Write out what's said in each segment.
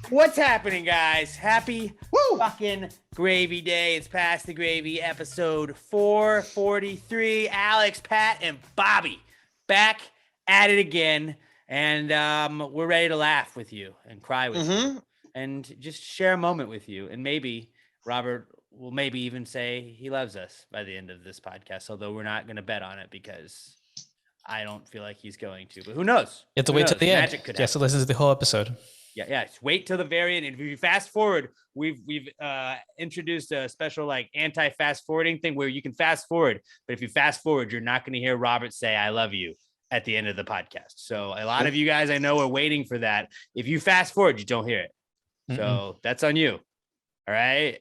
What's happening, guys? Happy fucking gravy day. It's Past the Gravy, episode 443. Alex, Pat, and Bobby back at it again. And we're ready to laugh with you and cry with you and just share a moment with you. And maybe Robert will maybe even say he loves us by the end of this podcast, although we're not going to bet on it because I don't feel like he's going to. But who knows? You have to wait till the end. You have to listen to the whole episode. Yeah. Just wait till the very end. And if you fast forward, we've introduced a special like anti-fast forwarding thing where you can fast forward, but if you fast forward, you're not going to hear Robert say "I love you" at the end of the podcast. So a lot of you guys I know are waiting for that. If you fast forward, you don't hear it. So that's on you. All right.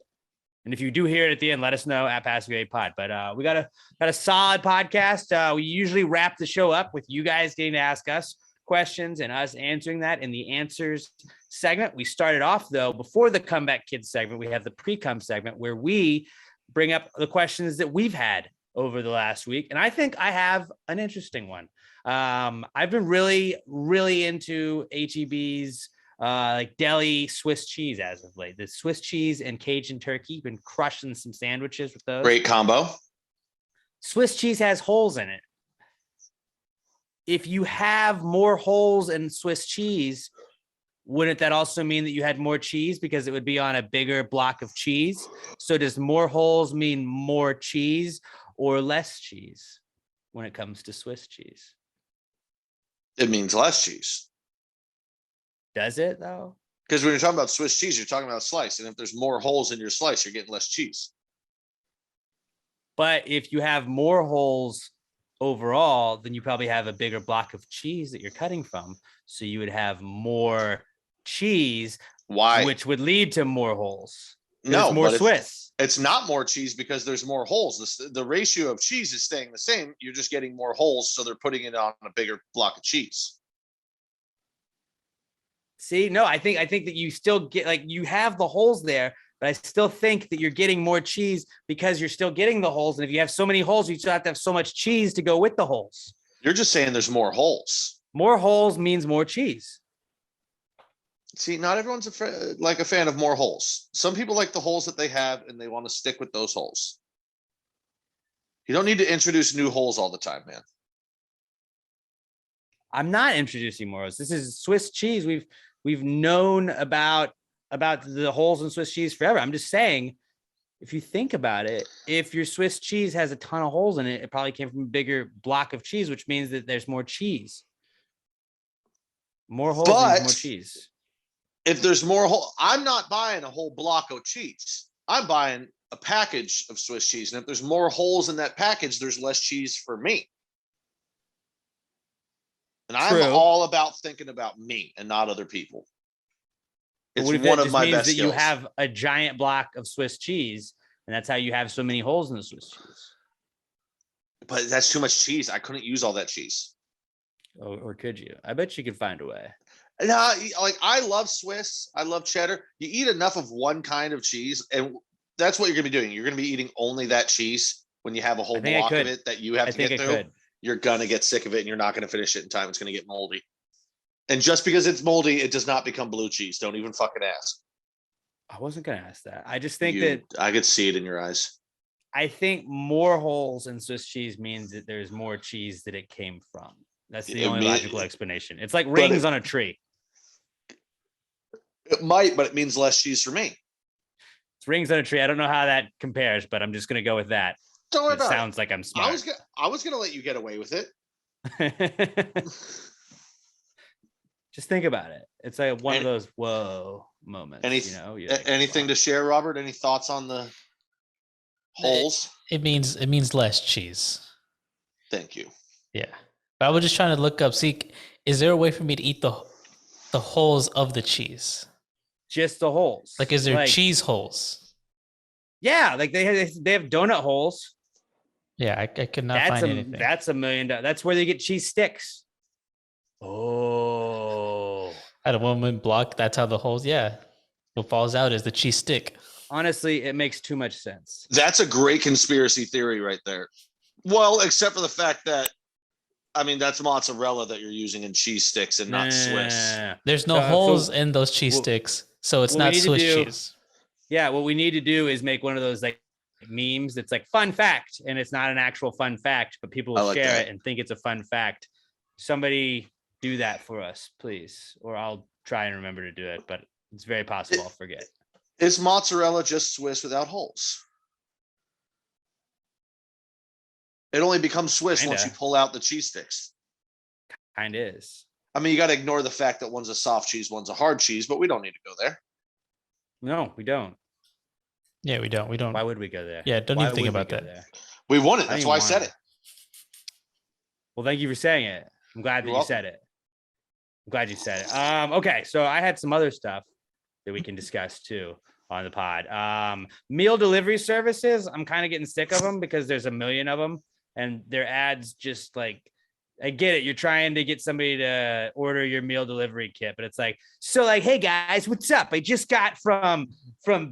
And if you do hear it at the end, let us know at Past the Gravy Pod. But we got a solid podcast. We usually wrap the show up with you guys getting to ask us questions and us answering that in the answers segment. We started off though, before the Comeback Kids segment, we have the Precome segment where we bring up the questions that we've had over the last week. And I think I have an interesting one. I've been really, really into HEB's like deli Swiss cheese as of late. The Swiss cheese and Cajun turkey. Been crushing some sandwiches with those. Great combo. Swiss cheese has holes in it. If you have more holes in Swiss cheese, wouldn't that also mean that you had more cheese because it would be on a bigger block of cheese? So does more holes mean more cheese or less cheese when it comes to Swiss cheese? It means less cheese. Does it though? Because when you're talking about Swiss cheese, you're talking about a slice. And if there's more holes in your slice, you're getting less cheese. But if you have more holes overall, then you probably have a bigger block of cheese that you're cutting from. So you would have more cheese. Why? Which would lead to more holes. No, more Swiss. It's not more cheese because there's more holes. The ratio of cheese is staying the same. You're just getting more holes. So they're putting it on a bigger block of cheese. See, no, I think that you still get like you have the holes there, but I still think that you're getting more cheese because you're still getting the holes. And if you have so many holes, you still have to have so much cheese to go with the holes. You're just saying there's more holes. More holes means more cheese. See, not everyone's a fan of more holes. Some people like the holes that they have and they want to stick with those holes. You don't need to introduce new holes all the time, man. I'm not introducing more holes. This is Swiss cheese. We've known about the holes in Swiss cheese forever. I'm just saying, if you think about it, if your Swiss cheese has a ton of holes in it, it probably came from a bigger block of cheese, which means that there's more cheese. More holes means more cheese. If there's more hole, I'm not buying a whole block of cheese. I'm buying a package of Swiss cheese. And if there's more holes in that package, there's less cheese for me. And I'm all about thinking about me and not other people. It's one of my best skills. You have a giant block of Swiss cheese, and that's how you have so many holes in the Swiss cheese. But that's too much cheese. I couldn't use all that cheese. Or could you? I bet you could find a way. No, like I love Swiss. I love cheddar. You eat enough of one kind of cheese, and that's what you're going to be doing. You're going to be eating only that cheese when you have a whole block of it that you have to get through. You're going to get sick of it, and you're not going to finish it in time. It's going to get moldy. And just because it's moldy, it does not become blue cheese. Don't even fucking ask. I wasn't going to ask that. I just think that I could see it in your eyes. I think more holes in Swiss cheese means that there's more cheese that it came from. That's the only logical explanation. It's like rings on a tree. It might, but it means less cheese for me. It's rings on a tree. I don't know how that compares, but I'm just going to go with that. Don't worry about it. Sounds like I'm smart. I was going to let you get away with it. Just think about it. It's like one of those whoa moments. Anything to share, Robert? Any thoughts on the holes? It means less cheese. Thank you. Yeah. But I was just trying to look up, see, is there a way for me to eat the holes of the cheese? Just the holes. Like, is there cheese holes? Yeah, like they have donut holes. Yeah, I could not find anything. That's $1 million. That's where they get cheese sticks. Oh. At a 1 block, that's how the holes, yeah. What falls out is the cheese stick. Honestly, it makes too much sense. That's a great conspiracy theory right there. Well, except for the fact that, I mean, that's mozzarella that you're using in cheese sticks and not Swiss. There's no holes in those cheese sticks, so it's not Swiss cheese. Yeah, what we need to do is make one of those like memes that's like fun fact, and it's not an actual fun fact, but people will share it and think it's a fun fact. Somebody do that for us, please, or I'll try and remember to do it, but it's very possible I'll forget. Is mozzarella just Swiss without holes? It only becomes Swiss once you pull out the cheese sticks. Kind of is. I mean, you got to ignore the fact that one's a soft cheese, one's a hard cheese, but we don't need to go there. No, we don't. Yeah, we don't. Why would we go there? Yeah, don't even think about that. We won it. That's why I said it. Well, thank you for saying it. I'm glad that you said it. I'm glad you said it. Okay, so I had some other stuff that we can discuss too on the pod. Meal delivery services. I'm kind of getting sick of them because there's a million of them, and their ads just like, I get it. You're trying to get somebody to order your meal delivery kit, but it's like, so like, hey guys, what's up? I just got from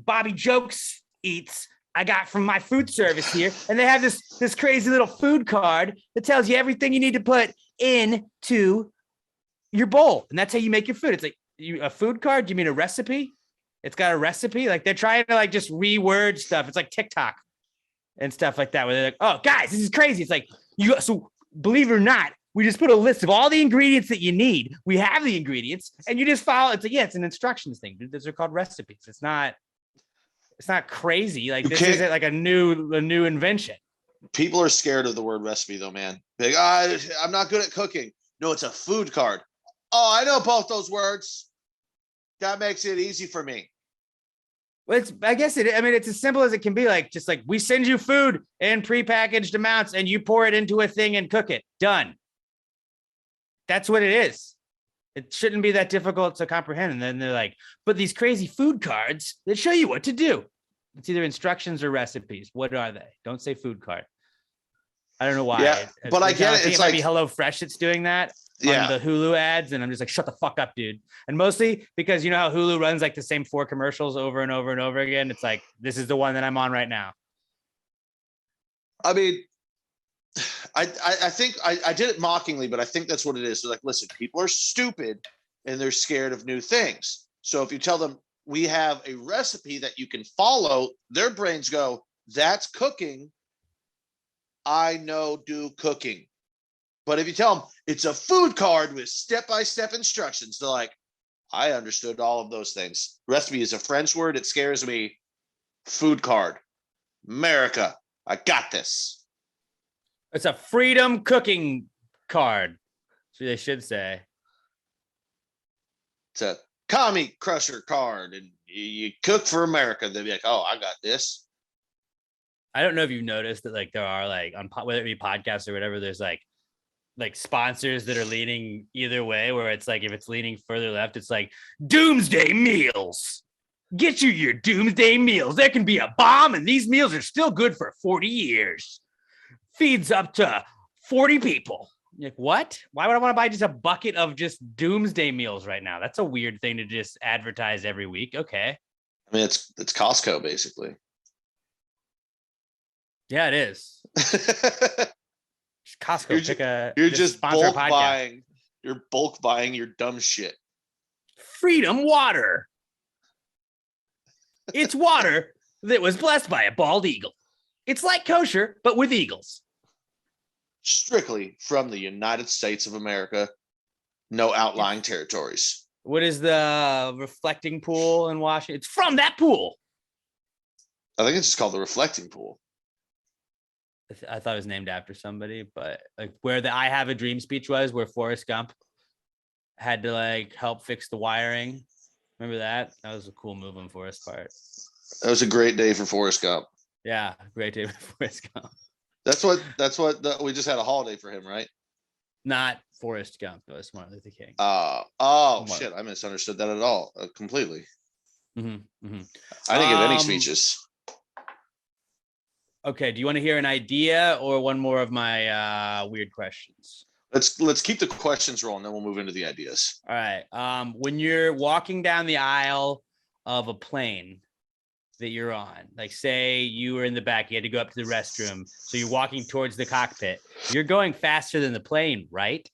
Bobby Jokes Eats. I got from my food service here, and they have this crazy little food card that tells you everything you need to put into your bowl, and that's how you make your food. It's like a food card. Do you mean a recipe? It's got a recipe. Like they're trying to like just reword stuff. It's like TikTok and stuff like that, where they're like, oh guys, this is crazy. It's like so believe it or not, we just put a list of all the ingredients that you need. We have the ingredients, and you just follow. It's like, yeah, it's an instructions thing. Those are called recipes. It's not crazy. Like this isn't like a new invention. People are scared of the word recipe though, man. Like, I'm not good at cooking. No, it's a food card. Oh, I know both those words. That makes it easy for me. Well, it's as simple as it can be. Like, just like we send you food in prepackaged amounts and you pour it into a thing and cook it. Done. That's what it is. It shouldn't be that difficult to comprehend. And then they're like, but these crazy food cards that show you what to do. It's either instructions or recipes. What are they? Don't say food card. I don't know why. Yeah, but I get it. It's like HelloFresh that's doing that. Yeah. On the Hulu ads, and I'm just like, shut the fuck up, dude. And mostly because you know how Hulu runs like the same 4 commercials over and over and over again. It's like, this is the one that I'm on right now. I mean, I think I did it mockingly, but I think that's what it is. They're like, listen, people are stupid and they're scared of new things. So if you tell them we have a recipe that you can follow, their brains go, that's cooking. I do cooking. But if you tell them it's a food card with step-by-step instructions, they're like, I understood all of those things. Recipe is a French word. It scares me. Food card. America. I got this. It's a freedom cooking card. So they should say. It's a commie crusher card. And you cook for America. They'll be like, oh, I got this. I don't know if you've noticed that like there are like on whether it be podcasts or whatever, there's like sponsors that are leaning either way, where it's like if it's leaning further left, it's like Doomsday Meals. Get you your Doomsday Meals. There can be a bomb, and these meals are still good for 40 years. Feeds up to 40 people. You're like, what? Why would I want to buy just a bucket of just Doomsday Meals right now? That's a weird thing to just advertise every week. Okay. I mean, it's Costco basically. Yeah, it is. Costco. You're just bulk buying. You're bulk buying your dumb shit. Freedom Water. It's water that was blessed by a bald eagle. It's like kosher, but with eagles. Strictly from the United States of America. No outlying territories. What is the reflecting pool in Washington? It's from that pool. I think it's just called the reflecting pool. I thought it was named after somebody, but like where the I Have a Dream speech was, where Forrest Gump had to like help fix the wiring. Remember that? That was a cool move on Forrest's part. That was a great day for Forrest Gump. Yeah, great day for Forrest Gump. That's what we just had a holiday for him, right? Not Forrest Gump. It was Martin Luther King. Shit. I misunderstood that at all. Completely. Mm-hmm, mm-hmm. I didn't give any speeches. Okay. Do you want to hear an idea or one more of my weird questions? Let's keep the questions rolling, then we'll move into the ideas. All right. When you're walking down the aisle of a plane that you're on. Like say you were in the back, you had to go up to the restroom. So you're walking towards the cockpit. You're going faster than the plane, right?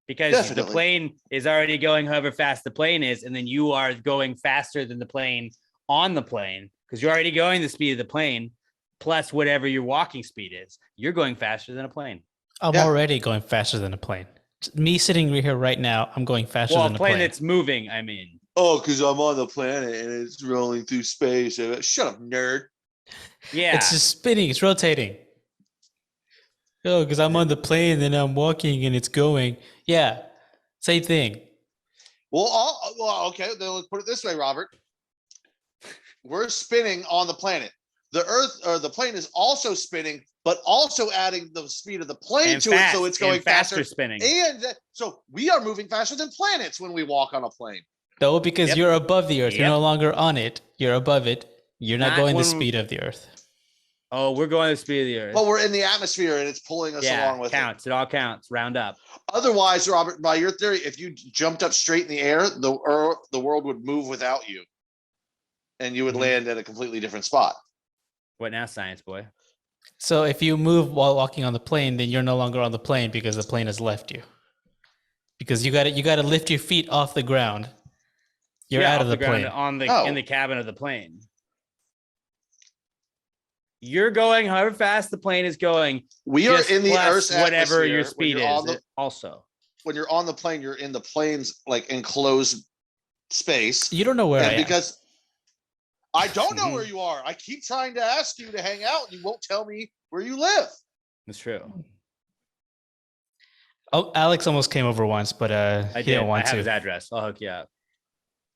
Because Definitely. the plane is already going however fast the plane is, and then you are going faster than the plane on the plane because you're already going the speed of the plane plus whatever your walking speed is. You're going faster than a plane. I'm already going faster than a plane. Me sitting here right now, I'm going faster than a plane. That's moving, I mean. Oh, because I'm on the planet and it's rolling through space. Shut up, nerd. Yeah. It's just spinning. It's rotating. Oh, because I'm on the plane, then I'm walking and it's going. Yeah, same thing. Well, okay. Then let's put it this way, Robert. We're spinning on the planet. The Earth or the plane is also spinning, but also adding the speed of the plane to it, so it's going faster spinning. And so we are moving faster than planets when we walk on a plane. No, because you're above the Earth. You're no longer on it. You're above it. You're not going the speed of the Earth. Oh, we're going the speed of the Earth. But we're in the atmosphere and it's pulling us along with it. It all counts. Round up. Otherwise, Robert, by your theory, if you jumped up straight in the air, the world would move without you. And you would land at a completely different spot. What now, science boy? So if you move while walking on the plane, then you're no longer on the plane because the plane has left you. Because you got to lift your feet off the ground. You're out of the plane. In the cabin of the plane. You're going however fast the plane is going. We are in the Earth's whatever your speed is. Also, when you're on the plane, you're in the plane's like enclosed space. You don't know where I am. Because I don't know where you are. I keep trying to ask you to hang out, and you won't tell me where you live. That's true. Oh, Alex almost came over once, but he didn't want to. I have his address. I'll hook you up.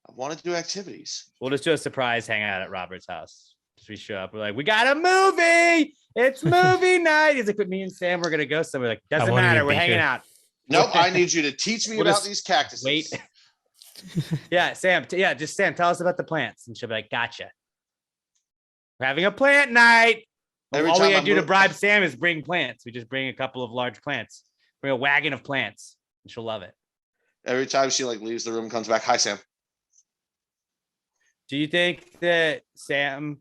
I want to do activities. We'll just do a surprise hangout at Robert's house. We show up. We're like, we got a movie. It's movie night. He's like, but me and Sam, we're gonna go somewhere. Like, doesn't matter. We're hanging out. Nope. I need you to teach me about these cactuses. Wait. Yeah, Sam. Just Sam. Tell us about the plants. And she'll be like, gotcha. We're having a plant night. All we gotta do to bribe Sam is bring plants. We just bring a couple of large plants. Bring a wagon of plants, and she'll love it. Every time she like leaves the room, comes back. Hi, Sam. Do you think that Sam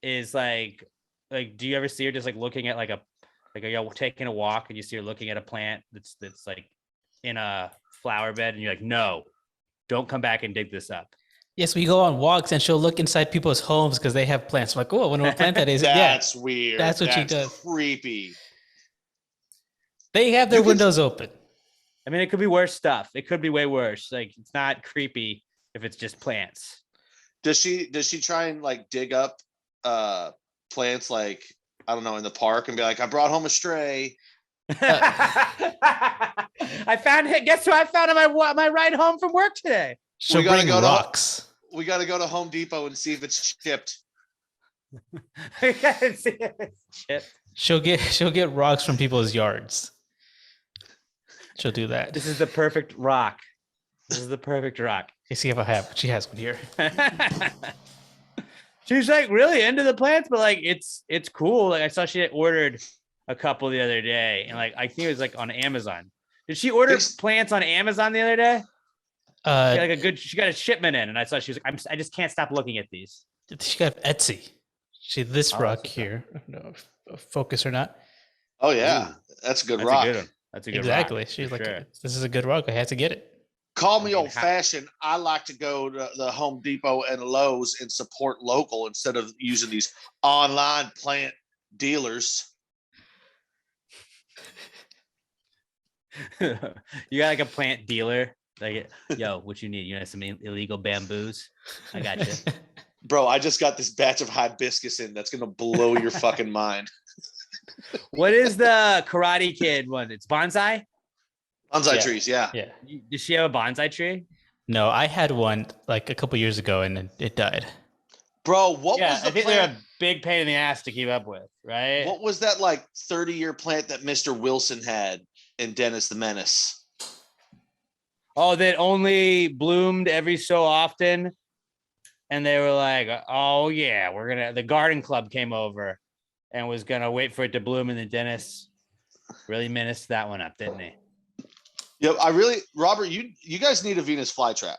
is like do you ever see her just like looking at like you're taking a walk and you see her looking at a plant that's like in a flower bed and you're like, no, don't come back and dig this up? Yes, we go on walks and she'll look inside people's homes because they have plants. I'm like, oh, I wonder what plant that is. That's weird. That's what she does. Creepy. They have their windows open. I mean, it could be worse stuff. It could be way worse. Like, it's not creepy if it's just plants. Does she try and like dig up plants like, I don't know, in the park and be like, I brought home a stray? I found it. Guess who I found on my ride home from work today? She'll bring rocks. We got to go to Home Depot and see if it's chipped. She'll get rocks from people's yards. She'll do that. This is the perfect rock. You see if she has one here. She's like really into the plants, but like it's cool. Like I saw she had ordered a couple the other day, and like I think it was like on Amazon. Did she order plants on Amazon the other day? She got a shipment in, and I saw she was like, I just can't stop looking at these. She got Etsy. See this rock here. I don't know if focus or not. Oh yeah, that's a good rock. That's a good exactly. Rock, She's like, this is a good rock. I had to get it. Call me old fashioned. I like to go to the Home Depot and Lowe's and support local instead of using these online plant dealers. You got like a plant dealer. Like, yo, what you need? You have some illegal bamboos? I got you. Bro, I just got this batch of hibiscus in that's going to blow your fucking mind. What is the Karate Kid one? It's bonsai? Bonsai trees, yeah. Does she have a bonsai tree? No, I had one like a couple years ago and it died. Bro, what was the I think plant? they're a big pain in the ass to keep up with, right? What was that like 30-year plant that Mr. Wilson had in Dennis the Menace? Oh, that only bloomed every so often. And they were like, oh yeah, the garden club came over and was gonna wait for it to bloom, and then Dennis really menaced that one up, didn't he? Yeah, Robert, you guys need a Venus flytrap.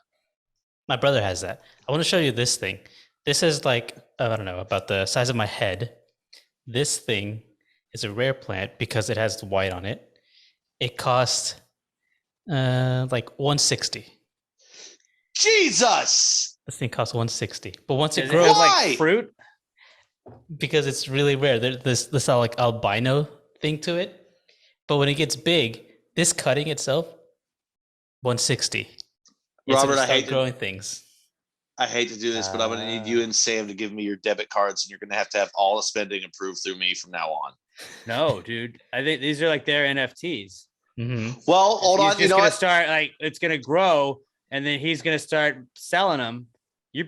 My brother has that. I want to show you this thing. This is like I don't know, about the size of my head. This thing is a rare plant because it has the white on it. It costs like 160. Jesus. This thing costs 160. But once Does it it grows, have Why? like fruit? because it's really rare. There's this like albino thing to it. But when it gets big, this cutting itself, 160. Robert, I start hate growing things. I hate to do this, but I'm going to need you and Sam to give me your debit cards, and you're going to have all the spending approved through me from now on. No, dude. I think these are like their NFTs. Mm-hmm. Well, hold on. He's just gonna start like it's gonna grow, and then he's gonna start selling them. You're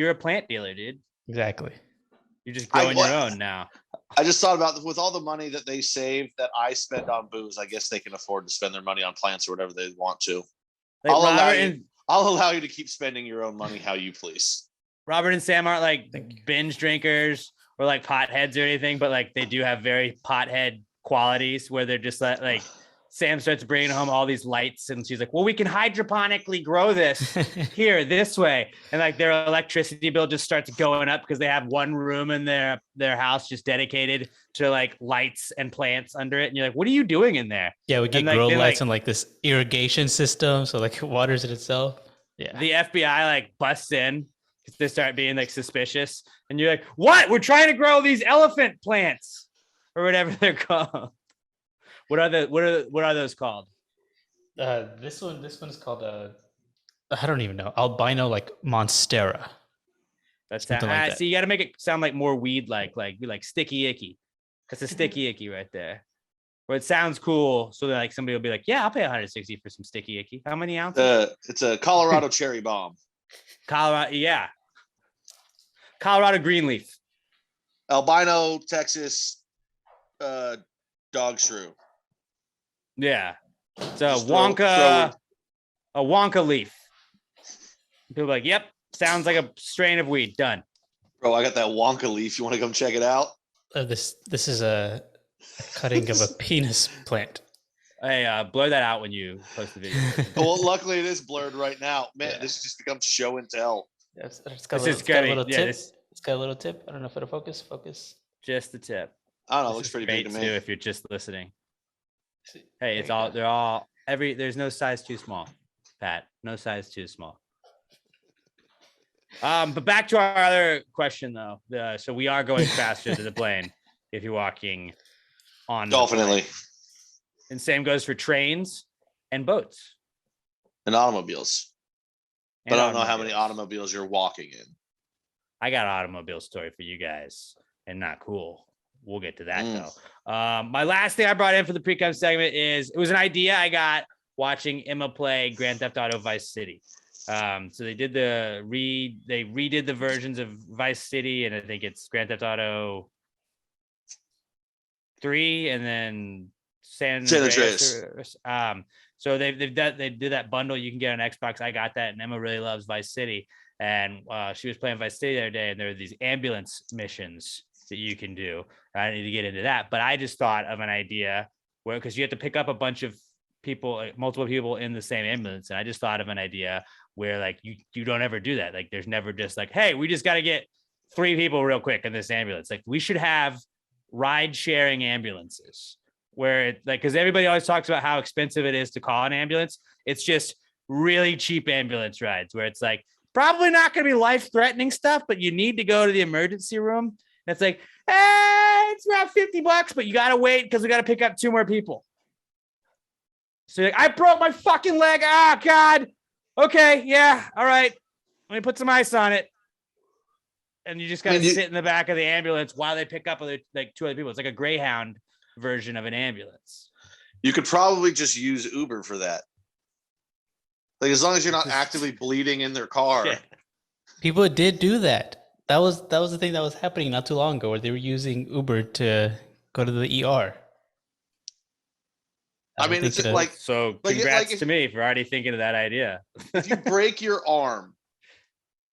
a plant dealer, dude. Exactly. You're just growing your own now. I just thought about with all the money that they save that I spend on booze, I guess they can afford to spend their money on plants or whatever they want to. Like I'll allow you to keep spending your own money how you please. Robert and Sam aren't like binge drinkers or like potheads or anything, but like they do have very pothead qualities where they're just like Sam starts bringing home all these lights and she's like, well, we can hydroponically grow this here this way. And like their electricity bill just starts going up because they have one room in their house just dedicated to like lights and plants under it. And you're like, what are you doing in there? Yeah, we get grow lights and like this irrigation system. So like it waters it itself. Yeah. The FBI like busts in because they start being like suspicious. And you're like, what? We're trying to grow these elephant plants or whatever they're called. What are those called? This one is called I don't even know, albino like monstera. That's something like that. So you got to make it sound like more weed like sticky icky. That's a sticky icky right there. Where it sounds cool, so that like somebody will be like, yeah, I'll pay 160 for some sticky icky. How many ounces? It's a Colorado cherry bomb. Colorado greenleaf. Albino Texas dog shrew. Yeah. It's a Wonka leaf. People are like, yep, sounds like a strain of weed. Done. Bro, I got that Wonka leaf. You want to come check it out? This is a cutting of a penis plant. Hey, blur that out when you post the video. Well, luckily it is blurred right now. Man, this just becomes show and tell. It's got a little tip. It's got a little tip. I don't know if it'll focus. Just the tip. I don't know. It looks pretty big to me. If you're just listening. Hey, there's no size too small, Pat. No size too small. But back to our other question though. So we are going faster to the plane if you're walking on. Definitely. And same goes for trains and boats. And automobiles. But I don't know how many automobiles you're walking in. I got an automobile story for you guys, and not cool. We'll get to that though. My last thing I brought in for the Precome segment is it was an idea I got watching Emma play Grand Theft Auto Vice City. So they did they redid the versions of Vice City, and I think it's Grand Theft Auto 3 and then San Andreas. So they did that bundle you can get on Xbox. I got that, and Emma really loves Vice City. And she was playing Vice City the other day, and there were these ambulance missions that you can do. I don't need to get into that, but I just thought of an idea where, because you have to pick up a bunch of people, like multiple people in the same ambulance. And I just thought of an idea where like you don't ever do that. Like there's never just like, hey, we just got to get 3 people real quick in this ambulance. Like we should have ride sharing ambulances where it like, because everybody always talks about how expensive it is to call an ambulance. It's just really cheap ambulance rides where it's like probably not going to be life-threatening stuff, but you need to go to the emergency room. And it's like, hey, it's about $50, but you got to wait because we got to pick up 2 more people. So you're like, I broke my fucking leg. Oh, God. Okay. Yeah. All right. Let me put some ice on it. And you just got to sit in the back of the ambulance while they pick up 2 other people. It's like a Greyhound version of an ambulance. You could probably just use Uber for that. Like as long as you're not actively bleeding in their car. Yeah. People did do that. That was the thing that was happening not too long ago, where they were using Uber to go to the ER. I mean, it's like so. Congrats to me for already thinking of that idea. If you break your arm,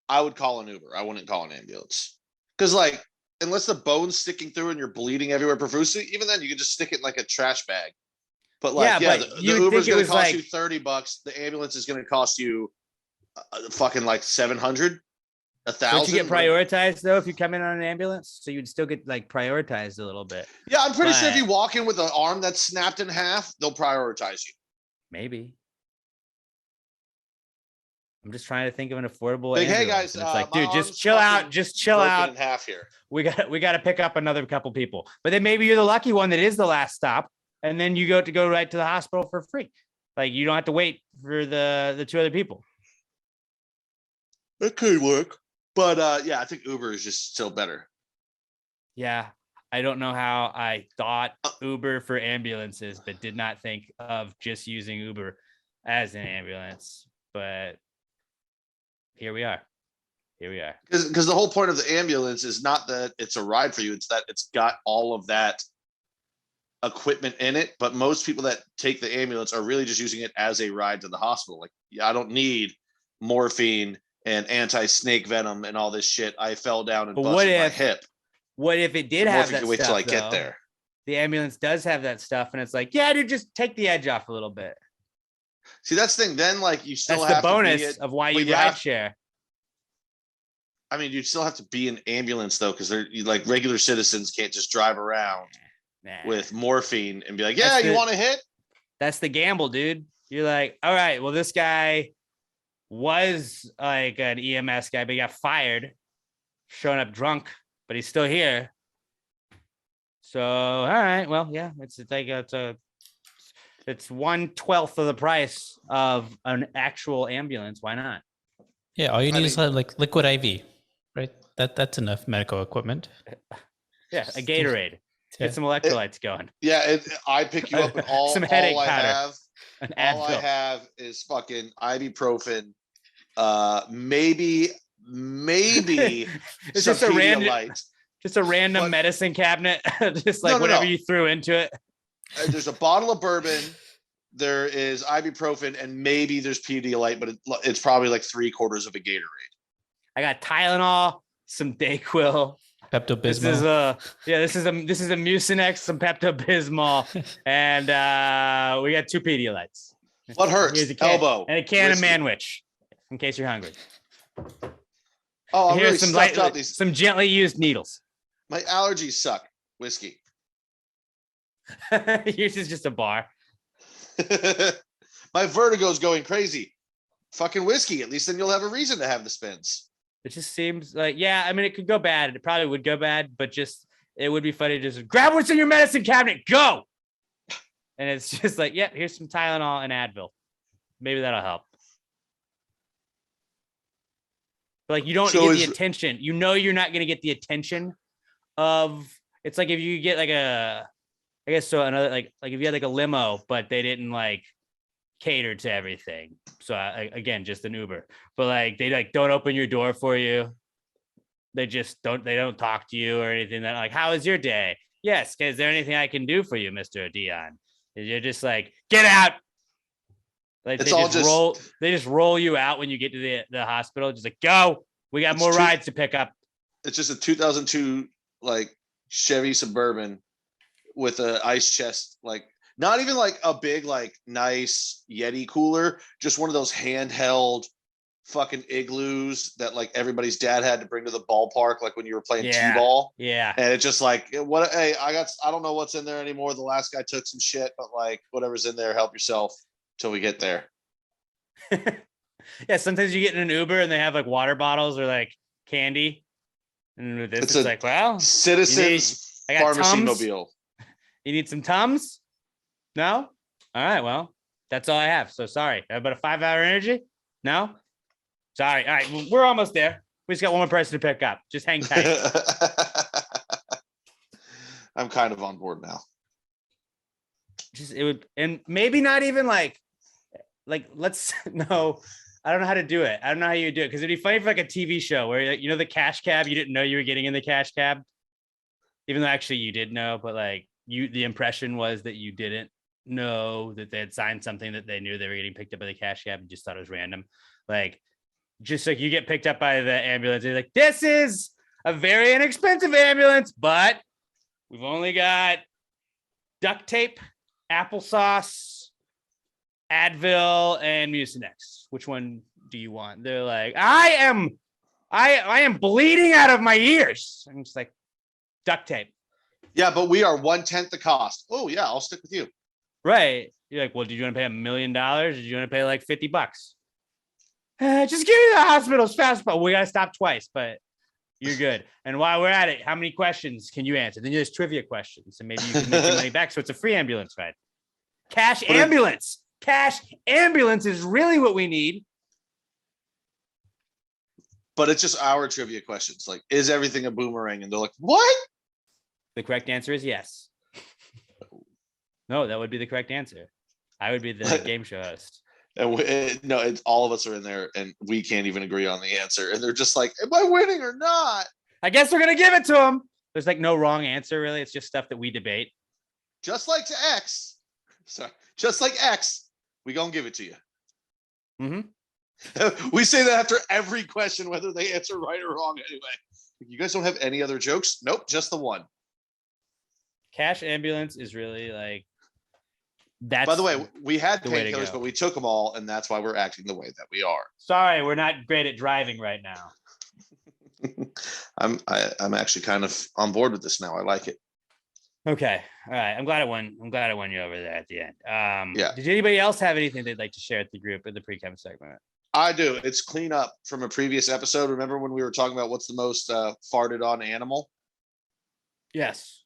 I would call an Uber. I wouldn't call an ambulance because, like, unless the bone's sticking through and you're bleeding everywhere profusely, even then you can just stick it in like a trash bag. But like, the Uber's going to cost you $30. The ambulance is going to cost you fucking like $700. 1,000. Don't you get prioritized though if you come in on an ambulance? So you'd still get like prioritized a little bit. Yeah, I'm pretty sure if you walk in with an arm that's snapped in half, they'll prioritize you. Maybe. I'm just trying to think of an affordable. Like, hey guys, it's like, dude, just chill out. Just chill out. In half here. We got to pick up another couple people. But then maybe you're the lucky one that is the last stop, and then you go right to the hospital for free. Like you don't have to wait for the two other people. That could work, but yeah, I think Uber is just still better. Yeah, I don't know how I thought Uber for ambulances, but did not think of just using Uber as an ambulance. But here we are. Because the whole point of the ambulance is not that it's a ride for you, it's that it's got all of that equipment in it. But most people that take the ambulance are really just using it as a ride to the hospital. Like, yeah, I don't need morphine and anti-snake venom and all this shit. I fell down and busted my hip. What if it did have that stuff? Wait till I get there. The ambulance does have that stuff, and it's like, yeah, dude, just take the edge off a little bit. See, that's the thing. Then, like, you still that's have the bonus of why you ride share. I mean, you still have to be an ambulance though, because they're like regular citizens can't just drive around with morphine and be like, yeah, you want to hit? That's the gamble, dude. You're like, all right, well, this guy was like an EMS guy, but he got fired, showing up drunk, but he's still here. So, all right, well, yeah, it's 1/12 of the price of an actual ambulance. Why not? Yeah, all you need is like liquid IV, right? That's enough medical equipment. Yeah, a Gatorade. Get some electrolytes going. Yeah, I pick you up and all some headache all powder. All I have is fucking ibuprofen. Maybe it's just a random medicine cabinet, just like whatever you threw into it. There's a bottle of bourbon. There is ibuprofen, and maybe there's Pedialyte, but it's probably like 3/4 of a Gatorade. I got Tylenol, some Dayquil, Pepto-Bismol. This is a Mucinex, some Pepto-Bismol, and we got 2 Pedialytes. What hurts? Elbow and a can of Manwich, in case you're hungry. Oh, I'm really stuffed up. Some gently used needles. My allergies suck. Whiskey. Yours is just a bar. My vertigo's going crazy. Fucking whiskey. At least then you'll have a reason to have the spins. It just seems like, yeah, I mean, it could go bad. It probably would go bad, but it would be funny to just grab what's in your medicine cabinet, go. And it's just like, yeah, here's some Tylenol and Advil. Maybe that'll help. But like, you don't get the attention. You know, you're not going to get the attention of, it's like if you get like another, like if you had like a limo, but they didn't like cater to everything. So again, just an Uber, but like, they like don't open your door for you. They don't talk to you or anything. That like, how was your day? Yes. Is there anything I can do for you, Mr. Dion? You're just like, get out. Like they just roll you out when you get to the hospital. Just like, go. We got more rides to pick up. It's just a 2002 like Chevy Suburban with an ice chest, like not even like a big like nice Yeti cooler, just one of those handheld fucking igloos that like everybody's dad had to bring to the ballpark, like when you were playing t-ball. Yeah. And it's just like, hey, I don't know what's in there anymore. The last guy took some shit, but like whatever's in there, help yourself till we get there. Yeah, sometimes you get in an Uber and they have like water bottles or like candy. And with this, it's like, well, Citizens Pharmacy Mobile. You need some Tums? No? All right, well, that's all I have. So sorry. About a 5-hour energy? No? Sorry. All right, we're almost there. We just got one more person to pick up. Just hang tight. I'm kind of on board now. And maybe not even like let's no. I don't know how to do it. I don't know how you do it because it'd be funny for like a TV show where you know the cash cab, you didn't know you were getting in the cash cab, even though actually you did know, but like the impression was that you didn't know that they had signed something that they knew they were getting picked up by the cash cab and just thought it was random. Like just like you get picked up by the ambulance, you're like, this is a very inexpensive ambulance, but we've only got duct tape, applesauce, Advil, and Mucinex. Which one do you want? They're like, I am I am bleeding out of my ears. I'm just like duct tape. Yeah, but we are 1/10 the cost. Oh yeah, I'll stick with you. Right. You're like, well, did you want to pay $1 million? Did you want to pay like $50? Just give me the hospitals fast, but we got to stop twice, but you're good. And while we're at it, how many questions can you answer? Then there's trivia questions, and maybe you can make your money back. So it's a free ambulance ride. Cash ambulance. Cash ambulance is really what we need. But it's just our trivia questions. Like, is everything a boomerang? And they're like, what? The correct answer is yes. No, that would be the correct answer. I would be the game show host. And no, it's all of us are in there, and we can't even agree on the answer. And they're just like, am I winning or not? I guess we're going to give it to them. There's like no wrong answer, really. It's just stuff that we debate. Just like to X. Sorry. Just like X, we going to give it to you. Mm-hmm. We say that after every question, whether they answer right or wrong anyway. You guys don't have any other jokes? Nope, just the one. Cash ambulance is really like, that's. By the way, we had the way to painkillers, go. but we took them all, and that's why we're acting the way that we are. Sorry, we're not great at driving right now. I'm actually kind of on board with this now. I like it. Okay. All right. I'm glad I won you over there at the end. Yeah. Did anybody else have anything they'd like to share at the group in the Precome segment? I do. It's clean up from a previous episode. Remember when we were talking about what's the most farted on animal? Yes.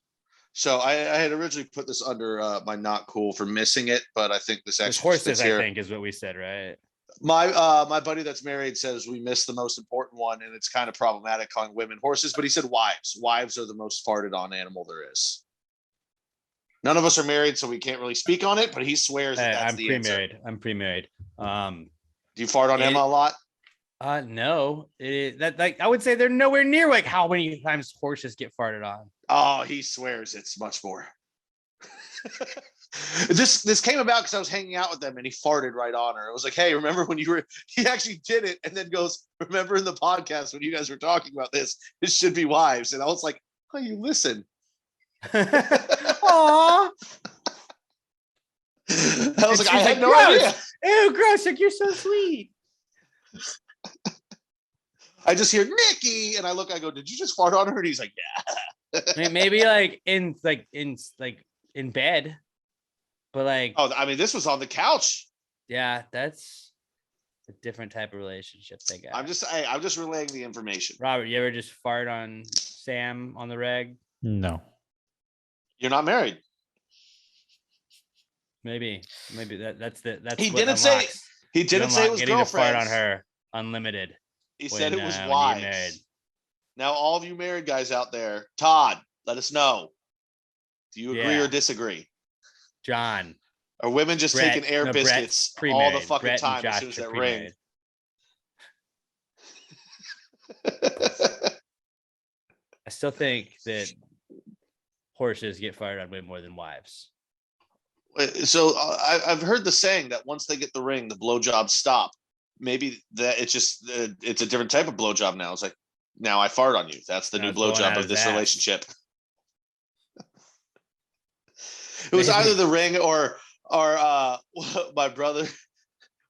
So I had originally put this under my not cool for missing it, but I think this actually horses, I think, is what we said, right? My buddy that's married says we missed the most important one, and it's kind of problematic calling women horses, but he said wives. Wives are the most farted on animal there is. None of us are married, so we can't really speak on it, but he swears that's the answer. I'm pre-married. Do you fart on Emma a lot? No. I would say they're nowhere near like how many times horses get farted on. Oh, he swears it's much more. This came about because I was hanging out with them and he farted right on her. It was like, hey, remember when you were, he actually did it and then goes, remember in the podcast when you guys were talking about this, it should be wives. And I was like, oh, you listen. Aww. I was like, I had no idea. Ew, gross. Like, you're so sweet. I just hear Nikki and I look, I go, did you just fart on her? And he's like, yeah. Maybe like in bed, but like, oh, I mean, this was on the couch. Yeah, that's a different type of relationship they got. I'm just relaying the information. Robert, you ever just fart on Sam on the reg? No. You're not married. Maybe that's he didn't say it was girlfriends. Fart on her unlimited. He said it was wives. Now, all of you married guys out there, Todd, let us know. Do you agree or disagree? John. Are women just taking air biscuits all the fucking time as soon as that ring? I still think that horses get fired on way more than wives. So I've heard the saying that once they get the ring, the blowjobs stop. Maybe that it's just it's a different type of blowjob now. It's like, now I fart on you. That's the new blowjob of this relationship. It was either the ring or my brother,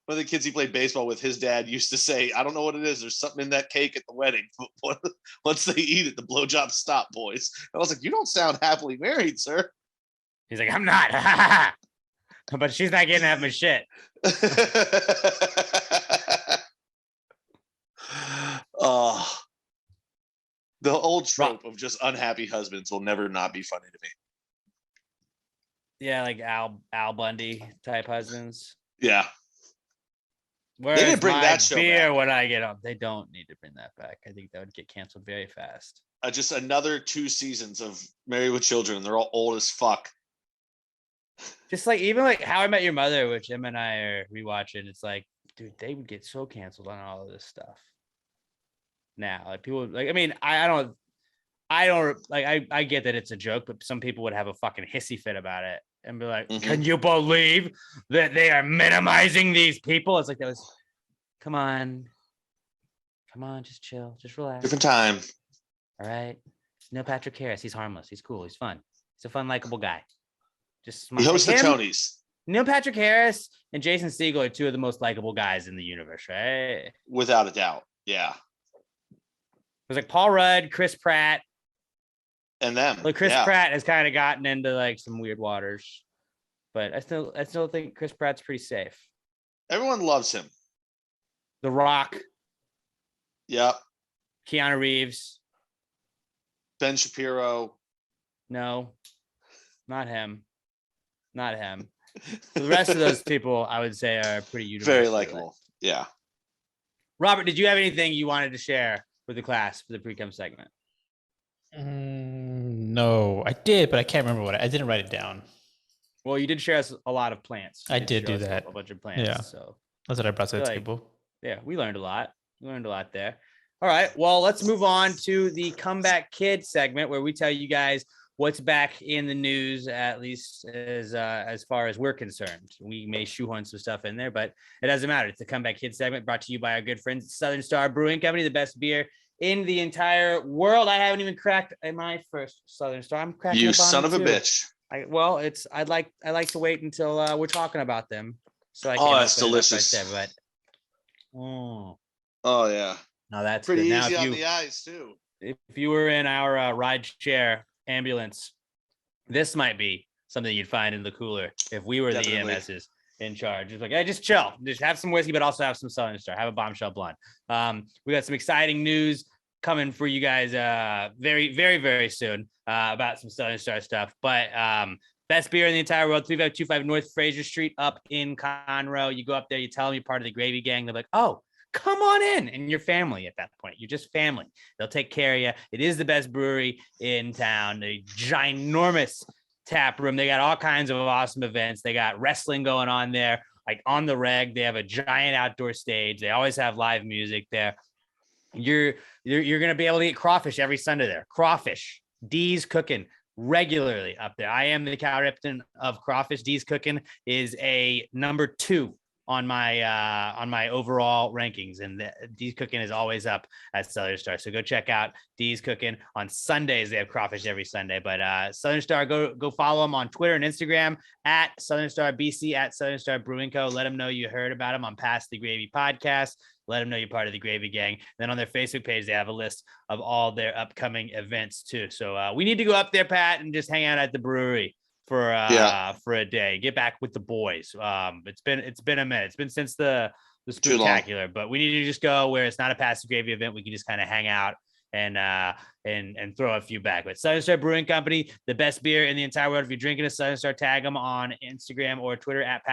one of the kids he played baseball with, his dad used to say, I don't know what it is. There's something in that cake at the wedding. But once they eat it, the blowjobs stop, boys. And I was like, you don't sound happily married, sir. He's like, I'm not. But she's not getting that much shit. Oh, the old trope of just unhappy husbands will never not be funny to me. Yeah, like Al Bundy type husbands. Yeah. Whereas they didn't bring that show back. When I get up, they don't need to bring that back. I think that would get canceled very fast. Just another 2 seasons of Married with Children. They're all old as fuck. Just like even like How I Met Your Mother, which Em and I are rewatching. It's like, dude, they would get so canceled on all of this stuff. Now, like people like, I mean, I don't like, I get that it's a joke, but some people would have a fucking hissy fit about it and be like, can you believe that they are minimizing these people? It's like, that was, come on, just chill, just relax. Different time. All right. Neil Patrick Harris, he's harmless. He's cool. He's fun. He's a fun, likable guy. Just smart. He hosts the Tonys. Neil Patrick Harris and Jason Segel are 2 of the most likable guys in the universe, right? Without a doubt. Yeah. was like Paul Rudd, Chris Pratt, and them. Like Chris Pratt has kind of gotten into like some weird waters, but I still think Chris Pratt's pretty safe. Everyone loves him. The Rock. Yep. Keanu Reeves. Ben Shapiro. No, not him. Not him. So the rest of those people, I would say, are pretty universal. Very likable. Yeah. Robert, did you have anything you wanted to share with the class for the Precome segment? No, I did, but I can't remember I didn't write it down. Well, you did share us a lot of plants. I did do that. A bunch of plants. Yeah. So that's what I brought to the table. Yeah, we learned a lot. There. All right. Well, let's move on to the Comeback Kid segment where we tell you guys what's back in the news, at least as far as we're concerned. We may shoehorn some stuff in there, but it doesn't matter. It's the Comeback Kid segment brought to you by our good friends at Southern Star Brewing Company, the best beer in the entire world. I haven't even cracked my first Southern Star. I'm cracking. You son of a bitch. I'd like to wait until we're talking about them. So I can. Oh, that's delicious. Oh yeah. No, that's pretty good. easy on the eyes too. If you were in our ride share ambulance, this might be something you'd find in the cooler if we were Definitely. The EMSs in charge. Just like, hey, just chill, just have some whiskey, but also have some Southern Star, have a bombshell blonde. We got some exciting news coming for you guys very, very, very soon about some Southern Star stuff. But best beer in the entire world, 3525 North Fraser Street up in Conroe. You go up there, you tell them you're part of the Gravy Gang. They're like, oh, come on in, and your family at that point. You're just family. They'll take care of you. It is the best brewery in town. A ginormous tap room. They got all kinds of awesome events. They got wrestling going on there, like on the reg. They have a giant outdoor stage. They always have live music there. You're gonna be able to get crawfish every Sunday there. Crawfish. D's cooking regularly up there. I am the captain of crawfish. D's cooking is a number 2 on my overall rankings, and D's Cooking is always up at Southern Star. So go check out D's Cooking on Sundays. They have crawfish every Sunday, but Southern Star, go follow them on Twitter and Instagram at Southern Star BC, at Southern Star Brewing Co. Let them know you heard about them on Pass the Gravy podcast. Let them know you're part of the Gravy Gang. Then on their Facebook page, they have a list of all their upcoming events too. So we need to go up there, Pat, and just hang out at the brewery for a day. Get back with the boys. It's been a minute. It's been since the spectacular, but we need to just go where it's not a Pass the Gravy event. We can just kind of hang out and throw a few back. But Southern Star Brewing Company, the best beer in the entire world. If you're drinking a Southern Star, tag them on Instagram or Twitter at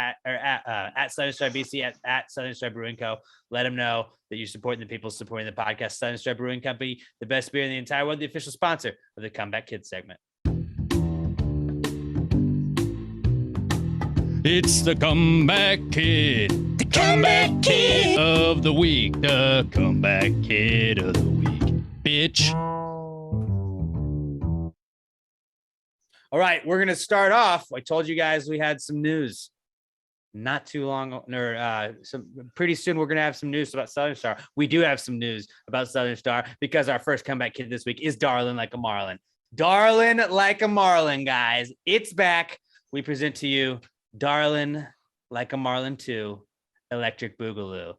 Southern Star BC at Southern Star Brewing Co. Let them know that you're supporting the people supporting the podcast. Southern Star Brewing Company, the best beer in the entire world, the official sponsor of the Comeback Kids segment. It's the Comeback Kid. The Comeback Kid of the week. The Comeback Kid of the week. Bitch. All right, we're going to start off. I told you guys we had some news not too long, or pretty soon we're going to have some news about Southern Star. We do have some news about Southern Star because our first Comeback Kid this week is Darling Like a Marlin. Darling Like a Marlin, guys. It's back. We present to you Darling Like a Marlin 2 Electric Boogaloo.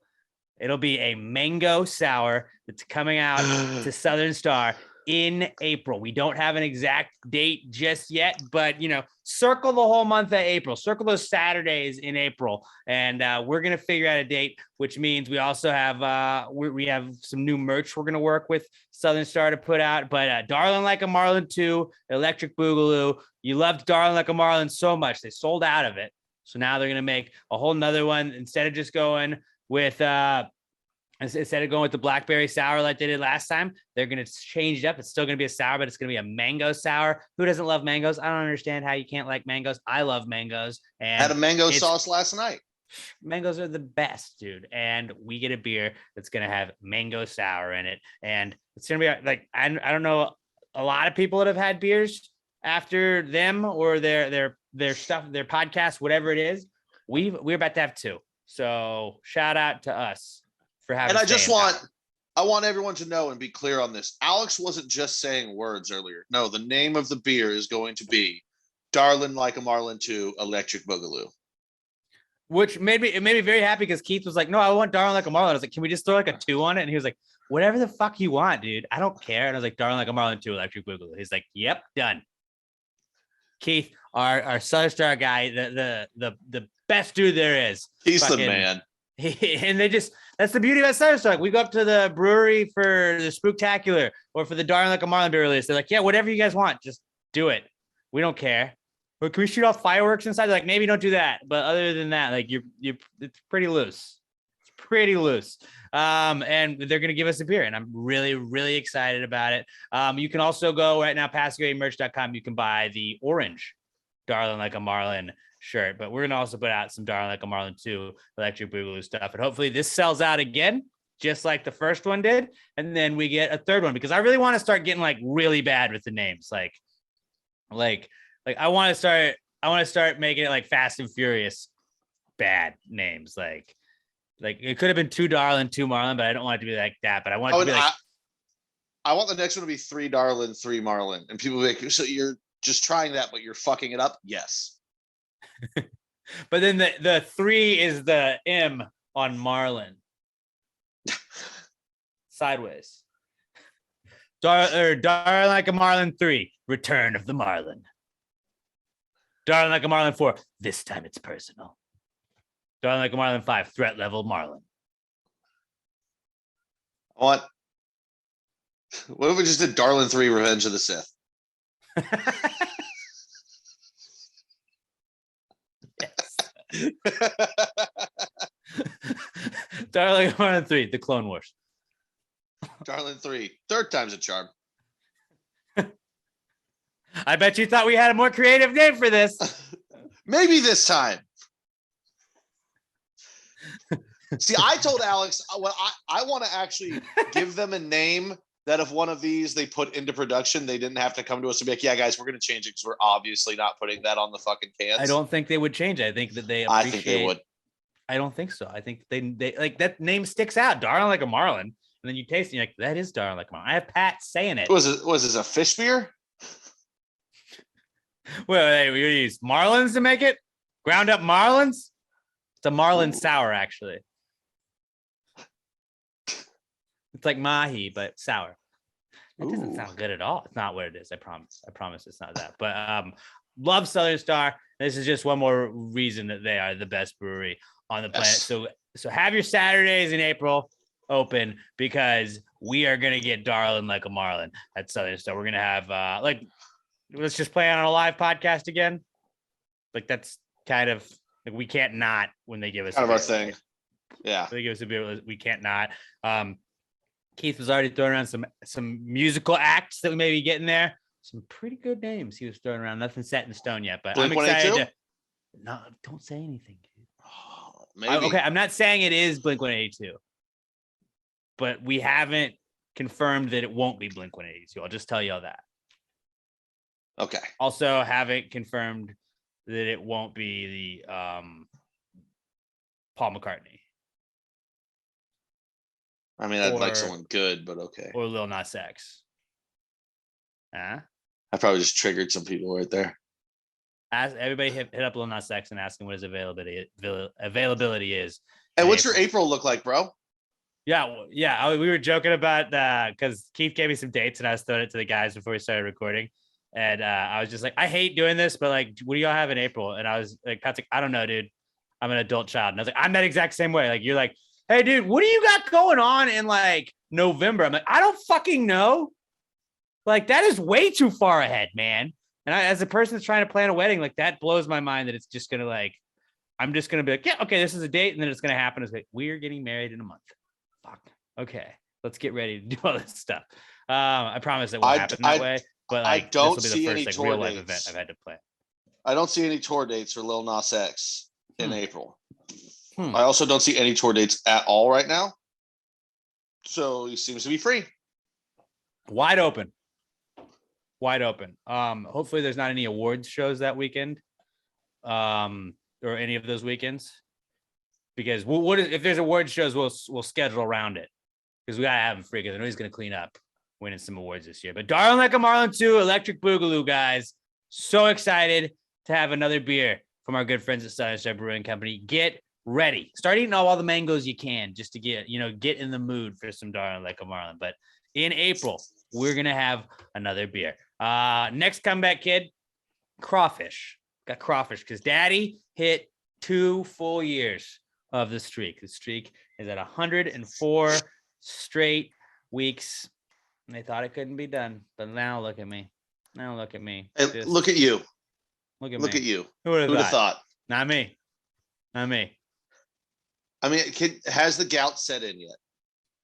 It'll be a mango sour that's coming out to Southern Star in April. We don't have an exact date just yet, but circle the whole month of April, circle those Saturdays in April, and we're gonna figure out a date, which means we also have we have some new merch we're gonna work with Southern Star to put out. But Darling Like a Marlin 2 Electric Boogaloo. You loved Darling Like a Marlin so much they sold out of it, so now they're gonna make a whole nother one instead of just going with the blackberry sour like they did last time. They're going to change it up. It's still going to be a sour, but it's going to be a mango sour. Who doesn't love mangoes? I don't understand how you can't like mangoes. I love mangoes. And had a mango sauce last night. Mangoes are the best, dude. And we get a beer that's going to have mango sour in it. And it's going to be like, I don't know, a lot of people that have had beers after them or their stuff, their podcast, whatever it is. We're about to have 2. So shout out to us. And I want everyone to know and be clear on this. Alex wasn't just saying words earlier. No, the name of the beer is going to be Darling Like a Marlin 2 Electric Boogaloo. Which made me very happy because Keith was like, no, I want Darling Like a Marlin. I was like, can we just throw like a 2 on it? And he was like, whatever the fuck you want, dude. I don't care. And I was like, Darling Like a Marlin 2 Electric Boogaloo. He's like, yep, done. Keith, our Southern Star guy, the best dude there is. He's the man. And that's the beauty of Southern Star. We go up to the brewery for the Spooktacular or for the Darling Like a Marlin beer release. They're like, yeah, whatever you guys want, just do it. We don't care. But can we shoot off fireworks inside? They're like, maybe don't do that. But other than that, like it's pretty loose. It's pretty loose. And they're gonna give us a beer, and I'm really, really excited about it. You can also go right now, PassAwayMerch.com. You can buy the orange Darling Like a Marlin shirt, but we're gonna also put out some Darling Like a Marlin 2 Electric Boogaloo stuff, and hopefully this sells out again, just like the first one did, and then we get a third one because I really want to start getting like really bad with the names, like I want to start making it like Fast and Furious bad names, like it could have been 2 Darling, 2 Marlin, but I don't want it to be like that. But I want it to be like, I want the next one to be 3 Darling, 3 Marlin, and people be like, so you're just trying that, but you're fucking it up. Yes. But then the 3 is the M on Marlin. Sideways. Darling Like a Marlin 3, Return of the Marlin. Darling Like a Marlin 4, this time it's personal. Darling Like a Marlin 5, threat level Marlin. What if we just did Darlin 3, Revenge of the Sith? Darling Like a Marlin 3, The Clone Wars. Darlin 3, third time's a charm. I bet you thought we had a more creative name for this. Maybe this time. See, I told Alex, I want to actually give them a name that if one of these they put into production, they didn't have to come to us and be like, yeah, guys, we're going to change it because we're obviously not putting that on the fucking cans. I don't think they would change it. I think that they appreciate. I think they would. I don't think so. I think they like that name sticks out. Darling Like a Marlin. And then you taste it, and you're like, that is Darling Like a Marlin. I have Pat saying it. Was this a fish beer? Well, we use Marlins to make it? Ground up Marlins? It's a Marlin sour, actually. It's like mahi, but sour. That doesn't sound good at all. It's not what it is. I promise. I promise it's not that. But love Southern Star. This is just one more reason that they are the best brewery on the planet. Yes. So have your Saturdays in April open because we are gonna get Darling Like a Marlin at Southern Star. We're gonna have let's just play on a live podcast again. Like that's kind of like we can't not when they give us kind of our thing. Yeah, they give us a beer. We can't not. Keith was already throwing around some musical acts that we may be getting there. Some pretty good names he was throwing around. Nothing set in stone yet, but I'm excited. No, don't say anything, dude. Maybe. Okay, I'm not saying it is Blink-182, but we haven't confirmed that it won't be Blink-182. I'll just tell you all that. Okay. Also, haven't confirmed that it won't be the Paul McCartney. I mean, I'd like someone good, but okay. Or Lil Nas X. I probably just triggered some people right there. Ask everybody hit up Lil Nas X and ask him what his availability is. And what's your April look like, bro? Yeah. We were joking about because Keith gave me some dates and I was throwing it to the guys before we started recording. And I was just like, I hate doing this, but like, what do y'all have in April? And I was like, Pat's like, I don't know, dude. I'm an adult child. And I was like, I'm that exact same way. Like, you're like, hey, dude, what do you got going on in like November? I'm like, I don't fucking know. Like, that is way too far ahead, man. And as a person that's trying to plan a wedding, like that blows my mind that it's just going to like, I'm just going to be like, yeah, okay, this is a date. And then it's going to happen. It's like, we're getting married in a month. Fuck. Okay. Let's get ready to do all this stuff. I promise it won't happen that way. But like, I don't this will be the see first any like, tour real life dates. event I've had to plan. I don't see any tour dates for Lil Nas X in April. I also don't see any tour dates at all right now. So he seems to be free. Wide open. Hopefully there's not any awards shows that weekend. Or any of those weekends. Because if there's award shows, we'll schedule around it. Because we gotta have him free, because I know he's gonna clean up winning some awards this year. But Darling Like a Marlin 2, Electric Boogaloo, guys. So excited to have another beer from our good friends at Southern Star Brewing Company. Get ready. Start eating all the mangoes you can just to get in the mood for some Darling Like a Marlin. But in April, we're going to have another beer. Next comeback kid, crawfish. Got crawfish because Daddy hit 2 full years of the streak. The streak is at 104 straight weeks. And they thought it couldn't be done. But now look at me. Now look at me. And look at you. Look at Look me. at you. Who would have thought? Not me. Not me. I mean, has the gout set in yet?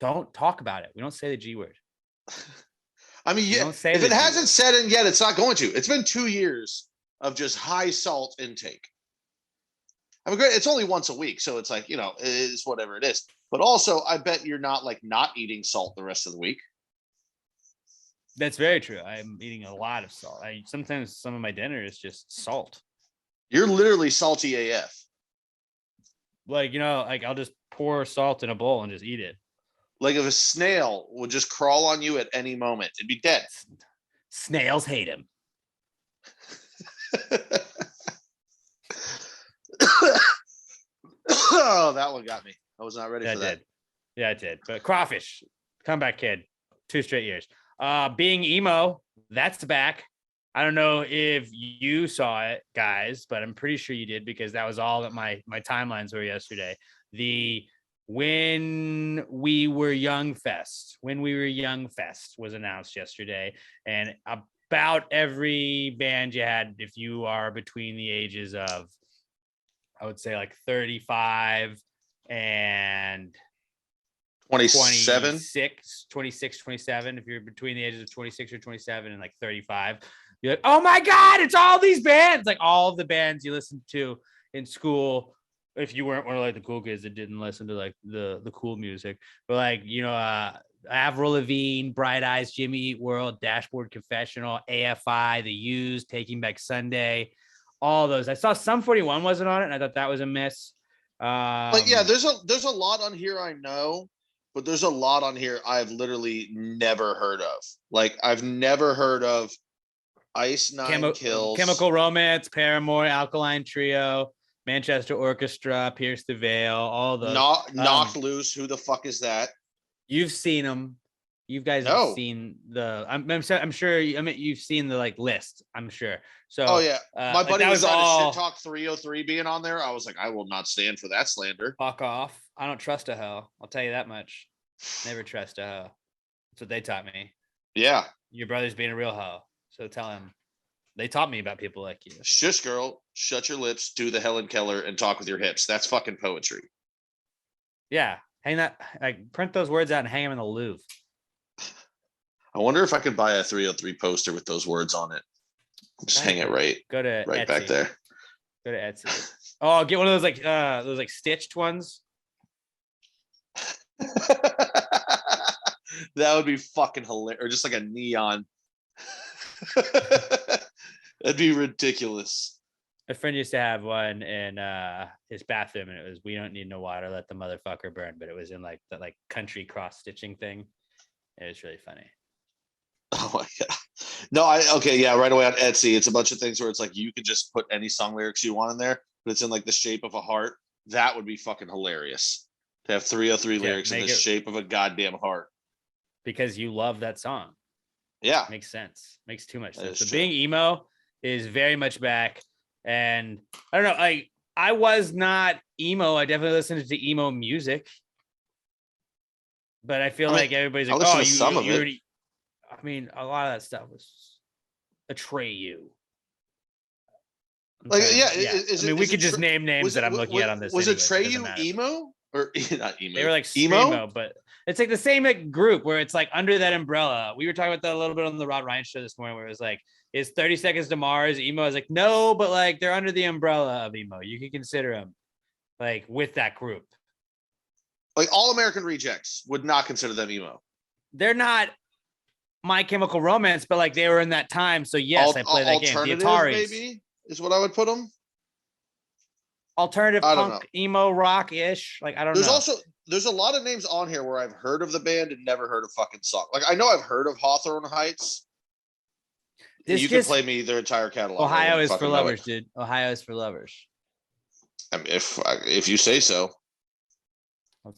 Don't talk about it. We don't say the G word. I mean, yeah, if it hasn't set in yet, it's not going to. It's been 2 years of just high salt intake. I mean, it's only once a week, so it's like, it's whatever it is. But also, I bet you're not not eating salt the rest of the week. That's very true. I'm eating a lot of salt. Sometimes some of my dinner is just salt. You're literally salty AF. I'll just pour salt in a bowl and just eat it. Like if a snail would just crawl on you at any moment, it'd be dead. Snails hate him. Oh, that one got me. I was not ready for that. Yeah, I did. But crawfish, comeback kid, 2 straight years. Being emo, that's back. I don't know if you saw it, guys, but I'm pretty sure you did because that was all that my timelines were yesterday. The When We Were Young Fest was announced yesterday, and about every band you had, if you are between the ages of, I would say 35 and 27, 26, 27. If you're between the ages of 26 or 27 and 35, you're like, oh my God, it's all these bands, all of the bands you listened to in school. If you weren't one of the cool kids that didn't listen to the cool music, but Avril Lavigne, Bright Eyes, Jimmy Eat World, Dashboard Confessional, AFI, The Used, Taking Back Sunday, all those. I saw Sum 41 wasn't on it, and I thought that was a miss. Yeah, there's a lot on here I know, but there's a lot on here I've literally never heard of. I've never heard of Ice Nine Kills, Chemical Romance, Paramore, Alkaline Trio, Manchester Orchestra, Pierce the Veil, all those. Knocked Loose. Who the fuck is that? You've seen them. You guys have seen the. I'm sure. You've seen the list. I'm sure. So. Oh yeah, my buddy was on Shit Talk 303 being on there. I was like, I will not stand for that slander. Fuck off! I don't trust a hoe. I'll tell you that much. Never trust a hoe. That's what they taught me. Yeah. Your brother's being a real hoe. So tell him. They taught me about people like you. Shush, girl. Shut your lips. Do the Helen Keller and talk with your hips. That's fucking poetry. Yeah. Hang that. Print those words out and hang them in the Louvre. I wonder if I could buy a 303 poster with those words on it. Just hang it right Etsy. Back there. Go to Etsy. Oh, get one of those stitched ones. That would be fucking hilarious. Or just a neon. That'd be ridiculous. A friend used to have one in his bathroom, and it was, "We don't need no water, let the motherfucker burn." But it was in the country cross stitching thing. It was really funny. Oh my God. No, okay, yeah, right away on Etsy. It's a bunch of things where it's you could just put any song lyrics you want in there, but it's in the shape of a heart. That would be fucking hilarious to have 303 lyrics in the shape of a goddamn heart. Because you love that song. Yeah. Makes sense. Makes too much sense. So being emo is very much back. And I don't know, I was not emo. I definitely listened to emo music. But I feel everybody's like, oh, you already. I mean, a lot of that stuff was Atreyu. We could just name names that I'm looking at on this. Was Atreyu emo or not emo? They were emo, but it's the same group where it's under that umbrella. We were talking about that a little bit on the Rod Ryan show this morning, where it was is 30 Seconds to Mars emo? I was no, but they're under the umbrella of emo. You can consider them with that group. All American Rejects would not consider them emo. They're not My Chemical Romance, but they were in that time. So yes, I play that game. The Ataris maybe is what I would put them. Alternative punk, emo rock ish. I don't know. There's a lot of names on here where I've heard of the band and never heard a fucking song. I know I've heard of Hawthorne Heights. You can play me their entire catalog. Ohio is for lovers, dude. Ohio is for lovers. If you say so.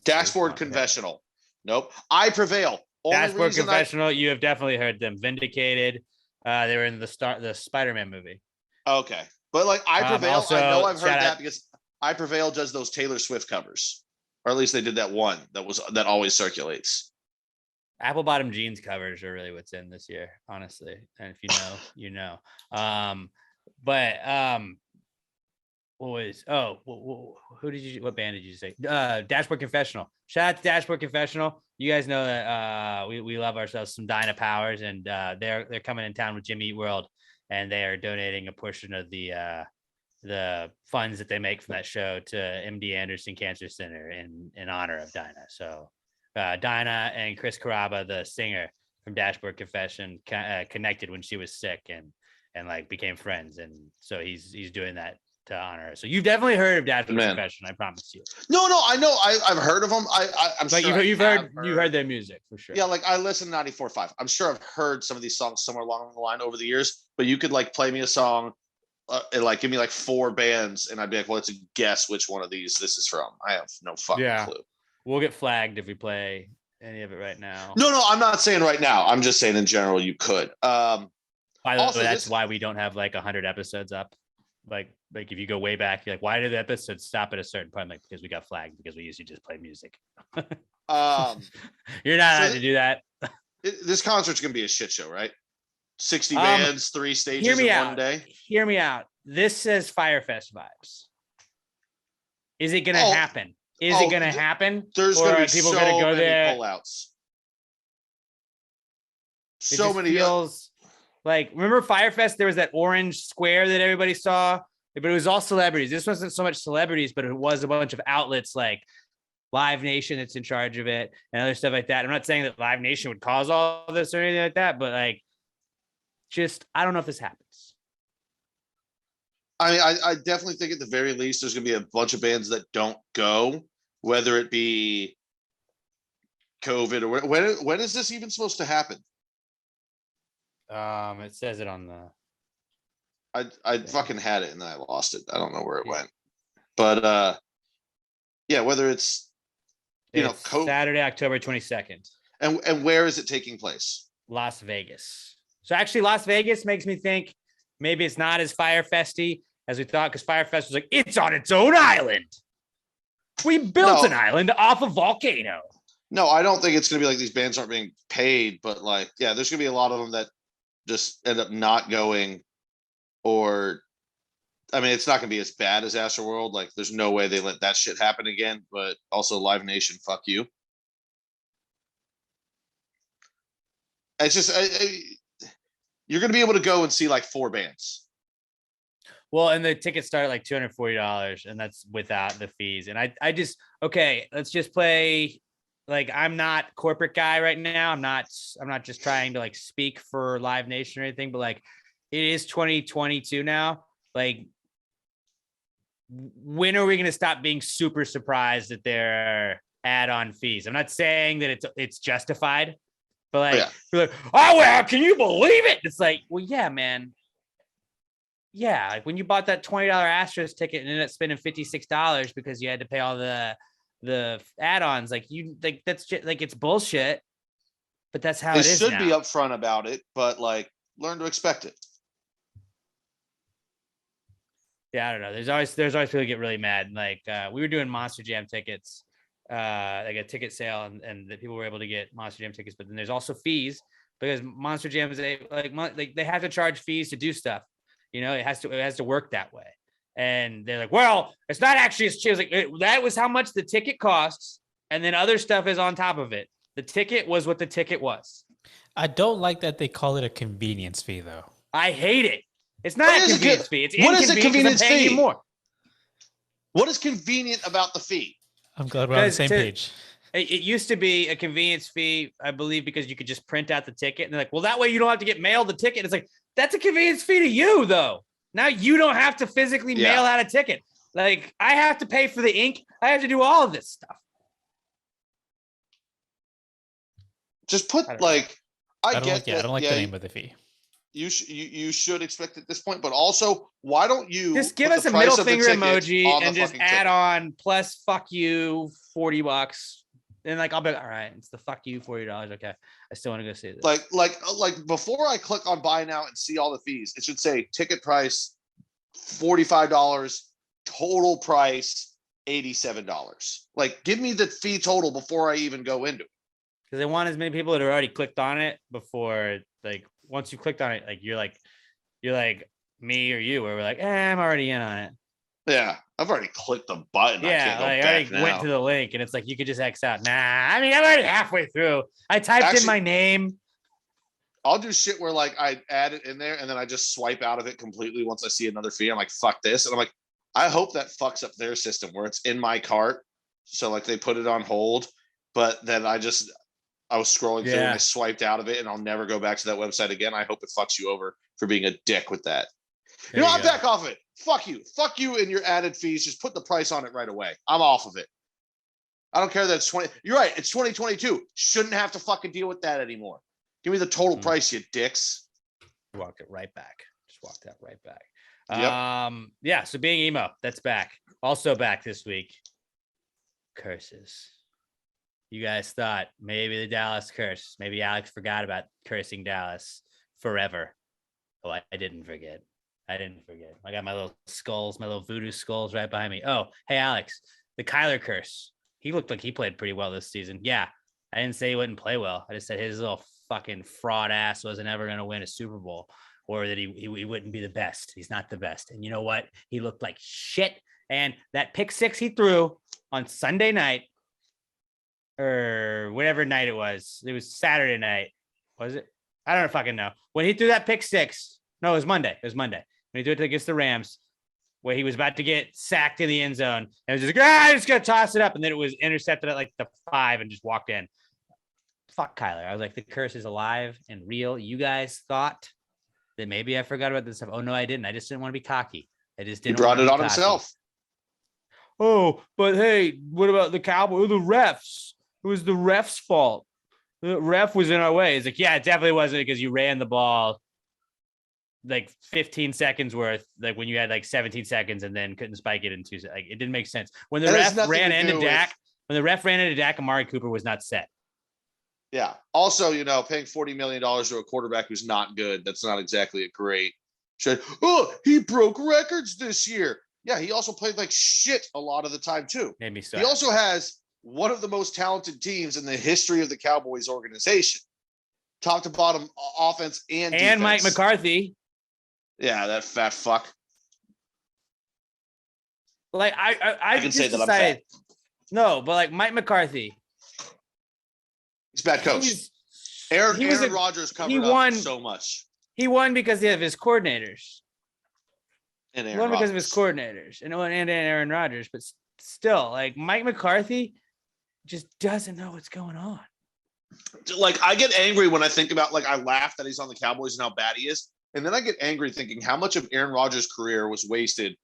Dashboard Confessional. Nope. I Prevail. Dashboard Confessional. You have definitely heard them. Vindicated. They were in the Spider-Man movie. Okay, but like I Prevail, also, I know I've heard that because I Prevail does those Taylor Swift covers, or at least they did that one that always circulates. Apple bottom jeans covers are really what's in this year, honestly. And if you know, you know. What band did you say? Dashboard Confessional. Shout out to Dashboard Confessional. You guys know that we love ourselves some Dinah Powers, and they're coming in town with Jimmy Eat World, and they are donating a portion of the funds that they make from that show to MD Anderson Cancer Center in honor of Dinah. So Dinah and Chris Carrabba, the singer from Dashboard Confession, connected when she was sick and like became friends, and so he's doing that to honor her. So you've definitely heard of Dashboard Confession, I promise you. No, I know. I've heard of them. I'm but sure you've heard their music for sure. Yeah, like I listen to 94.5. I'm sure I've heard some of these songs somewhere along the line over the years. But you could like play me a song and like give me like 4 bands, and I'd be like, well, it's a guess which one of these this is from. I have no fucking clue. We'll get flagged if we play any of it right now. No, I'm not saying right now. I'm just saying in general you could. By the way, that's why we don't have like 100 episodes up. Like if you go way back, you're like, why did the episode stop at a certain point? Like, because we got flagged because we usually just play music. You're not allowed to do that. This concert's gonna be a shit show, right? 60 bands, 3 stages in one day. Hear me out. This says Firefest vibes. Is it gonna happen? Is it gonna happen? There's or gonna be people so gonna go many there? pullouts. So many feels like, remember Firefest? There was that orange square that everybody saw, but it was all celebrities. This wasn't so much celebrities, but it was a bunch of outlets like Live Nation that's in charge of it and other stuff like that. I'm not saying that Live Nation would cause all this or anything like that, but like, I don't know if this happens. I mean, I definitely think at the very least there's gonna be a bunch of bands that don't go, whether it be COVID or when is this even supposed to happen? It says it on the. I fucking had it and then I lost it. I don't know where it went, but yeah, whether it's Saturday, October 22nd, and where is it taking place? Las Vegas. So actually, Las Vegas makes me think maybe it's not as Firefesty as we thought, because Firefest was like, it's on its own island. We built an island off a volcano. No, I don't think it's gonna be like these bands aren't being paid, but like, yeah, there's gonna be a lot of them that just end up not going, or I mean, it's not gonna be as bad as Astroworld. Like, there's no way they let that shit happen again. But also, Live Nation, fuck you. It's just you're gonna be able to go and see like 4 bands. Well, and the tickets start at like $240, and that's without the fees. And I just, okay, let's just play. Like, I'm not corporate guy right now. I'm not just trying to like speak for Live Nation or anything, but like, it is 2022 now. Like, when are we going to stop being super surprised that there are add-on fees? I'm not saying that it's justified, but like, you're like, oh, well, can you believe it? It's like, well, yeah, man. Yeah. Like, when you bought that $20 Astros ticket and ended up spending $56 because you had to pay all the add-ons, like, that's just like, it's bullshit, but that's how it is. They should be upfront about it, but like, learn to expect it. Yeah, I don't know. There's always people who get really mad. Like, we were doing Monster Jam tickets, like a ticket sale, and the people were able to get Monster Jam tickets, but then there's also fees because Monster Jam is like they have to charge fees to do stuff. You know, it has to work that way. And they're like, well, it's not actually as cheap. Like, that was how much the ticket costs, and then other stuff is on top of it. The ticket was what the ticket was. I don't like that they call it a convenience fee, though. I hate it. It's not a convenience fee. It's what is a convenience fee? More. What is convenient about the fee? I'm glad we're on the same page. It used to be a convenience fee, I believe, because you could just print out the ticket. And they're like, well, that way you don't have to get mailed the ticket. It's like, that's a convenience fee to you, though. Now you don't have to physically mail out a ticket. Like, I have to pay for the ink. I have to do all of this stuff. Just put like, I don't like the name of the fee. You should expect at this point, but also, why don't you just give us a middle finger emoji and just add on plus fuck you $40, and like I'll be all right. It's the fuck you $40. Okay, I still want to go see this. Like before I click on buy now and see all the fees, it should say ticket price $45, total price $87. Like, give me the fee total before I even go into it. Because they want as many people that have already clicked on it before, like, once you clicked on it, like you're like me or you, where we're like, I'm already in on it. Yeah, I've already clicked the button. Yeah, I can't go back I already went to the link, and it's like you could just X out. Nah, I mean I'm already halfway through. I typed in my name. I'll do shit where like I add it in there and then I just swipe out of it completely once I see another fee. I'm like, fuck this, and I'm like, I hope that fucks up their system where it's in my cart, so like they put it on hold, but then I was scrolling through and I swiped out of it, and I'll never go back to that website again. I hope it fucks you over for being a dick with that. I'm back off of it. Fuck you and your added fees. Just put the price on it right away. I'm off of it. I don't care that it's 20. You're right. It's 2022. Shouldn't have to fucking deal with that anymore. Give me the total price, you dicks. Walked it right back. Just walked that right back. Yep. Yeah. So being emo, that's back. Also back this week. Curses. You guys thought maybe the Dallas curse. Maybe Alex forgot about cursing Dallas forever. Oh, I didn't forget. I got my little skulls, my little voodoo skulls right behind me. Oh, hey, Alex, the Kyler curse. He looked like he played pretty well this season. Yeah, I didn't say he wouldn't play well. I just said his little fucking fraud ass wasn't ever going to win a Super Bowl, or that he wouldn't be the best. He's not the best. And you know what? He looked like shit. And that pick six he threw on Sunday night, or whatever night it was Saturday night. Was it? I don't fucking know. When he threw that pick six, no, it was Monday. When he threw it against the Rams, where he was about to get sacked in the end zone, and it was just like, I'm just gonna toss it up, and then it was intercepted at like the 5 and just walked in. Fuck Kyler. I was like, the curse is alive and real. You guys thought that maybe I forgot about this stuff. Oh no, I didn't. I just didn't want to be cocky. I just didn't. He brought it on himself. Oh, but hey, what about the Cowboys? The refs. It was the refs' fault. The ref was in our way. It's like, yeah, it definitely wasn't, because you ran the ball like 15 seconds worth, like when you had like 17 seconds and then couldn't spike it in 2 seconds. Like, it didn't make sense. When the ref ran into Dak, Amari Cooper was not set. Yeah. Also, paying $40 million to a quarterback who's not good, that's not exactly a great trade. Oh, he broke records this year. Yeah, he also played like shit a lot of the time too. Made me so he also has one of the most talented teams in the history of the Cowboys organization. Top to bottom offense and defense. Mike McCarthy. Yeah, that fat fuck. Like I can say that I'm fat. No, but like Mike McCarthy. He's a bad coach. Aaron Rodgers covered up so much. He won because of his coordinators. And Aaron Rodgers. Because of his coordinators and Aaron Rodgers, but still, like Mike McCarthy just doesn't know what's going on. Like, I get angry when I think about, like, I laugh that he's on the Cowboys and how bad he is. And then I get angry thinking how much of Aaron Rodgers' career was wasted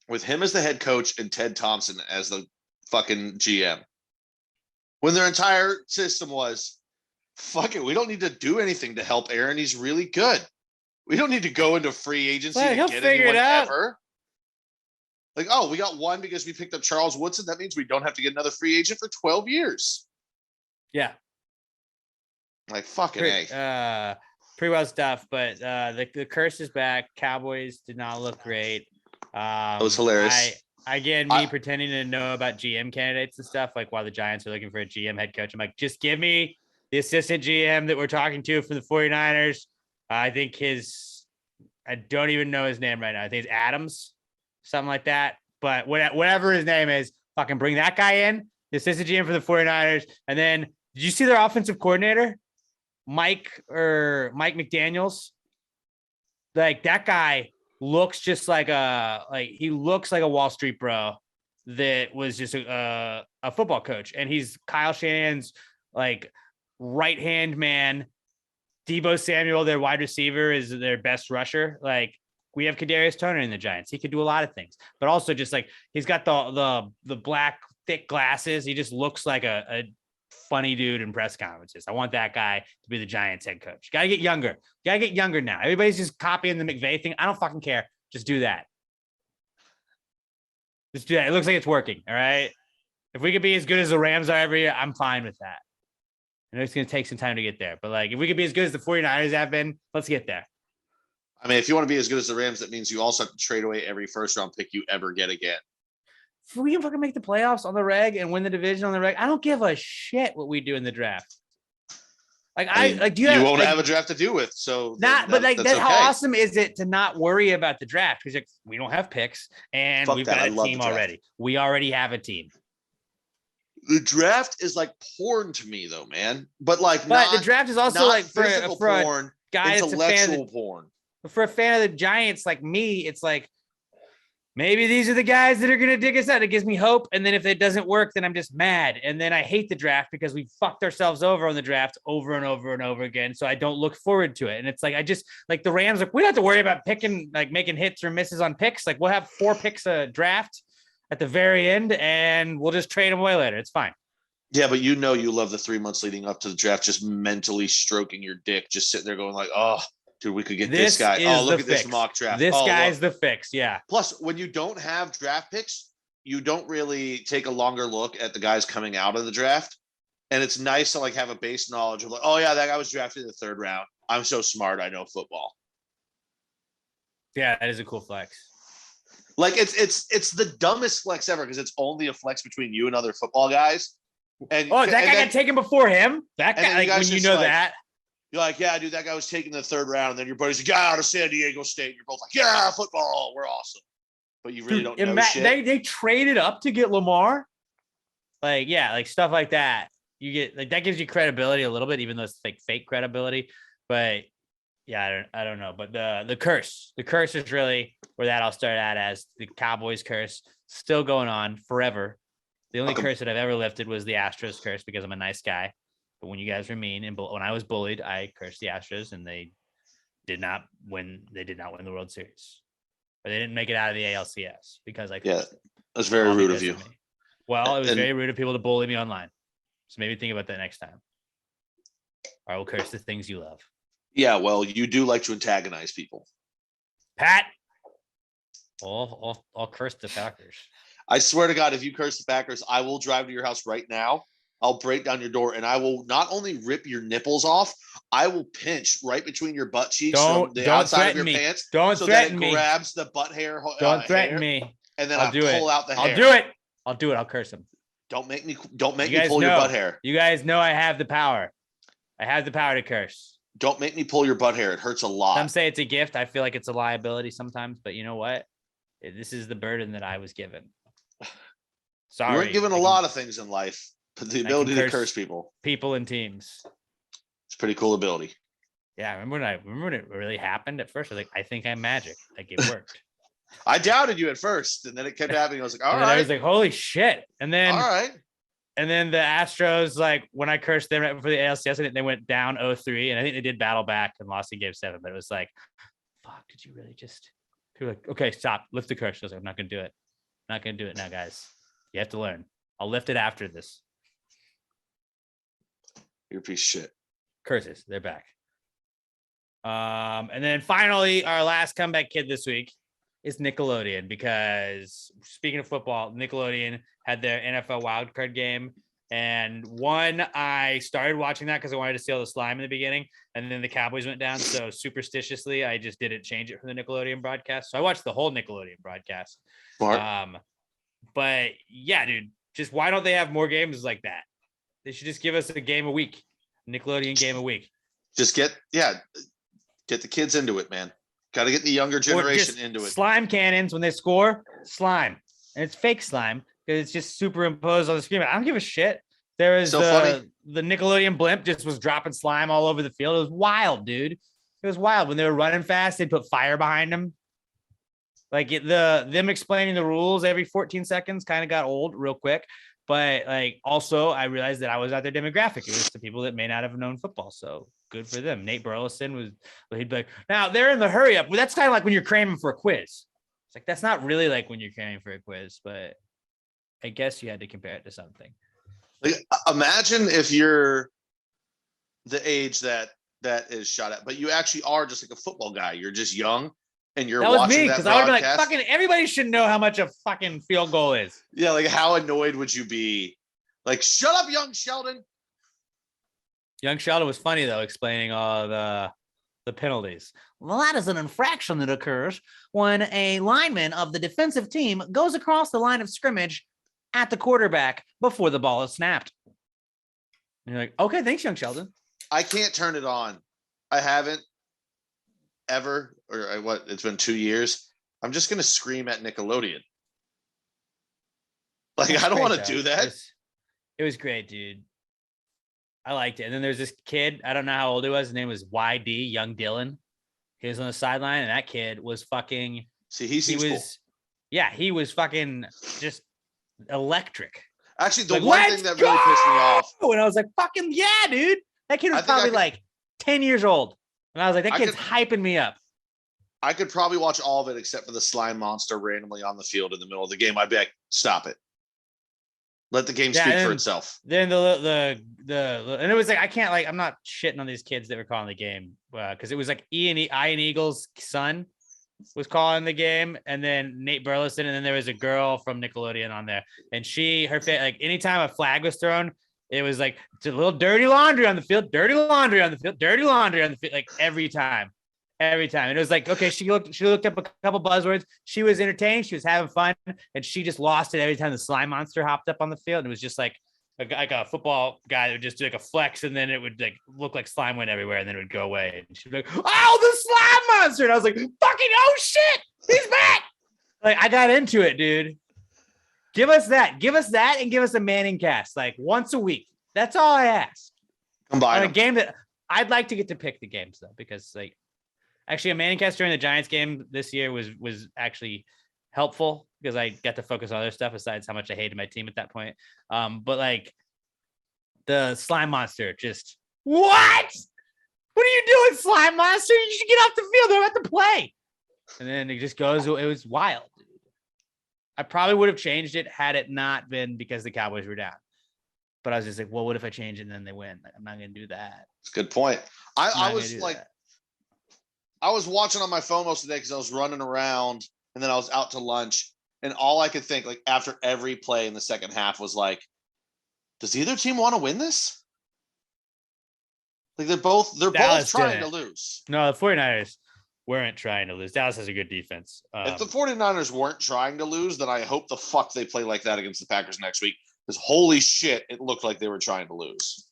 with him as the head coach and Ted Thompson as the fucking GM. When their entire system was, fuck it, we don't need to do anything to help Aaron. He's really good. We don't need to go into free agency to get anyone ever. Like, oh, we got one because we picked up Charles Woodson. That means we don't have to get another free agent for 12 years. Yeah. Like, fucking A. Pretty well stuff, but the curse is back. Cowboys did not look great. That was hilarious. Me pretending to know about GM candidates and stuff, like while the Giants are looking for a GM head coach, I'm like, just give me the assistant GM that we're talking to from the 49ers. I think I don't even know his name right now. I think it's Adams, something like that. But whatever his name is, fucking bring that guy in, the assistant GM for the 49ers. And then, did you see their offensive coordinator? Mike McDaniels? Like, that guy looks just like he looks like a Wall Street bro that was just a football coach. And he's Kyle Shanahan's like right-hand man. Deebo Samuel, their wide receiver, is their best rusher. Like, we have Kadarius Toney in the Giants. He could do a lot of things, but also just like he's got the black thick glasses. He just looks like a funny dude in press conferences. I want that guy to be the Giants head coach. Got to get younger. Got to get younger now. Everybody's just copying the McVay thing. I don't fucking care. Just do that. Just do that. It looks like it's working. All right. If we could be as good as the Rams are every year, I'm fine with that. I know it's going to take some time to get there, but like if we could be as good as the 49ers have been, let's get there. I mean, if you want to be as good as the Rams, that means you also have to trade away every first round pick you ever get again. If we can fucking make the playoffs on the reg and win the division on the reg, I don't give a shit what we do in the draft. Like you won't have a draft to do with, so that's okay. How awesome is it to not worry about the draft? Because like, we don't have picks and we've got a team already. We already have a team. The draft is like porn to me, though, man. But the draft is also like for porn, a guy that's a fan of porn. For a fan of the Giants like me, it's like maybe these are the guys that are going to dig us out. It gives me hope. And then if it doesn't work, then I'm just mad. And then I hate the draft because we fucked ourselves over on the draft over and over and over again. So I don't look forward to it. And it's like, I just like the Rams, like we don't have to worry about picking, like making hits or misses on picks. Like we'll have 4 picks a draft at the very end and we'll just trade them away later. It's fine. Yeah, but you love the 3 months leading up to the draft, just mentally stroking your dick, just sitting there going like, oh, dude, we could get this guy. Oh, look at this mock draft. This guy's the fix. Yeah. Plus, when you don't have draft picks, you don't really take a longer look at the guys coming out of the draft. And it's nice to like have a base knowledge of like, oh yeah, that guy was drafted in the 3rd round. I'm so smart. I know football. Yeah, that is a cool flex. Like it's the dumbest flex ever because it's only a flex between you and other football guys. And that guy got taken before him. That guy, like when you know like, that. You're like, yeah, dude, that guy was taken in the 3rd round. And then your buddy's like, yeah, out of San Diego State. And you're both like, yeah, football. We're awesome. But you really don't know shit. They traded up to get Lamar. Like, yeah, like stuff like that. You get like that gives you credibility a little bit, even though it's like fake credibility. But yeah, I don't know. But the curse is really where that all started at as the Cowboys curse still going on forever. The only curse that I've ever lifted was the Astros curse because I'm a nice guy. But when you guys were mean and when I was bullied, I cursed the Astros and they did not win. They did not win the World Series, or they didn't make it out of the ALCS because I cursed them. That's very rude of you. Well, it was very rude of people to bully me online. So maybe think about that next time. Or I will curse the things you love. Yeah, well, you do like to antagonize people. Pat, I'll curse the Packers. I swear to God, if you curse the Packers, I will drive to your house right now. I'll break down your door and I will not only rip your nipples off, I will pinch right between your butt cheeks from the outside of your pants. Don't so threaten that it me. grabs the butt hair. Don't threaten me. And then I'll pull out the hair. I'll do it. I'll curse him. Don't make me pull your butt hair. You guys know I have the power. I have the power to curse. Don't make me pull your butt hair. It hurts a lot. Some say it's a gift. I feel like it's a liability sometimes, but you know what? This is the burden that I was given. Sorry. You weren't given a lot of things in life, but the ability to curse people and teams. It's a pretty cool ability. Yeah, I remember when it really happened at first. I was like, I think I'm magic. Like it worked. I doubted you at first, and then it kept happening. I was like, all right. I was like, holy shit. And then all right. And then the Astros, like when I cursed them right before the ALCS, I think they went down 0-3, and I think they did battle back and lost in Game 7. But it was like, fuck, did you really just? People were like, okay, stop, lift the curse. I was like, I'm not gonna do it. I'm not gonna do it now, guys. You have to learn. I'll lift it after this. You're a piece of shit. Curses, they're back. And then finally, our last comeback kid this week is Nickelodeon, because speaking of football, Nickelodeon had their NFL wildcard game. And I started watching that because I wanted to see all the slime in the beginning. And then the Cowboys went down. So superstitiously, I just didn't change it from the Nickelodeon broadcast. So I watched the whole Nickelodeon broadcast. Smart. But yeah, dude, just why don't they have more games like that? They should just give us a game a week, Nickelodeon game a week. Just get the kids into it, man. Got to get the younger generation into it. Slime cannons when they score, slime. And it's fake slime because it's just superimposed on the screen. I don't give a shit. There was the Nickelodeon blimp just was dropping slime all over the field. It was wild, dude. It was wild. When they were running fast, they'd put fire behind them. Like them explaining the rules every 14 seconds kind of got old real quick. But like also I realized that I was not their demographic. It was the people that may not have known football. So good for them. Nate Burleson he'd be like, now they're in the hurry up. Well, that's kind of like when you're cramming for a quiz. It's like, that's not really like when you're cramming for a quiz, but I guess you had to compare it to something. Like, imagine if you're the age that is shot at, but you actually are just like a football guy. You're just young and you're That was watching me, that because I would have been like, broadcast. fucking everybody should know how much a fucking field goal is. Yeah, like how annoyed would you be? Like, shut up, young Sheldon. Young Sheldon was funny though, explaining all the penalties. Well, that is an infraction that occurs when a lineman of the defensive team goes across the line of scrimmage at the quarterback before the ball is snapped. And you're like, okay, thanks, young Sheldon. I can't turn it on. I haven't ever, or what? It's been 2 years. I'm just gonna scream at Nickelodeon. Like, I don't want to do that. It was great, dude. I liked it. And then there's this kid. I don't know how old he was. His name was YD, Young Dylan. He was on the sideline, and that kid was fucking. See, he seems cool. Yeah, he was fucking just electric. Actually, the one thing that really pissed me off. And I was like, fucking yeah, dude. That kid was probably like 10 years old. And I was like, that kid's hyping me up. I could probably watch all of it except for the slime monster randomly on the field in the middle of the game. I'd be like, stop it. Let the game speak for itself. Then the and it was like, I can't, like, I'm not shitting on these kids that were calling the game because it was like Ian Eagle's son was calling the game, and then Nate Burleson, and then there was a girl from Nickelodeon on there, and like anytime a flag was thrown, it was like, it's a little dirty laundry on the field, dirty laundry on the field, dirty laundry on the field, like every time. And it was like, okay, she looked up a couple buzzwords. She was entertained. She was having fun, and she just lost it every time the slime monster hopped up on the field. And it was just like a football guy that would just do like a flex, and then it would like look like slime went everywhere, and then it would go away. And she'd be like, "Oh, the slime monster!" And I was like, "Fucking oh shit, he's back!" Like, I got into it, dude. Give us that, and give us a Manning cast like once a week. That's all I ask. Combine on a game that I'd like to get to pick the games though, because like. Actually, a Manning cast during the Giants game this year was actually helpful because I got to focus on other stuff besides how much I hated my team at that point. But like the slime monster, just what? What are you doing, slime monster? You should get off the field. They're about to play. And then it just goes. It was wild. Dude. I probably would have changed it had it not been because the Cowboys were down. But I was just like, well, what if I change it and then they win? Like, I'm not going to do that. It's a good point. I was like. That. I was watching on my phone most of the day because I was running around, and then I was out to lunch, and all I could think, like after every play in the second half, was like, does either team want to win this? Like they're both trying to lose. No, the 49ers weren't trying to lose. Dallas has a good defense. If the 49ers weren't trying to lose, then I hope the fuck they play like that against the Packers next week, because holy shit, it looked like they were trying to lose.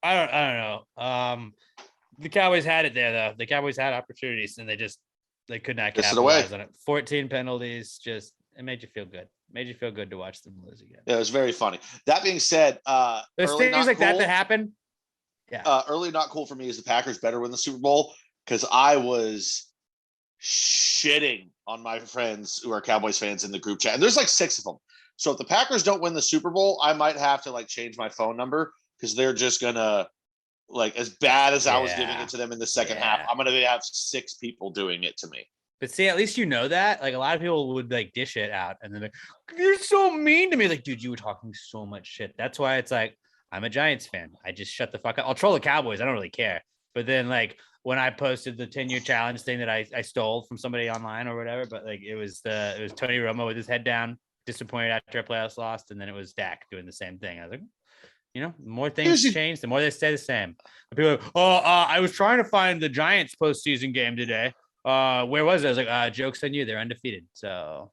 I don't know. The Cowboys had it there though. The Cowboys had opportunities and they could not capitalize on it. 14 penalties, it made you feel good. Made you feel good to watch them lose again. Yeah, it was very funny. That being said, there's things like that happen. Yeah. Early not cool for me is the Packers better win the Super Bowl, because I was shitting on my friends who are Cowboys fans in the group chat. And there's like 6 of them. So if the Packers don't win the Super Bowl, I might have to like change my phone number, because they're just gonna, like, as bad as I was giving it to them in the second half, I'm gonna have 6 people doing it to me. But see, at least you know that. Like, a lot of people would like dish it out, and then like, you're so mean to me. Like, dude, you were talking so much shit. That's why it's like, I'm a Giants fan. I just shut the fuck up. I'll troll the Cowboys. I don't really care. But then like when I posted the 10-year challenge thing that I stole from somebody online or whatever, but like it was Tony Romo with his head down, disappointed after a playoffs lost, and then it was Dak doing the same thing. I was like, you know, the more things change, the more they stay the same. People are like, I was trying to find the Giants postseason game today. Where was it? I was like, joke's on you. They're undefeated. So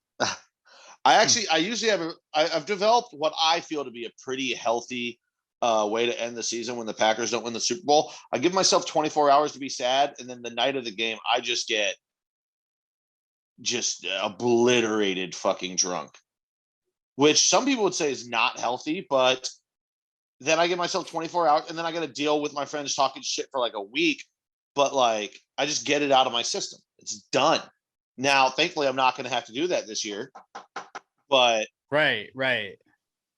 I've developed what I feel to be a pretty healthy way to end the season when the Packers don't win the Super Bowl. I give myself 24 hours to be sad, and then the night of the game, I just get obliterated fucking drunk, which some people would say is not healthy, but then I give myself 24 hours, and then I got to deal with my friends talking shit for like a week. But like, I just get it out of my system. It's done. Now, thankfully, I'm not going to have to do that this year. But right.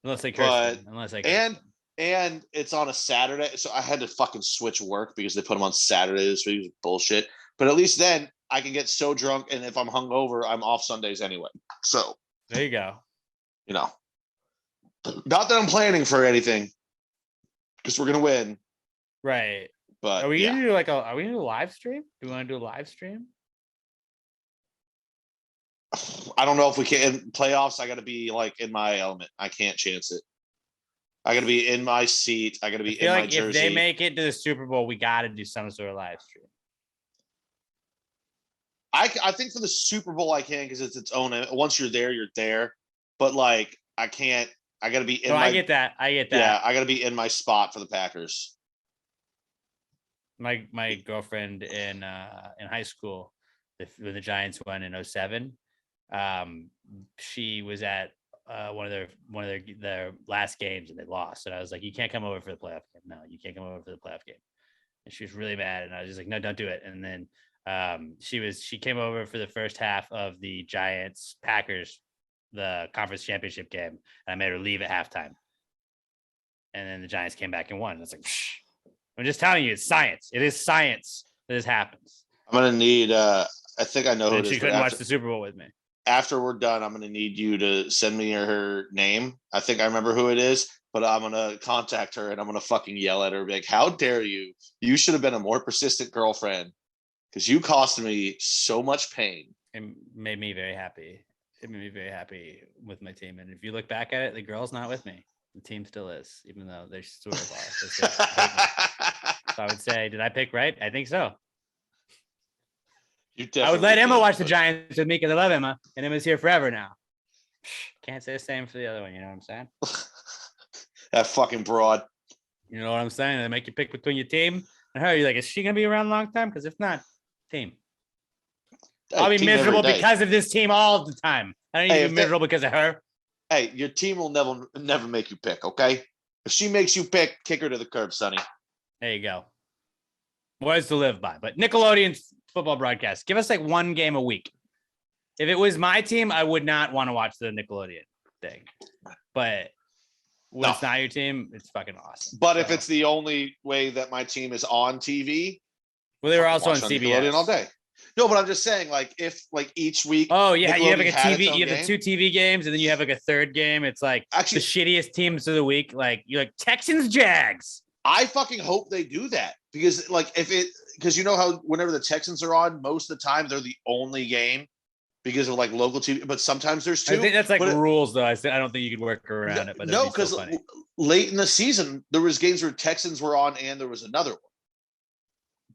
Unless they curse them. And it's on a Saturday, so I had to fucking switch work because they put them on Saturday this week. It was bullshit. But at least then I can get so drunk, and if I'm hungover, I'm off Sundays anyway. So there you go. Not that I'm planning for anything, because we're gonna win. Right. But are we gonna do are we gonna do a live stream? Do we want to do a live stream? I don't know if we can. In playoffs, I got to be in my element. I can't chance it. I got to be in my seat. I got to be in my jersey. If they make it to the Super Bowl, we got to do some sort of live stream. I think for the Super Bowl I can, because it's its own. Once you're there, you're there. But I can't. I got to be in. I get that. Yeah, I got to be in my spot for the Packers. My girlfriend in high school, when the Giants won in 2007, she was at one of their last games and they lost. And I was like, you can't come over for the playoff game. No, you can't come over for the playoff game. And she was really mad. And I was just like, no, don't do it. And then she came over for the first half of the Giants Packers, the conference championship game. And I made her leave at halftime. And then the Giants came back and won. And it's like, psh. I'm just telling you, it's science. It is science that this happens. I'm going to need, I think I know who it is. She couldn't watch the Super Bowl with me. After we're done, I'm going to need you to send me her name. I think I remember who it is, but I'm going to contact her and I'm going to fucking yell at her. Be like, how dare you? You should have been a more persistent girlfriend because you cost me so much pain. It made me very happy. It made me very happy with my team. And if you look back at it, the girl's not with me. The team still is, even though they're sort of are. So I would say, did I pick right? I think so. I would let Emma watch the Giants with me because I love Emma, and Emma's here forever now. Can't say the same for the other one. You know what I'm saying? That fucking broad. You know what I'm saying? They make you pick between your team and her. You're like, is she gonna be around a long time? Because if not, team. I'll be miserable because of this team all the time. I don't need to be miserable because of her. Hey, your team will never make you pick, okay? If she makes you pick, kick her to the curb, Sonny. There you go. Words to live by. But Nickelodeon football broadcast, give us one game a week. If it was my team, I would not want to watch the Nickelodeon thing. But when it's not your team, it's fucking awesome. But if it's the only way that my team is on TV, well, they were also on CBS Nickelodeon all day. No, but I'm just saying, if each week. Oh yeah, you have a TV. You have the 2 TV games, and then you have a third game. It's actually the shittiest teams of the week. You're Texans, Jags. I fucking hope they do that because because you know how whenever the Texans are on, most of the time they're the only game because of local TV. But sometimes there's two. I think that's rules though. I don't think you could work around it. But no, because late in the season there was games where Texans were on and there was another one.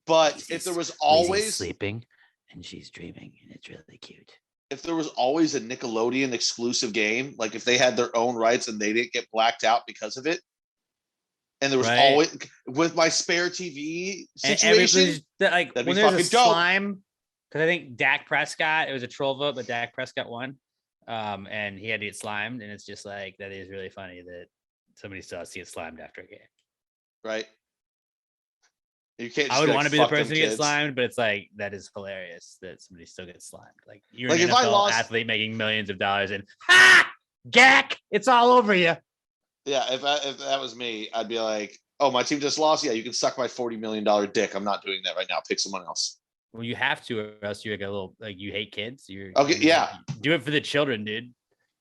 But if there was always sleeping. And she's dreaming, and it's really cute. If there was always a Nickelodeon exclusive game, if they had their own rights and they didn't get blacked out because of it, and there was always with my spare TV situation, when there's a slime, because I think Dak Prescott, it was a troll vote, but Dak Prescott won, and he had to get slimed, and it's just that is really funny that somebody still has to get slimed after a game, right? You can't. I would want to be the person to get slimed, but it's that is hilarious that somebody still gets slimed. You're an NFL athlete making millions of dollars, and Gak, it's all over you. Yeah, if that was me, I'd be like, "Oh, my team just lost. Yeah, you can suck my $40 million dick. I'm not doing that right now. Pick someone else." Well, you have to, or else you're a little you hate kids. Yeah. Do it for the children, dude.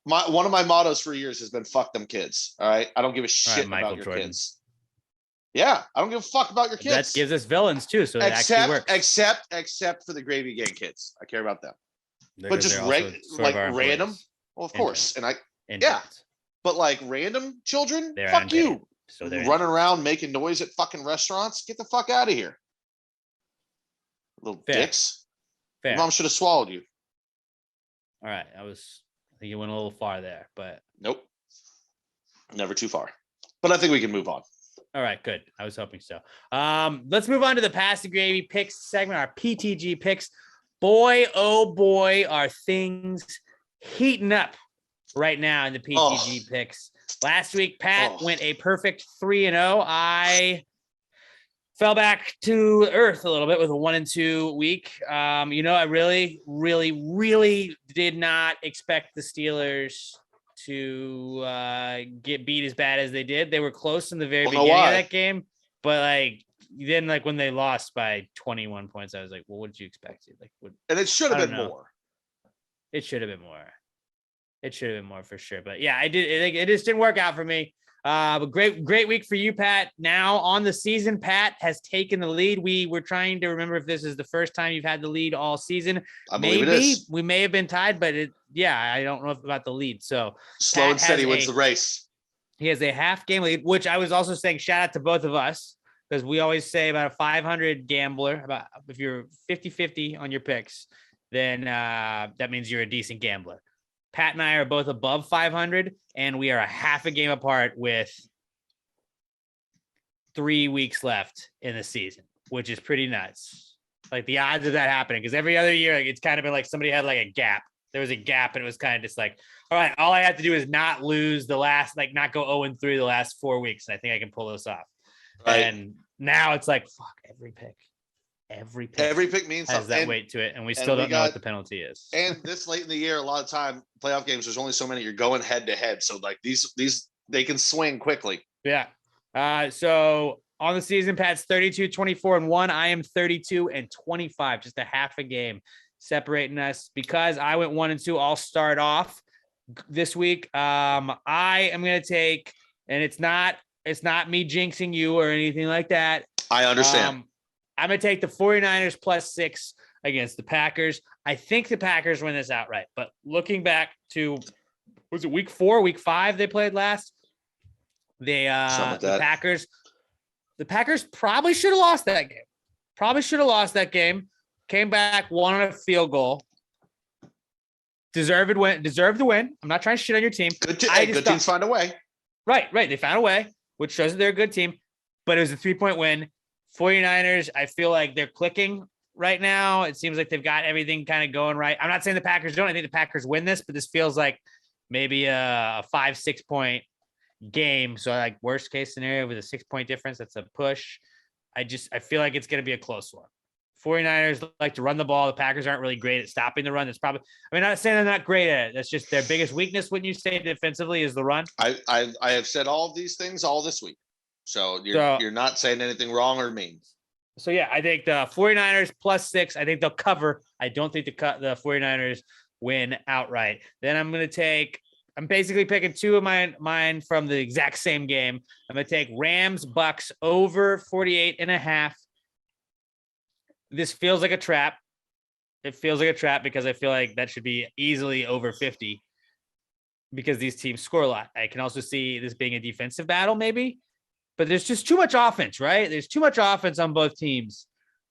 One of my mottos for years has been "fuck them kids." All right, I don't give a shit about your Jordan. Kids. Yeah, I don't give a fuck about your kids. That gives us villains too, so it actually works. Except for the Gravy Gang kids, I care about them. But just random, well, of course, but random children, fuck you. So they're running around making noise at fucking restaurants. Get the fuck out of here, little dicks. Your mom should have swallowed you. All right, I think you went a little far there, but nope, never too far. But I think we can move on. All right, good. I was hoping so. Let's move on to the Pass the Gravy picks segment, our PTG picks. Boy, oh boy, are things heating up right now in the PTG picks. Last week, Pat went a perfect 3-0. I fell back to earth a little bit with a 1-2 week. I really, really, really did not expect the Steelers to get beat as bad as they did. They were close in the very beginning of that game, but then when they lost by 21 points, I was like, well, what did you expect? And it should have been more. It should have been more. It should have been more for sure. But yeah, it just didn't work out for me. But great week for you, Pat. Now on the season, Pat has taken the lead. We were trying to remember if this is the first time you've had the lead all season. I believe it is. We may have been tied, but I don't know about the lead. So slow and steady wins the race. He has a half game lead, which I was also saying shout out to both of us, because we always say about a 500 gambler, about if you're 50-50 on your picks, then that means you're a decent gambler. Pat and I are both above 500, and we are a half a game apart with 3 weeks left in the season, which is pretty nuts. Like the odds of that happening, because every other year, like, it's kind of been like somebody had like a gap. There was a gap, and it was kind of just like, all right, all I have to do is not lose the last, like not go 0-3 the last 4 weeks. And I think I can pull this off. Right. And now it's like, fuck, every pick means has something. That weight to it, and we still don't know what the penalty is. And this late in the year, a lot of time playoff games, there's only so many. You're going head to head, so like these they can swing quickly. Yeah. So on the season, Pat's 32-24-1. I am 32-25, just a half a game separating us. Because I went 1-2, I'll start off this week. I am going to take, and it's not me jinxing you or anything like that. I understand. I'm going to take the 49ers +6 against the Packers. I think the Packers win this outright, but looking back to, was it week 4, week 5 they played last? The Packers probably should have lost that game. Came back, won on a field goal. Deserved to win. I'm not trying to shit on your team. Good teams find a way. Right. They found a way, which shows that they're a good team, but it was a 3-point win. 49ers, I feel like they're clicking right now. It seems like they've got everything kind of going right. I'm not saying the Packers don't. I think the Packers win this, but this feels like maybe a 5-6 point game. So like worst case scenario with a 6-point difference, that's a push. I feel like it's going to be a close one. 49ers like to run the ball. The Packers aren't really great at stopping the run. That's probably, I'm not saying they're not great at it. That's just their biggest weakness. Wouldn't you say defensively is the run? I have said all of these things all this week. So you're not saying anything wrong or mean. So yeah, I think the 49ers +6. I think they'll cover. I don't think the 49ers win outright. Then I'm basically picking 2 of mine from the exact same game. I'm going to take Rams Bucks over 48.5. This feels like a trap. It feels like a trap because I feel like that should be easily over 50 because these teams score a lot. I can also see this being a defensive battle maybe, but there's just too much offense, right? There's too much offense on both teams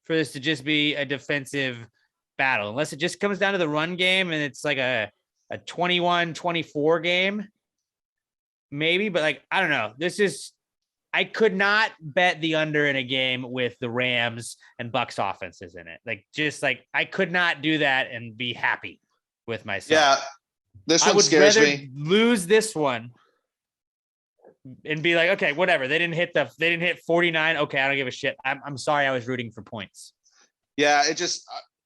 for this to just be a defensive battle, unless it just comes down to the run game and it's like a 21-24 game, maybe. But like, I don't know. I could not bet the under in a game with the Rams and Bucks offenses in it. Like I could not do that and be happy with myself. Yeah, this one scares me. Lose this one and be like, okay, whatever. They didn't hit 49. Okay, I don't give a shit. I'm sorry. I was rooting for points. Yeah,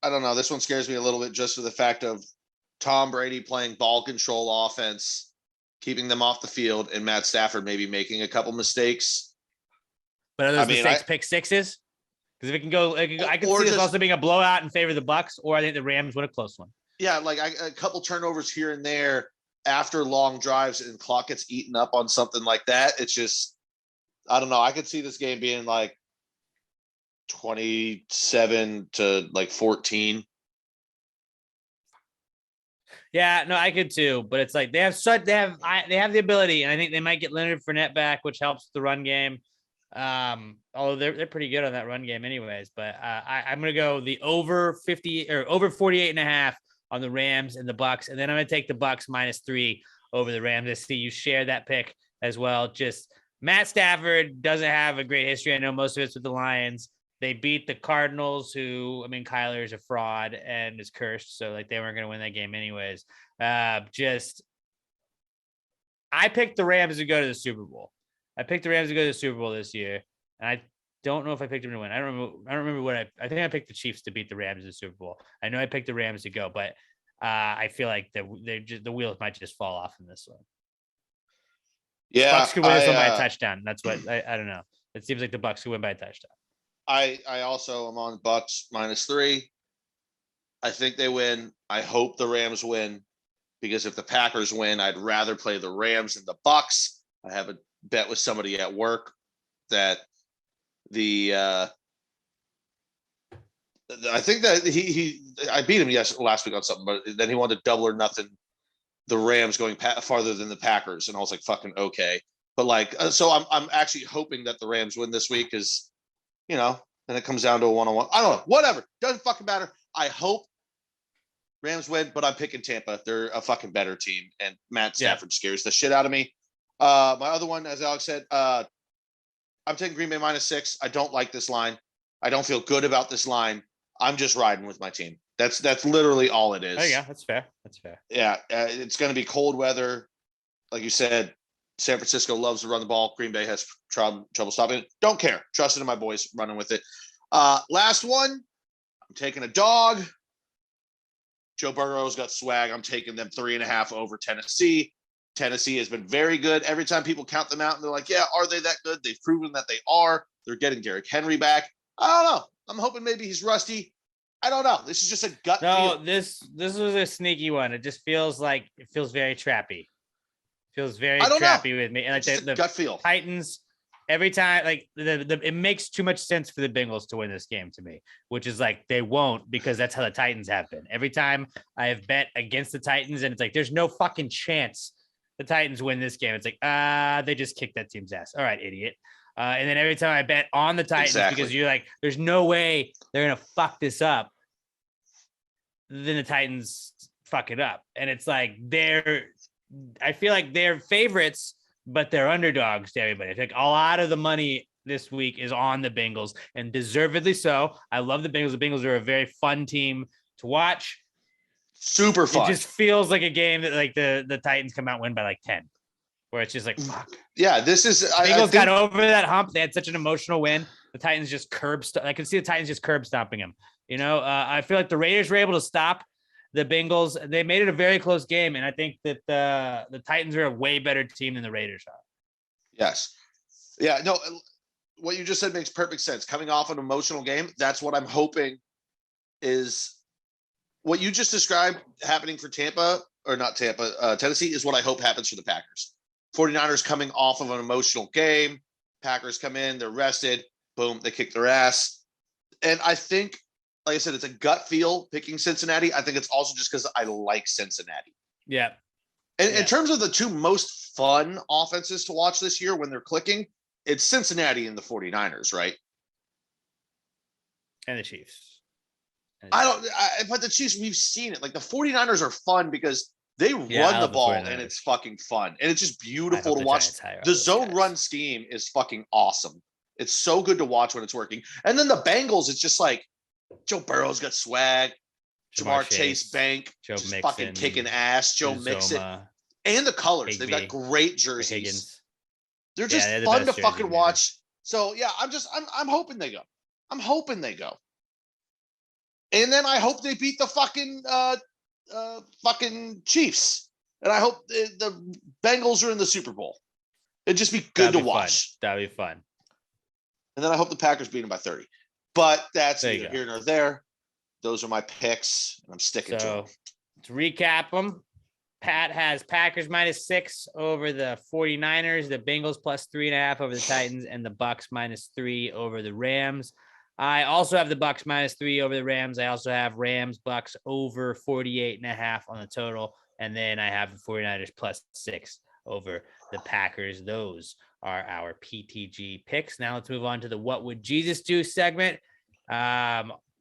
I don't know. This one scares me a little bit just for the fact of Tom Brady playing ball control offense, keeping them off the field, and Matt Stafford maybe making a couple mistakes. But are those mistakes pick sixes? Because if it can go, I can see this also being a blowout in favor of the Bucks, or I think the Rams win a close one. Yeah, like a couple turnovers here and there after long drives and clock gets eaten up on something like that. It's just, I don't know. I could see this game being like 27 to like 14. Yeah, no, I could too, but it's like they have the ability, and I think they might get Leonard Fournette back, which helps the run game. Although they're pretty good on that run game anyways, but I'm going to go the over 50 or over 48.5 on the Rams and the Bucks. And then I'm going to take the Bucks -3 over the Rams. I see you share that pick as well. Just Matt Stafford doesn't have a great history. I know most of it's with the Lions. They beat the Cardinals, who, I mean, Kyler is a fraud and is cursed. So like they weren't going to win that game anyways. I picked the Rams to go to the Super Bowl. I picked the Rams to go to the Super Bowl this year. And I don't know if I picked them to win. I don't remember what I think I picked the Chiefs to beat the Rams in the Super Bowl. I know I picked the Rams to go, but I feel like the wheels might just fall off in this one. Yeah. Bucks could win this one by a touchdown. That's what I don't know. It seems like the Bucks could win by a touchdown. I also am on Bucks -3. I think they win. I hope the Rams win because if the Packers win, I'd rather play the Rams than the Bucks. I have a bet with somebody at work that I think that I beat him last week on something, but then he wanted double or nothing. The Rams going farther than the Packers, and I was like, "Fucking okay." But like, so I'm actually hoping that the Rams win this week, because then it comes down to a 1-on-1. I don't know, whatever, doesn't fucking matter. I hope Rams win, but I'm picking Tampa. They're a fucking better team, and Matt Stafford scares the shit out of me. My other one, as Alex said, I'm taking Green Bay -6. I don't like this line. I don't feel good about this line. I'm just riding with my team. That's literally all it is. Oh yeah, that's fair. That's fair. Yeah, it's going to be cold weather, like you said. San Francisco loves to run the ball. Green Bay has trouble stopping it. Don't care. Trusted in my boys, running with it. Last one, I'm taking a dog. Joe Burrow's got swag. I'm taking them 3.5 over Tennessee. Tennessee has been very good. Every time people count them out and they're like, yeah, are they that good? They've proven that they are. They're getting Derrick Henry back. I don't know. I'm hoping maybe he's rusty. I don't know. This is just a gut feel. This was a sneaky one. It just feels very trappy. Feels very trappy with me. And like the gut feel. Titans, every time, like it makes too much sense for the Bengals to win this game to me, which is like they won't, because that's how the Titans have been. Every time I have bet against the Titans, and it's like there's no fucking chance the Titans win this game. It's like they just kicked that team's ass. All right, idiot. And then every time I bet on the Titans, because you're like, there's no way they're gonna fuck this up, then the Titans fuck it up. And it's like I feel like they're favorites, but they're underdogs to everybody. I think a lot of the money this week is on the Bengals, and deservedly so. I love the Bengals. The Bengals are a very fun team to watch. Super fun. It just feels like a game that like the Titans come out and win by like 10, where it's just like, fuck. Yeah, this is. Bengals got over that hump. They had such an emotional win. The Titans just I can see the Titans just curb stomping them. I feel like the Raiders were able to stop the Bengals. They made it a very close game, and I think that the Titans are a way better team than the Raiders are. Yes. Yeah, no, what you just said makes perfect sense. Coming off an emotional game, that's what I'm hoping is what you just described happening for Tennessee is what I hope happens for the Packers. 49ers coming off of an emotional game. Packers come in, they're rested. Boom, they kick their ass. And I think, like I said, it's a gut feel picking Cincinnati. I think it's also just because I like Cincinnati. Yeah. And in terms of the two most fun offenses to watch this year when they're clicking, it's Cincinnati and the 49ers, right? And the Chiefs. But the Chiefs, we've seen it. Like the 49ers are fun because they run the ball and it's fucking fun. And it's just beautiful to watch. The zone run scheme is fucking awesome. It's so good to watch when it's working. And then the Bengals, it's just like Joe Burrow's got swag. Jamar Chase, Bank, just Mixon, fucking kicking ass. Joe Mixon. And the colors. They've got great jerseys. They're just fun to fucking watch. So yeah, I'm hoping they go. I'm hoping they go. And then I hope they beat the fucking Chiefs. And I hope the Bengals are in the Super Bowl. It'd just be good to watch. That'd be fun. And then I hope the Packers beat them by 30. But that's neither here nor there. Those are my picks, and I'm sticking to them. To recap them, Pat has Packers -6 over the 49ers, the Bengals +3.5 over the Titans, and the Bucks -3 over the Rams. I also have the Bucks -3 over the Rams. I also have Rams Bucks over 48.5 on the total. And then I have the 49ers +6 over the Packers. Those are our PTG picks. Now let's move on to the What Would Jesus Do segment.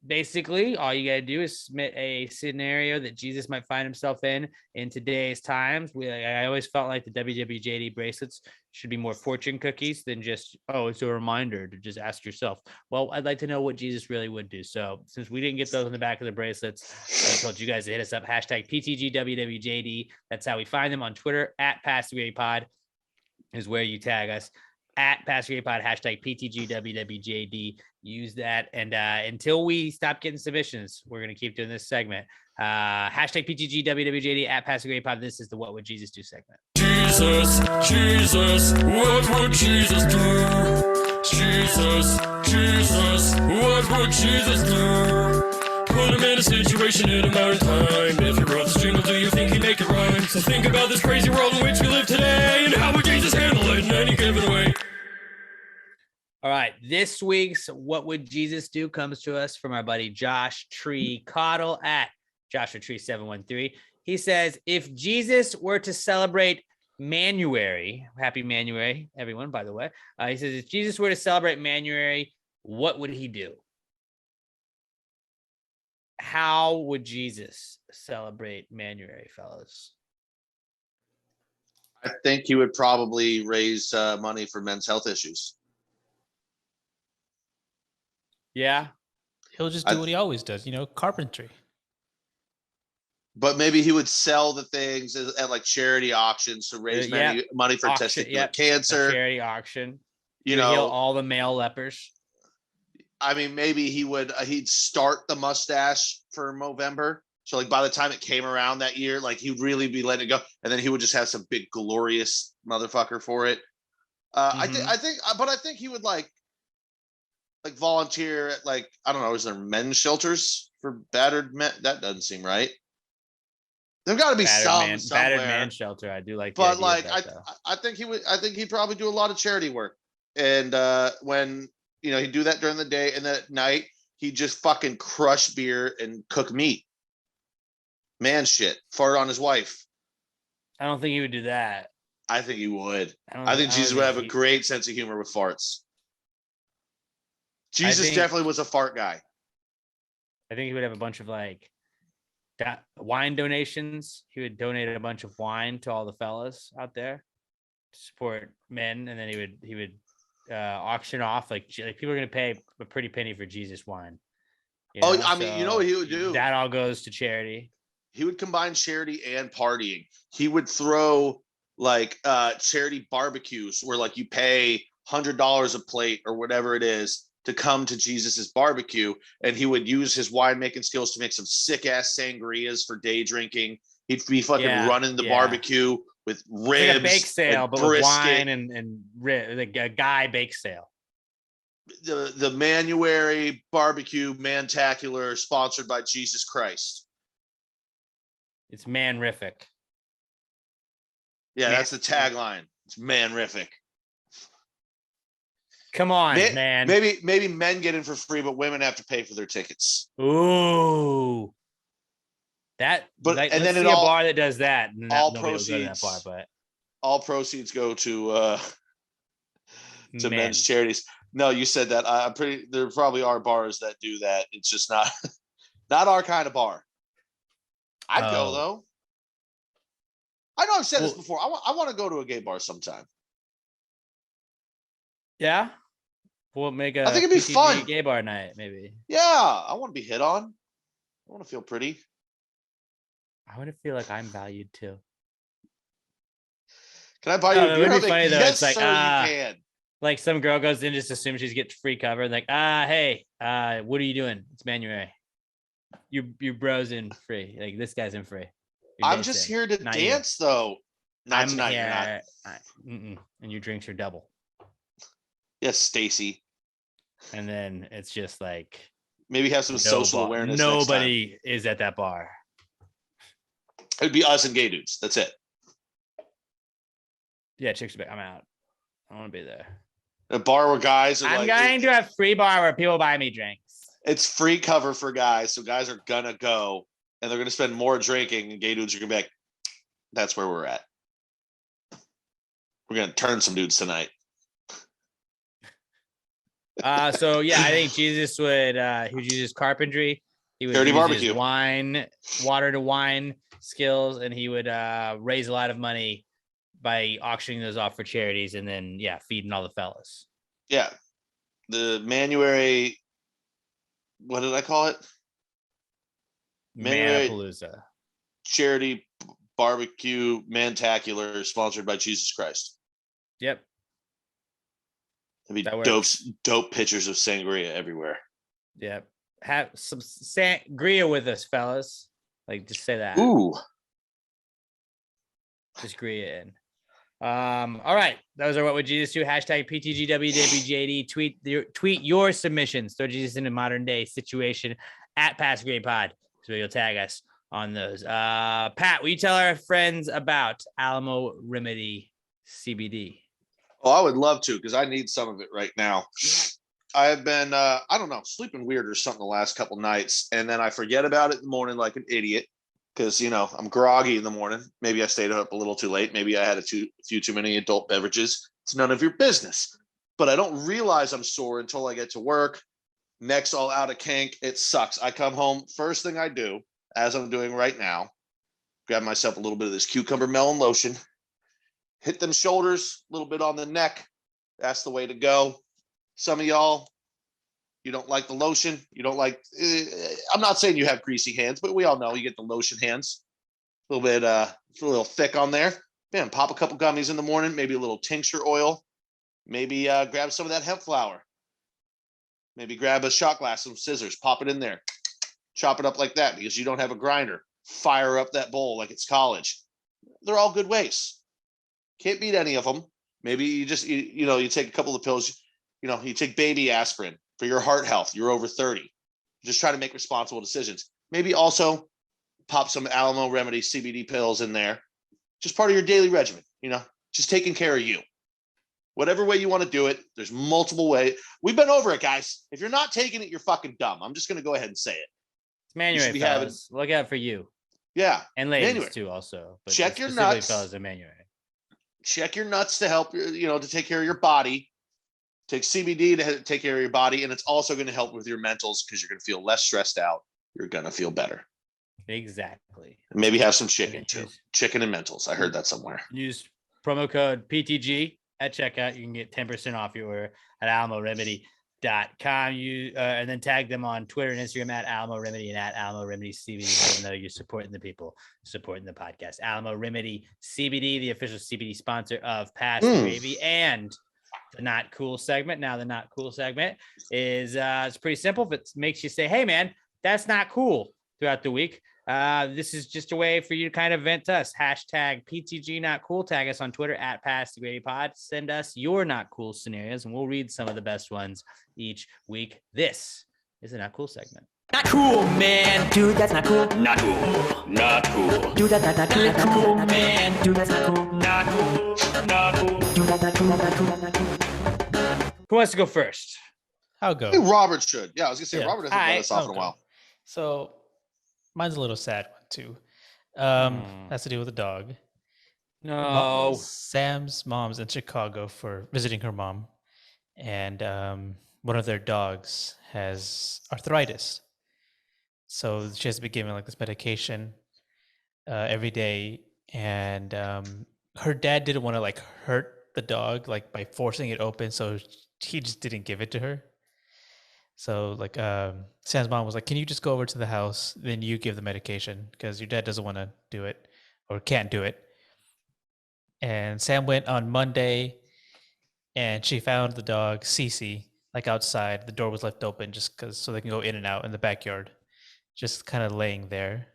Basically, all you got to do is submit a scenario that Jesus might find himself in today's times. I always felt like the WWJD bracelets should be more fortune cookies than just, it's a reminder to just ask yourself, well, I'd like to know what Jesus really would do. So since we didn't get those on the back of the bracelets, I told you guys to hit us up, #PTGWWJD. That's how we find them on Twitter, @PassTheGreatPod is where you tag us. @PassTheGreatPod, #PTGWWJD. Use that. And until we stop getting submissions, we're going to keep doing this segment. #PTGWWJD, @PassTheGreatPod. This is the What Would Jesus Do segment. Jesus, what would Jesus do? Jesus, what would Jesus do? put him in a situation in a matter of time. If you wrote this jingle, do you think he'd make it rhyme? So think about this crazy world in which we live today, and how would Jesus handle it in any given way? All right, this week's What Would Jesus Do comes to us from our buddy Josh Tree Cottle at Joshua Tree 713. He says, if Jesus were to celebrate Manuary, happy Manuary, everyone, by the way. He says, if Jesus were to celebrate Manuary, what would he do? How would Jesus celebrate Manuary, fellas? I think he would probably raise money for men's health issues. Yeah. He'll just do what he always does, carpentry. But maybe he would sell the things at like charity auctions to raise money for testicular cancer. A charity auction. Heal all the male lepers. I mean, maybe he'd start the mustache for Movember. So like by the time it came around that year, like he'd really be letting it go. And then he would just have some big glorious motherfucker for it. I think he would like volunteer at like, I don't know, is there men's shelters for battered men? That doesn't seem right. There've got to be battered man shelter. I do like, but like I think he'd probably do a lot of charity work. And when he'd do that during the day, and then at night he'd just fucking crush beer and cook meat. Man shit, fart on his wife. I don't think he would do that. I think he would. I think Jesus would have a great sense of humor with farts. Jesus definitely was a fart guy. I think he would have a bunch of like wine donations. He would donate a bunch of wine to all the fellas out there to support men, and then he would auction off like people are gonna pay a pretty penny for Jesus wine. I mean, you know what he would do? That all goes to charity. He would combine charity and partying. He would throw like charity barbecues where like you pay $100 a plate or whatever it is to come to Jesus's barbecue, and he would use his winemaking skills to make some sick ass sangrias for day drinking. He'd be fucking running the barbecue with ribs, like a bake sale, but with wine and like a guy bake sale. The Manuary barbecue mantacular, sponsored by Jesus Christ. It's manrific. Yeah, that's the tagline. It's manrific. Come on, man. Maybe men get in for free, but women have to pay for their tickets. Ooh. And then a bar that does that. And all proceeds go to men's charities. No, you said that. I'm pretty. There probably are bars that do that. It's just not our kind of bar. I'd go though. I know I've said this before. I want to go to a gay bar sometime. Yeah. We'll make I think it'd be fun. Gay bar night, maybe. Yeah, I want to be hit on. I want to feel pretty. I want to feel like I'm valued too. Can I buy you a beer? It'd be funny though. Yes, it's like, sir, you can. Like some girl goes in, just assumes she's getting free cover. Like, hey, what are you doing? It's Manuary. You bros in free. Like this guy's in free. I'm just here to dance though. Not tonight. You're not. And your drinks are double. Yes, Stacy. And then it's just like maybe have some social awareness. Nobody is at that bar. It'd be us and gay dudes. That's it. Yeah, chicks are back. I'm out. I want to be there. A bar where guys are I'm going to a free bar where people buy me drinks. It's free cover for guys, so guys are gonna go and they're gonna spend more drinking, and gay dudes are gonna be like, that's where we're at. We're gonna turn some dudes tonight. So yeah, I think Jesus would use his carpentry. He would dirty use barbecue, his water to wine skills, and he would raise a lot of money by auctioning those off for charities, and then feeding all the fellas. Yeah, the Manuary. What did I call it? Manapalooza. Charity barbecue mantacular, sponsored by Jesus Christ. Yep. There'd be dope pictures of sangria everywhere. Yep. Have some sangria with us, fellas. Like, just say that. Ooh. Just Gria in. All right. Those are What Would Jesus Do? Hashtag PTG WWJD. Tweet your submissions. Throw Jesus in a modern day situation at Pass Grade Pod. So you'll tag us on those. Pat, will you tell our friends about Alamo Remedy CBD? Oh, I would love to, because I need some of it right now. I have been, I don't know, sleeping weird or something the last couple nights, and then I forget about it in the morning like an idiot, because, I'm groggy in the morning. Maybe I stayed up a little too late. Maybe I had a few too many adult beverages. It's none of your business. But I don't realize I'm sore until I get to work. Neck's all out of kink. It sucks. I come home. First thing I do, as I'm doing right now, grab myself a little bit of this cucumber melon lotion, hit them shoulders, a little bit on the neck. That's the way to go. Some of y'all, you don't like the lotion. You don't like, I'm not saying you have greasy hands, but we all know you get the lotion hands. A little bit, it's a little thick on there. Man, pop a couple gummies in the morning, maybe a little tincture oil. Maybe grab some of that hemp flour. Maybe grab a shot glass, some scissors, pop it in there. Chop it up like that because you don't have a grinder. Fire up that bowl like it's college. They're all good ways. Can't beat any of them. Maybe you just, you take a couple of pills. You take baby aspirin for your heart health. You're over 30. Just try to make responsible decisions. Maybe also pop some Alamo Remedy CBD pills in there. Just part of your daily regimen, just taking care of you. Whatever way you want to do it, there's multiple ways. We've been over it, guys. If you're not taking it, you're fucking dumb. I'm just going to go ahead and say it. It's Manuary, fellas. Look out for you. Yeah. And ladies, too, also. But check your nuts. Fellas in Manuary. Check your nuts to help, to take care of your body. Take CBD to take care of your body. And it's also going to help with your mentals because you're going to feel less stressed out. You're going to feel better. Exactly. And maybe have some chicken, too. Chicken and mentals. I heard that somewhere. Use promo code PTG at checkout. You can get 10% off your order at AlamoRemedy.com. And then tag them on Twitter and Instagram at Alamo Remedy and at Alamo Remedy CBD. Even though you're supporting the people, supporting the podcast. Alamo Remedy CBD, the official CBD sponsor of Pass Gravy and the Not Cool segment. Now the Not Cool segment is it's pretty simple. If it makes you say, hey man, that's not cool throughout the week. This is just a way for you to kind of vent to us. Hashtag PTG Not Cool. Tag us on Twitter at Pass the Grady Pod. Send us your not cool scenarios, and we'll read some of the best ones each week. This is the Not Cool segment. Not cool, man. Dude, that's not cool. Not cool. Not cool. Dude, that's not cool. Not cool, man. Dude, that's not cool. Not cool. Not cool. Dude, that's not cool. Not cool. Not cool. Who wants to go first? I'll go. I think Robert should. Yeah, I was going to say, Yeah. Robert hasn't done this off in a while. So mine's a little sad one too. Has to do with a dog. No. Sam's mom's in Chicago for visiting her mom, and one of their dogs has arthritis. So she has to be given like this medication every day, and her dad didn't want to like hurt the dog like by forcing it open, so he just didn't give it to her. So like Sam's mom was like, can you just go over to the house, then you give the medication because your dad doesn't want to do it or can't do it. And Sam went on Monday and she found the dog Cece like outside. The door was left open just because so they can go in and out in the backyard, just kind of laying there.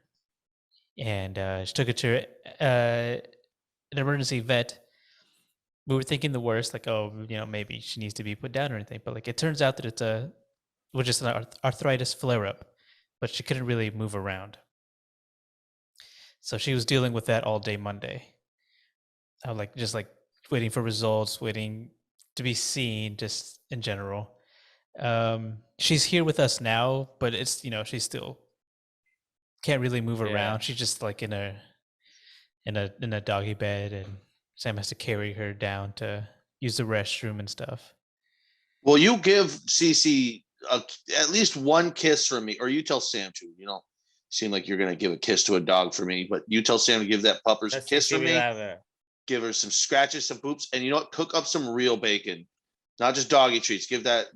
And she took it to an emergency vet. We were thinking the worst, like, oh, maybe she needs to be put down or anything. But like, it turns out that it's an arthritis flare-up, but she couldn't really move around. So she was dealing with that all day Monday. I was just waiting for results, waiting to be seen, just in general. She's here with us now, but it's she still can't really move around. She's just like in a doggy bed, and Sam has to carry her down to use the restroom and stuff. Well, you give Cece at least one kiss from me, or you tell Sam to. You don't seem like you're going to give a kiss to a dog for me, but you tell Sam to give that puppers a kiss from me. Give her some scratches, some poops, and you know what? Cook up some real bacon, not just doggy treats. Give that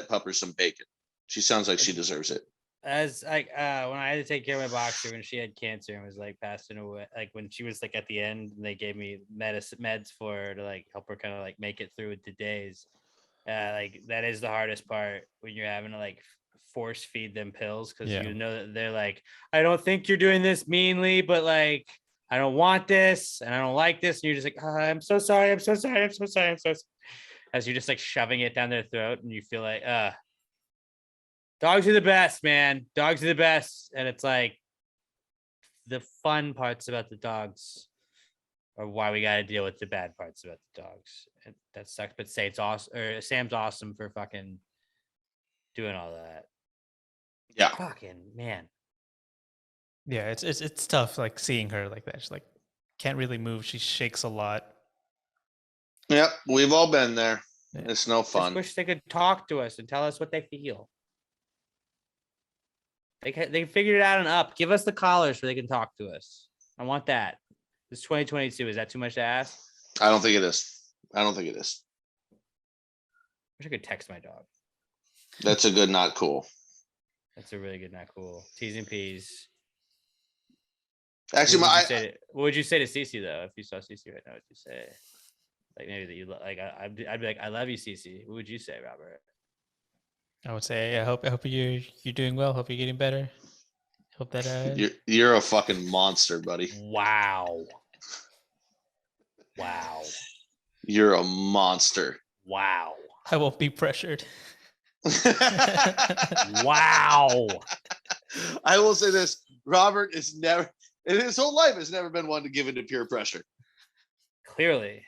pupper some bacon. She sounds like she deserves it. As when I had to take care of my boxer when she had cancer and was passing away, when she was at the end, and they gave me meds for her to help her kind of make it through the days. That is the hardest part when you're having to force feed them pills because you know that they're I don't think you're doing this meanly, but I don't want this and I don't like this, and you're just I'm so sorry, I'm so sorry, I'm so sorry, I'm so sorry. As you're just shoving it down their throat, and you feel Dogs are the best, man. Dogs are the best. And it's like the fun parts about the dogs are why we got to deal with the bad parts about the dogs. And that sucks. But say it's awesome, or Sam's awesome for fucking doing all that. Yeah. Fucking man. Yeah, it's tough like seeing her like that. She's like can't really move. She shakes a lot. Yep. We've all been there. Yeah. It's no Just fun. wish they could talk to us and tell us what they feel. They figured it out and up. Give us the collars so they can talk to us. I want that. This 2022. Is that too much to ask? I don't think it is. I don't think it is. Wish I could text my dog. That's a good, not cool. That's a really good, not cool. T's and P's. Actually, What would you say to Cece though? If you saw Cece right now, what would you say? Like maybe that you like. I'd be like, I love you, Cece. What would you say, Robert? I would say I hope you're doing well. Hope you're getting better. Hope that you're a fucking monster, buddy. Wow. Wow. You're a monster. Wow. I won't be pressured. Wow. I will say this: Robert is never, in his whole life, has never been one to give into peer pressure. Clearly.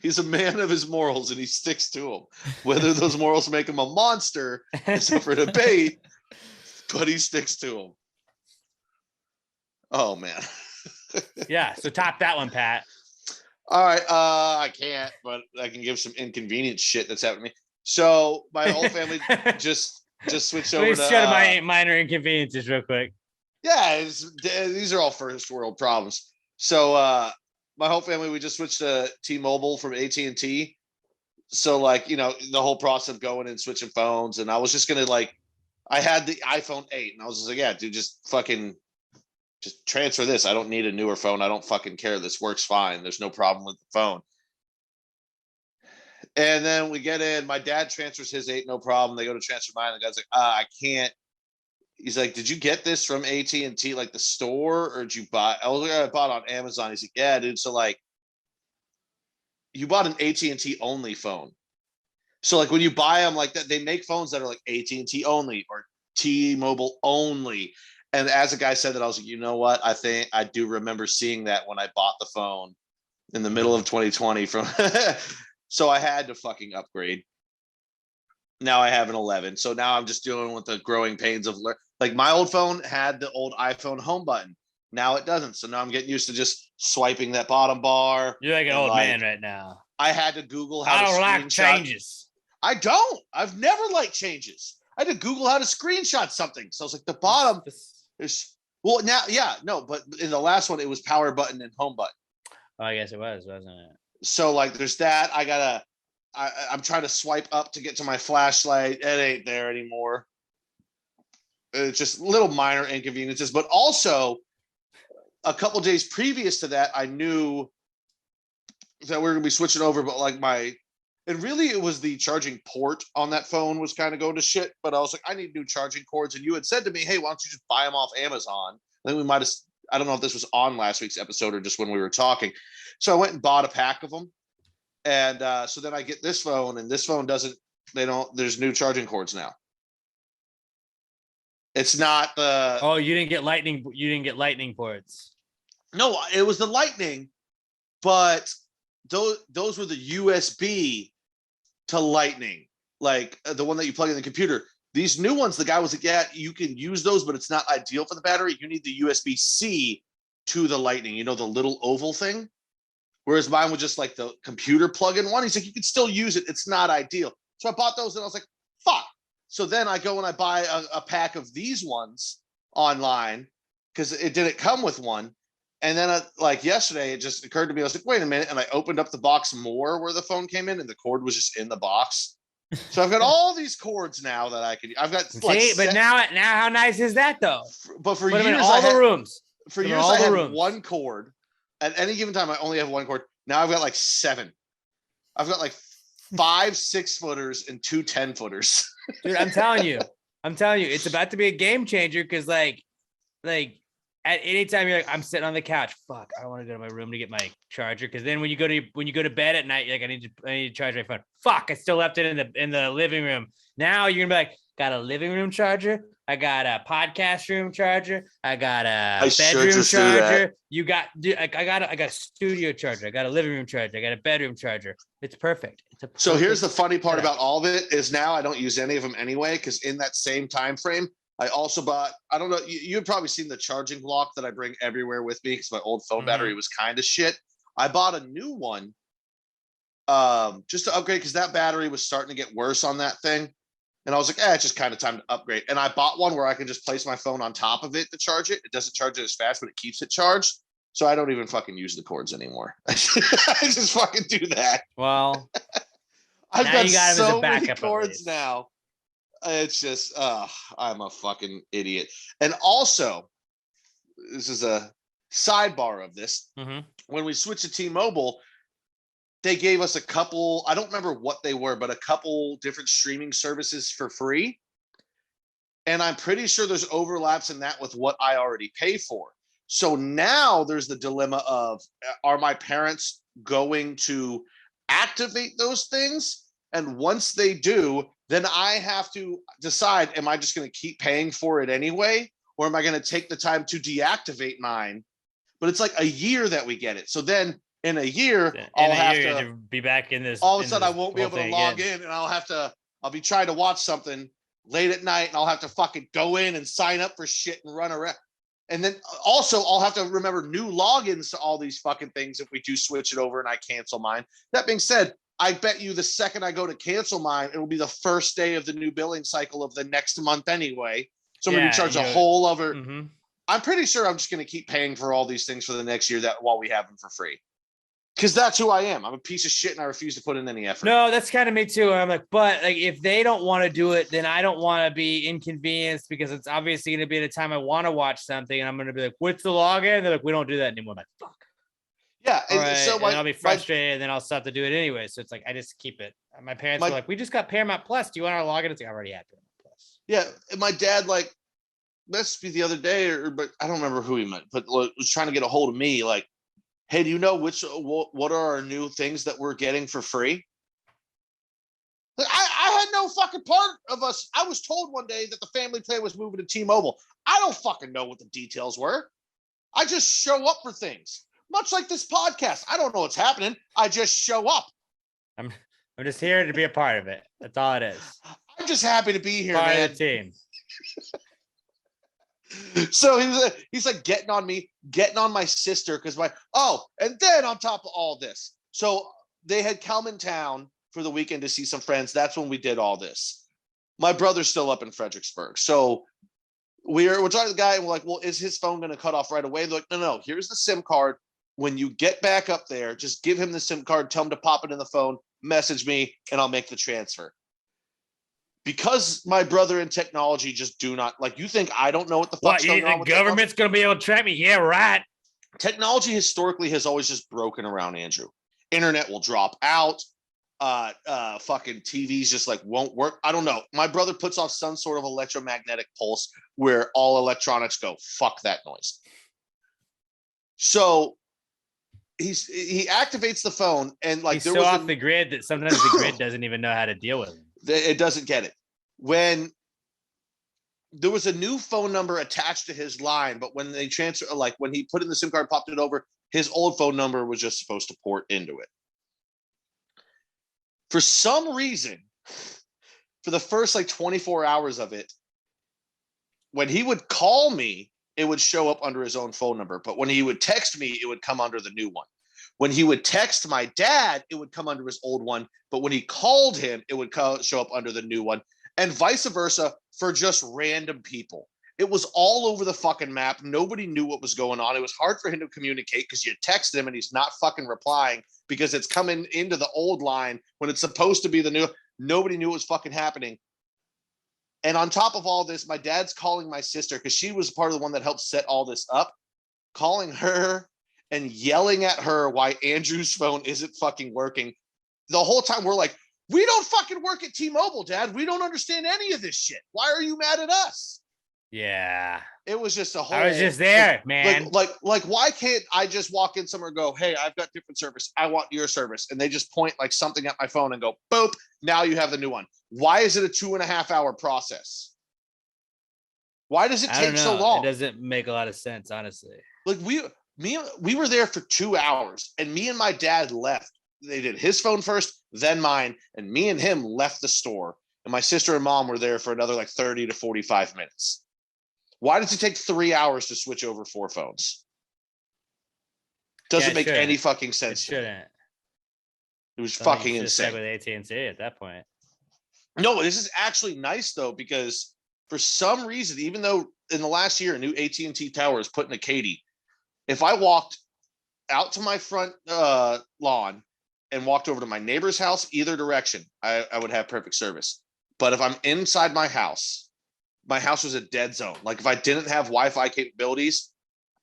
He's a man of his morals and he sticks to them. Whether those morals make him a monster is up for debate, but he sticks to them. Oh, man. Yeah. So top that one, Pat. All right. I can't, but I can give some inconvenient shit that's happened to me. So my whole family just switched over Please to shut my minor inconveniences real quick. Yeah, these are all first world problems. So my whole family, we just switched to T-Mobile from AT&T. So like, the whole process of going and switching phones. And I was just going to I had the iPhone 8 and I was just like, yeah, dude, just transfer this. I don't need a newer phone. I don't fucking care. This works fine. There's no problem with the phone. And then we get in, my dad transfers his 8, no problem. They go to transfer mine. The guy's like, I can't. He's like, did you get this from AT&T, like the store, or did you buy? I was like, I bought it on Amazon. He's like, yeah, dude. So like, you bought an AT&T only phone. So like when you buy them like that, they make phones that are like AT&T only or T-Mobile only. And as a guy said that, I was like, you know what? I think I do remember seeing that when I bought the phone in the middle of 2020 from. So I had to fucking upgrade. Now I have an 11. So now I'm just dealing with the growing pains of like my old phone had the old iPhone home button. Now it doesn't. So now I'm getting used to just swiping that bottom bar. You're like an old man right now. I had to Google how I to don't like screenshot. changes. I don't. I've never liked changes. I had to Google how to screenshot something. So I was like, the bottom is but in the last one, it was power button and home button. Oh, I guess it was, wasn't it? So like there's that. I'm trying to swipe up to get to my flashlight. It ain't there anymore. It's just little minor inconveniences, but also a couple days previous to that, I knew that we were gonna be switching over, but and really it was the charging port on that phone was kind of going to shit. But I was like, I need new charging cords. And you had said to me, hey, why don't you just buy them off Amazon? I think we might have, I don't know if this was on last week's episode or just when we were talking. So I went and bought a pack of them. And so then I get this phone, and this phone there's new charging cords now. It's not the. Oh, you didn't get lightning ports. No, it was the lightning, but those were the USB to lightning, like the one that you plug in the computer. These new ones, the guy was like, yeah, you can use those, but it's not ideal for the battery. You need the USB-C to the lightning, the little oval thing. Whereas mine was just like the computer plug-in one. He's like, you can still use it. It's not ideal. So I bought those and I was like, fuck. So then I go and I buy a pack of these ones online because it didn't come with one. And then yesterday, it just occurred to me. I was like, wait a minute. And I opened up the box more where the phone came in and the cord was just in the box. So I've got all these cords now that I can. I've got but now how nice is that though? But for years, the rooms. For years, I had one cord. At any given time, I only have one cord. Now I've got 7. I've got 5 6-footers and 2 10-footers. Dude, I'm telling you, it's about to be a game changer because at any time you're like, I'm sitting on the couch. Fuck, I want to go to my room to get my charger. Because then when you go to bed at night, you're like, I need to charge my phone. Fuck, I still left it in the living room. Now you're gonna be like, got a living room charger. I got a podcast room charger. I got a bedroom charger. You got, dude, I got a studio charger. I got a living room charger. I got a bedroom charger. It's perfect. So here's the funny part about all of it is now I don't use any of them anyway, because in that same time frame, I also bought, I don't know, you've probably seen the charging block that I bring everywhere with me because my old phone battery was kind of shit. I bought a new one just to upgrade because that battery was starting to get worse on that thing. And I was like, it's just kind of time to upgrade. And I bought one where I can just place my phone on top of it to charge it. It doesn't charge it as fast, but it keeps it charged. So I don't even fucking use the cords anymore. I just fucking do that. Well, I've got so many cords now. It's just, I'm a fucking idiot. And also, this is a sidebar of this. When we switched to T-Mobile, they gave us a couple, I don't remember what they were, but a couple different streaming services for free. And I'm pretty sure there's overlaps in that with what I already pay for. So now there's the dilemma of, are my parents going to activate those things? And once they do, then I have to decide, am I just going to keep paying for it anyway? Or am I going to take the time to deactivate mine? But it's like a year that we get it. So then in a year, I'll have to be back in this. All of a sudden, I won't be able to log in, and I'll be trying to watch something late at night, and I'll have to fucking go in and sign up for shit and run around. And then also, I'll have to remember new logins to all these fucking things if we do switch it over and I cancel mine. That being said, I bet you the second I go to cancel mine, it will be the first day of the new billing cycle of the next month anyway. So I'm going to be charged a whole other. I'm pretty sure I'm just going to keep paying for all these things for the next year while we have them for free. Because that's who I am. I'm a piece of shit and I refuse to put in any effort. No, that's kind of me too. I'm like, but like, if they don't want to do it, then I don't want to be inconvenienced because it's obviously going to be at a time I want to watch something. And I'm going to be like, what's the login? They're like, we don't do that anymore. I'm like, fuck. Yeah. And right. so and I'll be frustrated and then I'll stop to do it anyway. So it's like, I just keep it. My parents were like, we just got Paramount Plus. Do you want our login? It's like, I already had Paramount Plus. Yeah. And my dad, like, must be the other day, but I don't remember who he meant, but was trying to get a hold of me. Like, hey, do you know what are our new things that we're getting for free? Like, I had no fucking part of us. I was told one day that the family plan was moving to T-Mobile. I don't fucking know what the details were. I just show up for things. Much like this podcast. I don't know what's happening. I just show up. I'm just here to be a part of it. That's all it is. I'm just happy to be here, part man. of the team. So he's like getting on me, getting on my sister because and then on top of all this, so they had come in town for the weekend to see some friends. That's when we did all this. My brother's still up in Fredericksburg, so we're talking to the guy and we're like, well, is his phone going to cut off right away? They're like, no, here's the SIM card. When you get back up there, just give him the SIM card, tell him to pop it in the phone, message me, and I'll make the transfer. Because my brother and technology just do not, like, you think I don't know what the fuck's going on with the government's going to be able to track me? Yeah, right. Technology historically has always just broken around Andrew. Internet will drop out. Fucking TVs just like won't work. I don't know. My brother puts off some sort of electromagnetic pulse where all electronics go, fuck that noise. So he activates the phone and like he's so off the grid that sometimes the grid doesn't even know how to deal with him. It doesn't get it. When there was a new phone number attached to his line, but when they transfer, like when he put in the SIM card, popped it over, his old phone number was just supposed to port into it. For some reason, for the first like 24 hours of it, when he would call me, it would show up under his own phone number. But when he would text me, it would come under the new one. When he would text my dad, it would come under his old one. But when he called him, it would show up under the new one, and vice versa for just random people. It was all over the fucking map. Nobody knew what was going on. It was hard for him to communicate because you text him and he's not fucking replying because it's coming into the old line when it's supposed to be the new. Nobody knew what was fucking happening. And on top of all this, my dad's calling my sister because she was part of the one that helped set all this up, calling her and yelling at her why Andrew's phone isn't fucking working. The whole time we're like, we don't fucking work at T-Mobile, Dad. We don't understand any of this shit. Why are you mad at us? Yeah. It was just a whole. I was just there, man. Like, why can't I just walk in somewhere and go, hey, I've got different service. I want your service. And they just point like something at my phone and go, boop, now you have the new one. Why is it a 2.5 hour process? Why does it take so long? It doesn't make a lot of sense, honestly. Like we were there for 2 hours and me and my dad left. They did his phone first, then mine, and me and him left the store. And my sister and mom were there for another like 30 to 45 minutes. Why does it take 3 hours to switch over 4 phones? Doesn't make any fucking sense. It shouldn't. It was fucking insane. With AT&T at that point. No, this is actually nice though, because for some reason, even though in the last year a new AT&T tower is put in a Katy, if I walked out to my front lawn and walked over to my neighbor's house, either direction, I would have perfect service. But if I'm inside my house was a dead zone. Like if I didn't have Wi-Fi capabilities,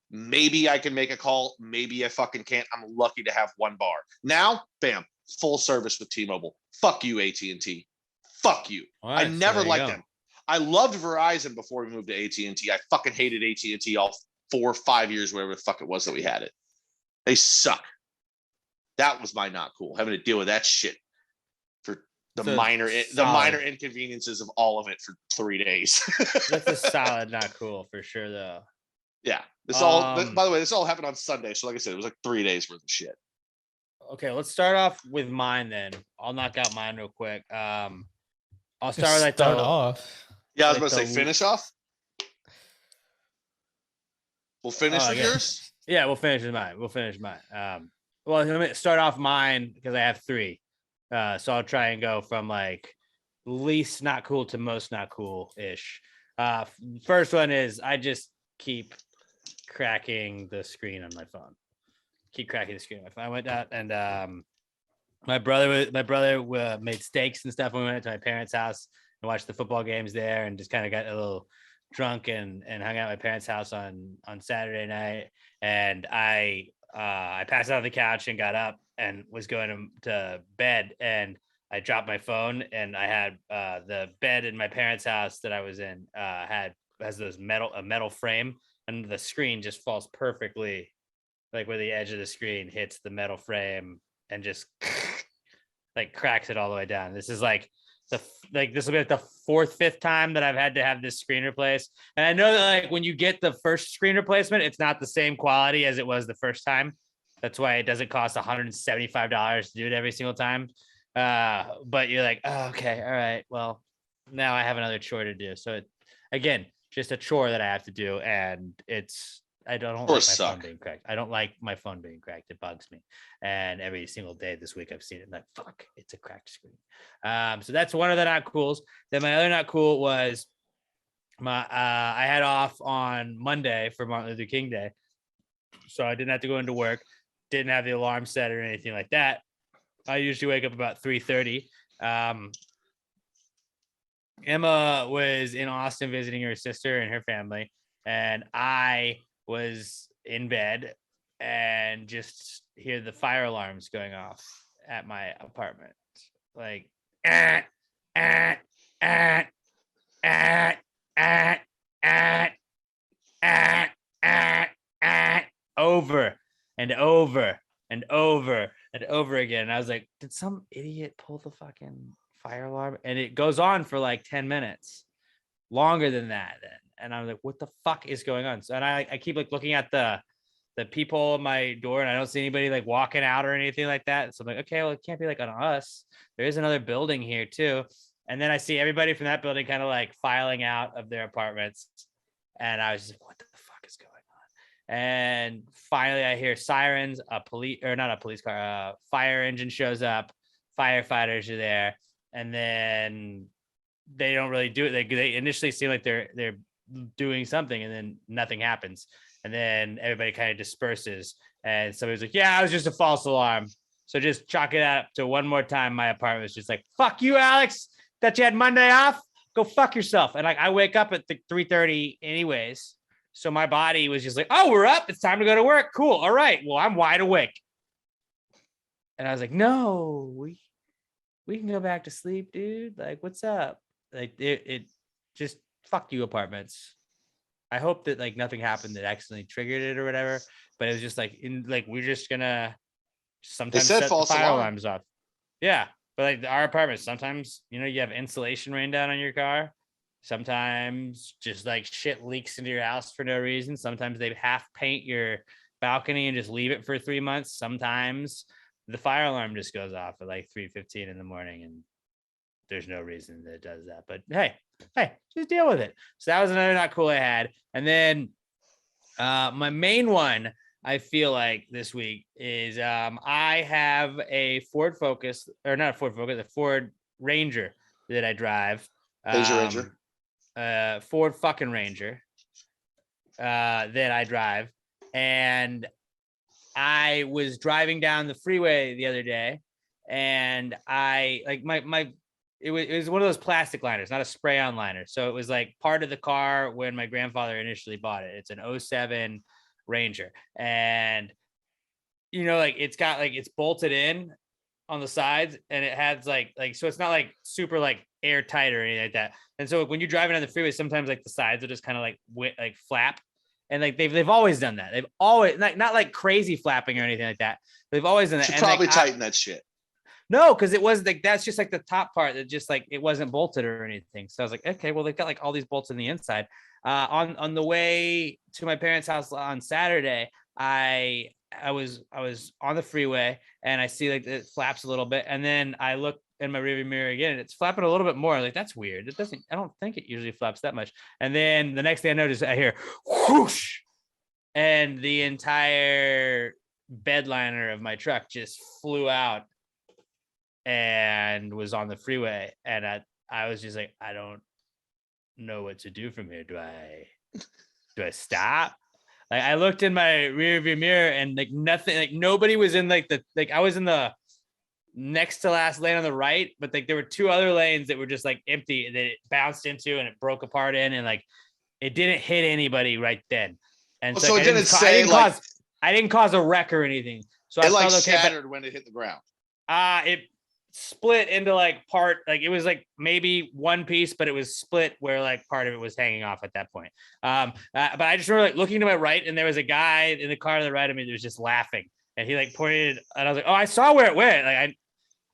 maybe I can make a call. Maybe I fucking can't. I'm lucky to have one bar. Now, bam, full service with T-Mobile. Fuck you, AT&T. Fuck you. Right, I never liked them. I loved Verizon before we moved to AT&T. I fucking hated AT&T all 4 or 5 years, whatever the fuck it was that we had it. They suck. That was my not cool, having to deal with that shit for the minor inconveniences of all of it for 3 days. That's a solid not cool for sure, though. Yeah. By the way, this all happened on Sunday. So like I said, it was like 3 days worth of shit. Okay, let's start off with mine then. I'll knock out mine real quick. I'll start with off. Yeah, I was about to say finish off. We'll finish with yours. Yeah, we'll finish with mine. Well, let me start off mine because I have 3. So I'll try and go from like least not cool to most not cool-ish. First one is I just keep cracking the screen on my phone. I went out and my brother made steaks and stuff when we went to my parents' house and watched the football games there and just kind of got a little drunk and hung out at my parents' house on Saturday night. And I passed out on the couch and got up and was going to bed, and I dropped my phone, and I had the bed in my parents' house that I was in has a metal frame, and the screen just falls perfectly, like where the edge of the screen hits the metal frame and just like cracks it all the way down. This is like this will be like the 4th, 5th time that I've had to have this screen replaced. And I know that like when you get the first screen replacement, it's not the same quality as it was the first time. That's why it doesn't cost $175 to do it every single time. But you're like, oh, okay, all right. Well, now I have another chore to do. So again, just a chore that I have to do. And I don't like my phone being cracked. I don't like my phone being cracked. It bugs me. And every single day this week I've seen it and like, fuck, it's a cracked screen. So that's one of the not cools. Then my other not cool was I had off on Monday for Martin Luther King Day. So I didn't have to go into work. Didn't have the alarm set or anything like that. I usually wake up about 3:30. Emma was in Austin visiting her sister and her family, and I was in bed and just hear the fire alarms going off at my apartment, like over and over and over and over again. And I was like, did some idiot pull the fucking fire alarm? And it goes on for like 10 minutes, longer than that. And I was like, what the fuck is going on? So, and I keep like looking at the people at my door, and I don't see anybody like walking out or anything like that. So I'm like, okay, well, it can't be like on us. There is another building here too. And then I see everybody from that building kind of like filing out of their apartments. And I was just like, what the fuck is going on? And finally I hear sirens, fire engine shows up, firefighters are there. And then they don't really do it. They initially seem like they're doing something, and then nothing happens. And then everybody kind of disperses. And somebody's like, yeah, it was just a false alarm. So just chalk it up to one more time. My apartment was just like, fuck you, Alex. That you had Monday off? Go fuck yourself. And like I wake up at 3:30 anyways. So my body was just like, oh, we're up. It's time to go to work. Cool. All right. Well, I'm wide awake. And I was like, no, we can go back to sleep, dude. Like, what's up? Like it just fuck you apartments. I hope that like nothing happened that accidentally triggered it or whatever. But it was just like we're just gonna sometimes set the fire alarms off. Yeah, but like our apartment, sometimes you have insulation rain down on your car. Sometimes just like shit leaks into your house for no reason. Sometimes they half paint your balcony and just leave it for 3 months. Sometimes the fire alarm just goes off at like 3:15 in the morning, and there's no reason that it does that. But hey, just deal with it. So that was another not cool I had. And then my main one I feel like this week is I have a Ford Focus, or not a Ford Focus, a Ford Ranger that I drive. Ranger. Ford fucking Ranger that I drive. And I was driving down the freeway the other day, and I like it was one of those plastic liners, not a spray-on liner. So it was like part of the car when my grandfather initially bought it. It's an 07 Ranger, and like it's got like it's bolted in on the sides, and it has like so it's not like super like airtight or anything like that. And so when you're driving on the freeway, sometimes like the sides will just kind of like flap. And like they've always done that. They've always not like crazy flapping or anything like that. They've always done that. Should probably tighten that shit. No, because it was like that's just like the top part that just like it wasn't bolted or anything. So I was like, okay, well they've got like all these bolts in the inside. On the way to my parents' house on Saturday, I was on the freeway and I see like it flaps a little bit, and then I look in my rearview mirror again, and it's flapping a little bit more. Like that's weird. I don't think it usually flaps that much. And then the next thing I notice, I hear whoosh, and the entire bed liner of my truck just flew out and was on the freeway. And I was just like, I don't know what to do from here. Do I stop? Like I looked in my rearview mirror and like nothing, like nobody was in like I was in the next to last lane on the right, but like there were two other lanes that were just like empty that it bounced into and it broke apart in, and like it didn't hit anybody right then. And so it didn't say like I didn't cause a wreck or anything. So it I like felt okay, shattered when it hit the ground. It split into like part, like it was like maybe one piece, but it was split where like part of it was hanging off at that point. But I just remember like looking to my right, and there was a guy in the car to the right of me that was just laughing, and he like pointed, and I was like, oh, I saw where it went.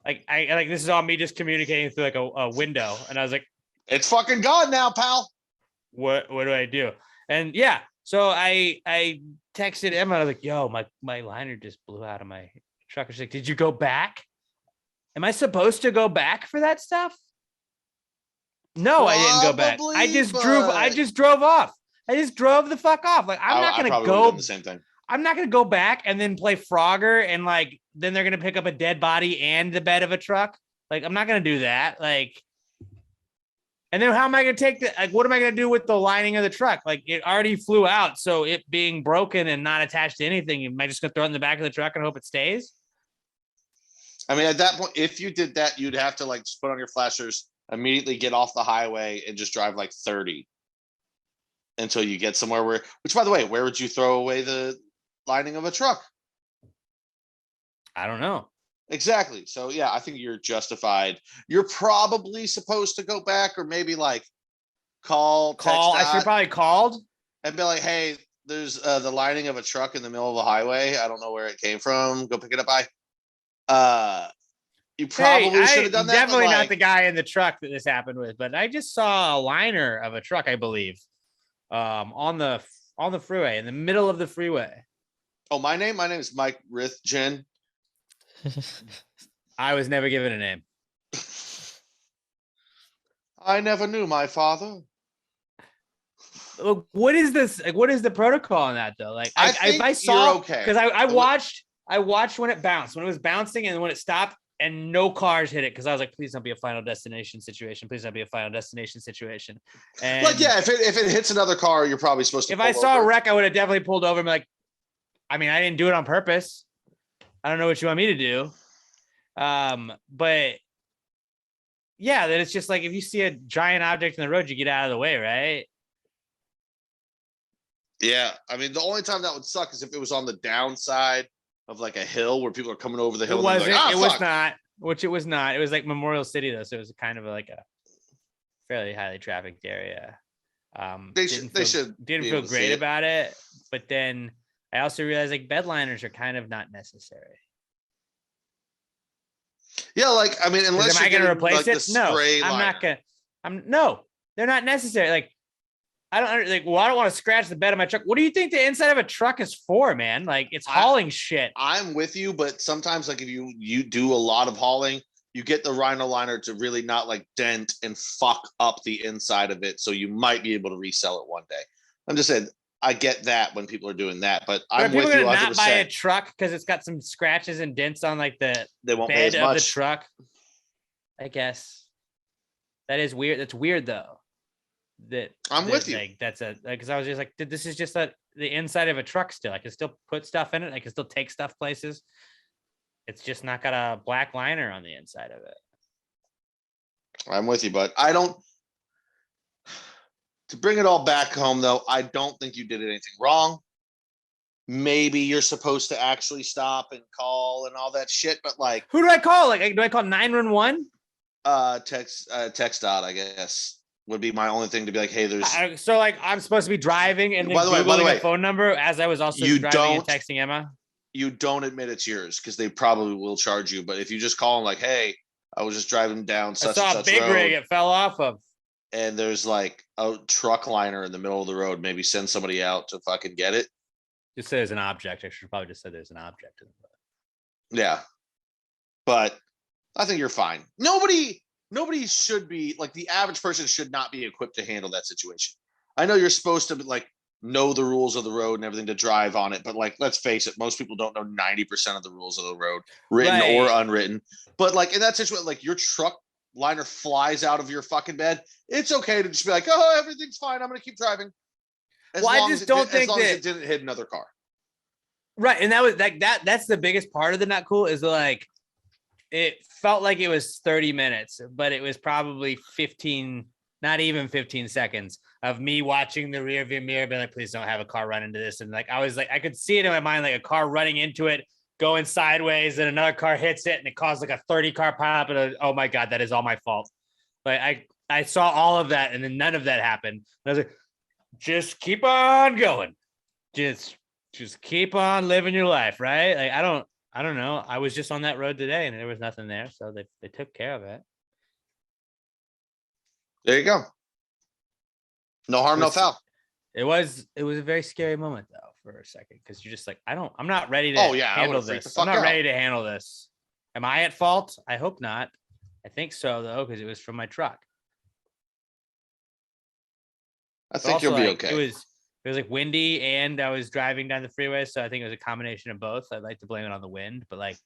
Like this is all me just communicating through like a window, and I was like, it's fucking gone now, pal. What do I do? And yeah, so I texted Emma. I was like, yo, my liner just blew out of my truck. She's like, did you go back? Am I supposed to go back for that stuff? No, I didn't go back. I just drove off. I just drove the fuck off. Like I'm not gonna go. The same thing. I'm not gonna go back and then play Frogger and like then they're gonna pick up a dead body and the bed of a truck. Like I'm not gonna do that. Like, and then how am I gonna take the like? What am I gonna do with the lining of the truck? Like it already flew out, so it being broken and not attached to anything, am I just gonna throw it in the back of the truck and hope it stays? I mean, at that point, if you did that, you'd have to like just put on your flashers, immediately get off the highway and just drive like 30 until you get somewhere which by the way, where would you throw away the lining of a truck? I don't know. Exactly. So yeah, I think you're justified. You're probably supposed to go back or maybe like call. I should probably called and be like, hey, there's the lining of a truck in the middle of the highway. I don't know where it came from. Go pick it up. You probably should have done that. Definitely not the guy in the truck that this happened with, but I just saw a liner of a truck, I believe, on the freeway, in the middle of the freeway. Oh, my name is Mike Rithgen. I was never given a name. I never knew my father. Look, what is this? Like, what is the protocol on that though? Like, I saw okay because I watched when it bounced, when it was bouncing, and when it stopped, and no cars hit it. Because I was like, please don't be a Final Destination situation. Please don't be a Final Destination situation. And like, yeah, if it hits another car, you're probably supposed to. If I saw a wreck, I would have definitely pulled over and be like, I mean, I didn't do it on purpose. I don't know what you want me to do. But yeah, that it's just like if you see a giant object in the road, you get out of the way, right? Yeah, I mean, the only time that would suck is if it was on the downside of like a hill where people are coming over the hill. It wasn't. Like, it was not. Which it was not. It was like Memorial City though, so it was kind of like a fairly highly trafficked area. They should didn't feel great about it. But then I also realized like bedliners are kind of not necessary. Yeah, like I mean, unless am I going to replace it? No, I'm liner. not gonna. No, they're not necessary. Like I don't want to scratch the bed of my truck. What do you think the inside of a truck is for, man? Like it's hauling shit. I'm with you, but sometimes like if you do a lot of hauling, you get the Rhino liner to really not like dent and fuck up the inside of it. So you might be able to resell it one day. I'm just saying, I get that when people are doing that, but I'm with you 100%. Not buy a truck because it's got some scratches and dents on like the bed of the truck. I guess that is weird. That's weird though. I'm with you. Like that's because I was just like, this is just the inside of a truck still. I can still put stuff in it. I can still take stuff places. It's just not got a black liner on the inside of it. I'm with you, but I don't. To bring it all back home, though, I don't think you did anything wrong. Maybe you're supposed to actually stop and call and all that shit, but like, who do I call? Like, do I call 911? Text dot, I guess, would be my only thing to be like, hey, there's. So like, I'm supposed to be driving and then by the way, a phone number as I was also driving and texting Emma. You don't admit it's yours because they probably will charge you. But if you just call them like, hey, I was just driving down such and such road. I saw a big rig it fell off of. And there's like a truck liner in the middle of the road. Maybe send somebody out to fucking get it. Just say there's an object. I should probably just say there's an object. Yeah. But I think you're fine. Nobody should be like the average person should not be equipped to handle that situation. I know you're supposed to like know the rules of the road and everything to drive on it. But like, let's face it, most people don't know 90% of the rules of the road, written or unwritten. But like in that situation, like your truck liner flies out of your fucking bed, it's okay to just be like, oh, everything's fine. I'm going to keep driving. As long as it didn't hit another car. Right. And that was like that's the biggest part of the not cool is like, it felt like it was 30 minutes, but it was probably 15, not even 15 seconds of me watching the rear view mirror, being like, please don't have a car run into this. And like, I was like, I could see it in my mind, like a car running into it, going sideways, and another car hits it and it caused like a 30 car pile-up. And oh my God, that is all my fault. Like I saw all of that and then none of that happened. And I was like, just keep on going. Just keep on living your life. Right. Like, I don't know. I was just on that road today and there was nothing there. So they took care of it. There you go. No harm, no foul. It was a very scary moment though for a second because you're just like, I'm not ready to handle this. I'm not ready to handle this. Am I at fault? I hope not. I think so though, because it was from my truck. I think you'll be okay. It was like windy and I was driving down the freeway, so I think it was a combination of both. I'd like to blame it on the wind, but like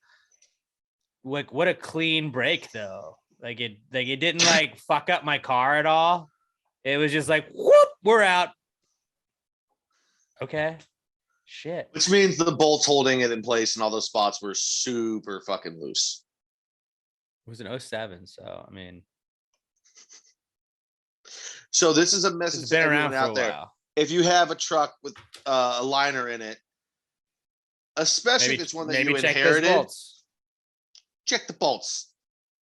what a clean break though. Like it didn't like fuck up my car at all. It was just like, whoop, we're out. Okay. Shit. Which means the bolts holding it in place and all those spots were super fucking loose. It was an 07, so I mean. So this is a message to everyone out there. If you have a truck with a liner in it, especially if it's one that you inherited, check the bolts.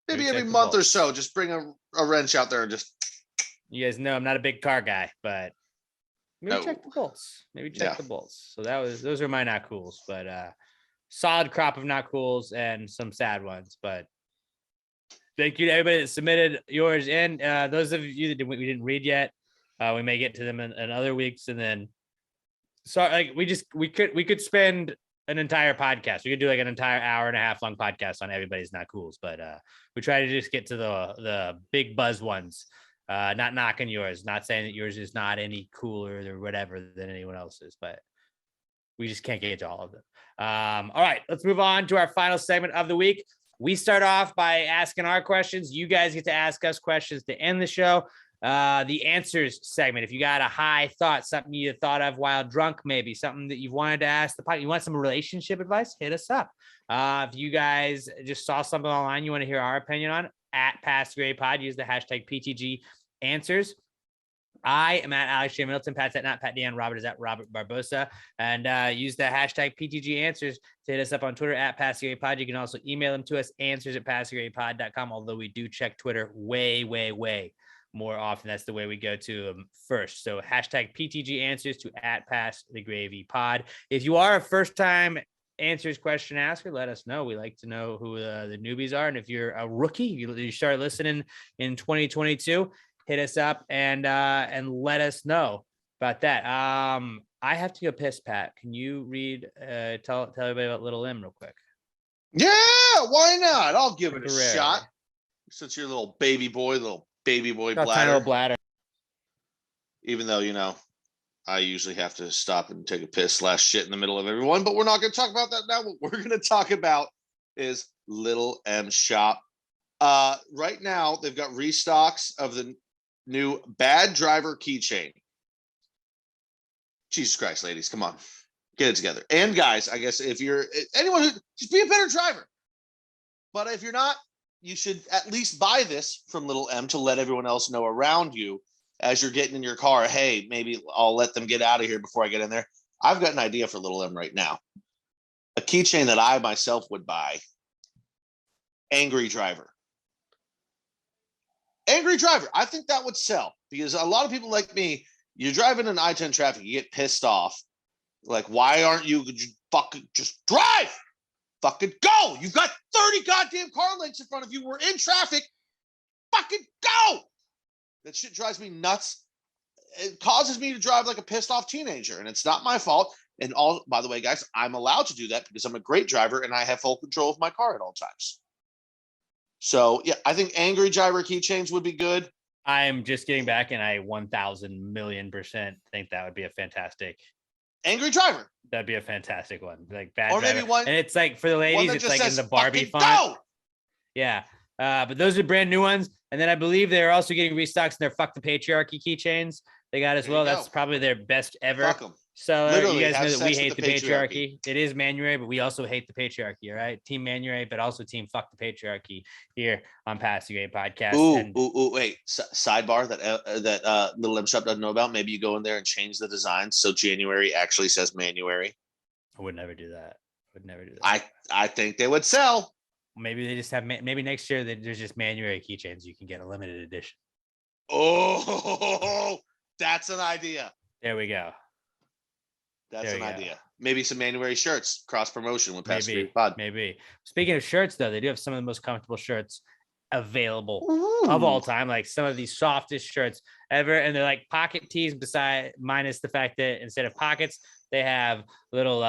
Maybe every month or so, just bring a wrench out there and just. You guys know I'm not a big car guy, but maybe check the bolts. Maybe check the bolts. So those are my not cools, but solid crop of not cools and some sad ones. But thank you to everybody that submitted yours in. Those of you that we didn't read yet, we may get to them in other weeks. And then, like we could spend an entire podcast. We could do like an entire hour and a half long podcast on everybody's not cools, but we try to just get to the big buzz ones. Not knocking yours, not saying that yours is not any cooler or whatever than anyone else's, but we just can't get to all of them. All right, let's move on to our final segment of the week. We start off by asking our questions. You guys get to ask us questions to end the show. The answers segment. If you got a high thought, something you thought of while drunk, maybe something that you wanted to ask the podcast, you want some relationship advice, hit us up. If you guys just saw something online you want to hear our opinion on, at Pass Grade Pod, use the hashtag PTG Answers. I am at Alex J. Middleton. Pat's at not Pat Dan. Robert is at Robert Barbosa. And use the hashtag PTG Answers to hit us up on Twitter at PassGradePod. You can also email them to us, answers@PassGradePod.com, although we do check Twitter way more often. That's the way we go to them first. So hashtag PTG answers to @PassTheGravyPod. If you are a first time answers question asker, let us know. We like to know who the newbies are. And if you're a rookie, you start listening in 2022, hit us up and let us know about that. I have to go piss, Pat. Can you tell everybody about Little M real quick? Yeah, why not? I'll give it a shot. Since you're a little baby boy bladder. Tiny little bladder. Even though, I usually have to stop and take a piss / shit in the middle of everyone, but we're not going to talk about that now. What we're going to talk about is Little M Shop. Right now, they've got restocks of the new Bad Driver keychain. Jesus Christ, ladies, come on. Get it together. And guys, I guess if you're anyone just be a better driver. But if you're not, you should at least buy this from Little M to let everyone else know around you as you're getting in your car. Hey, maybe I'll let them get out of here before I get in there. I've got an idea for Little M right now. A keychain that I myself would buy. Angry Driver. Angry Driver. I think that would sell because a lot of people like me, you're driving in I-10 traffic, you get pissed off. Like, why aren't you fucking just drive? Fucking go. You've got 30 goddamn car lengths in front of you. We're in traffic. Fucking go. That shit drives me nuts. It causes me to drive like a pissed off teenager, and it's not my fault. And by the way, guys, I'm allowed to do that because I'm a great driver and I have full control of my car at all times. So yeah, I think Angry Driver keychains would be good. I'm just getting back, and I 1,000,000,000% think that would be a fantastic Angry Driver. That'd be a fantastic one. Like Bad or Driver. Maybe one, and it's like for the ladies, it's like in the Barbie font. Go! Yeah. But those are brand new ones. And then I believe they're also getting restocks in their Fuck the Patriarchy keychains. They got as well. That's probably their best ever. Fuck 'em. So Literally, you guys know that we hate the patriarchy. It is Manuary, but we also hate the patriarchy. All right, Team Manuary, but also Team Fuck the Patriarchy here on Pass the Game Podcast. Wait. Sidebar that Little M Shop doesn't know about. Maybe you go in there and change the design so January actually says Manuary. I would never do that. I think they would sell. Maybe they just have. Maybe next year there's just Manuary keychains you can get a limited edition. Oh, that's an idea. There we go. That's an idea. Maybe some Manuary shirts, cross promotion with Pass the Game Pod. Maybe. Speaking of shirts, though, they do have some of the most comfortable shirts available of all time. Like some of the softest shirts ever, and they're like pocket tees. Minus the fact that instead of pockets, they have little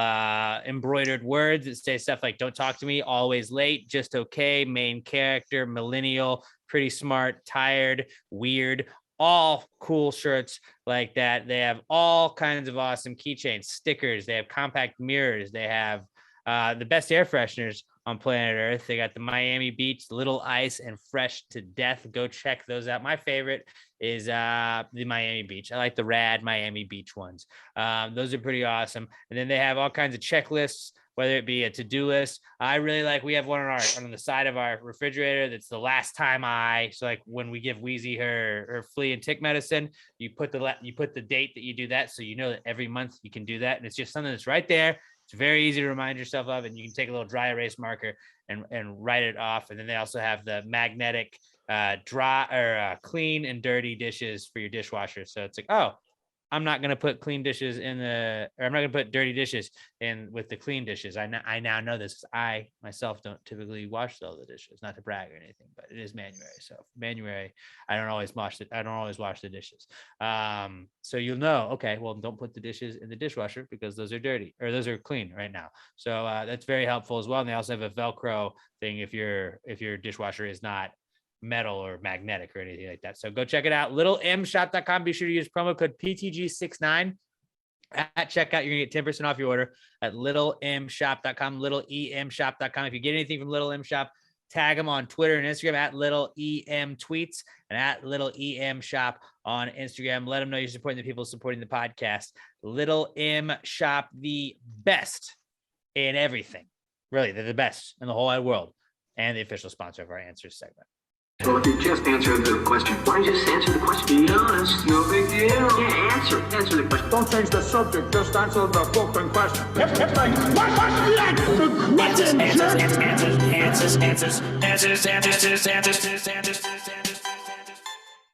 embroidered words that say stuff like "Don't talk to me," "Always late," "Just okay," "Main character," "Millennial," "Pretty smart," "Tired," "Weird." All cool shirts like that. They have all kinds of awesome keychains, stickers. They have compact mirrors. They have the best air fresheners on planet Earth. They got the Miami Beach, Little Ice, and Fresh to Death. Go check those out. My favorite is the Miami Beach. I like the rad Miami Beach ones. Those are pretty awesome. And then they have all kinds of checklists, whether it be a to-do list. I really like, we have one on the side of our refrigerator that's the last time so like when we give Wheezy her flea and tick medicine, you put the date that you do that, so you know that every month you can do that. And it's just something that's right there. It's very easy to remind yourself of, and you can take a little dry erase marker and write it off. And then they also have the magnetic clean and dirty dishes for your dishwasher. So it's like, oh, I'm not going to put I'm not going to put dirty dishes in with the clean dishes. I now know this. I myself don't typically wash all the dishes, not to brag or anything, but it is Manuary. So Manuary, I don't always wash the dishes. So you'll know, okay, well, don't put the dishes in the dishwasher because those are dirty or those are clean right now. So that's very helpful as well. And they also have a Velcro thing if your dishwasher is not metal or magnetic or anything like that. So go check it out. LittleMshop.com. Be sure to use promo code PTG69 at checkout. You're gonna get 10% off your order at LittleMshop.com. LittleEMshop.com. If you get anything from Little M Shop, tag them on Twitter and Instagram at LittleEMTweets and at LittleEMshop on Instagram. Let them know you're supporting the people supporting the podcast. Little M Shop, the best in everything. Really, they're the best in the whole wide world and the official sponsor of our Answers segment. Well, if you just answered the question, why don't you just answer the question? Be honest, no big deal. Yeah, answer the question. Don't change the subject, just answer the fucking question.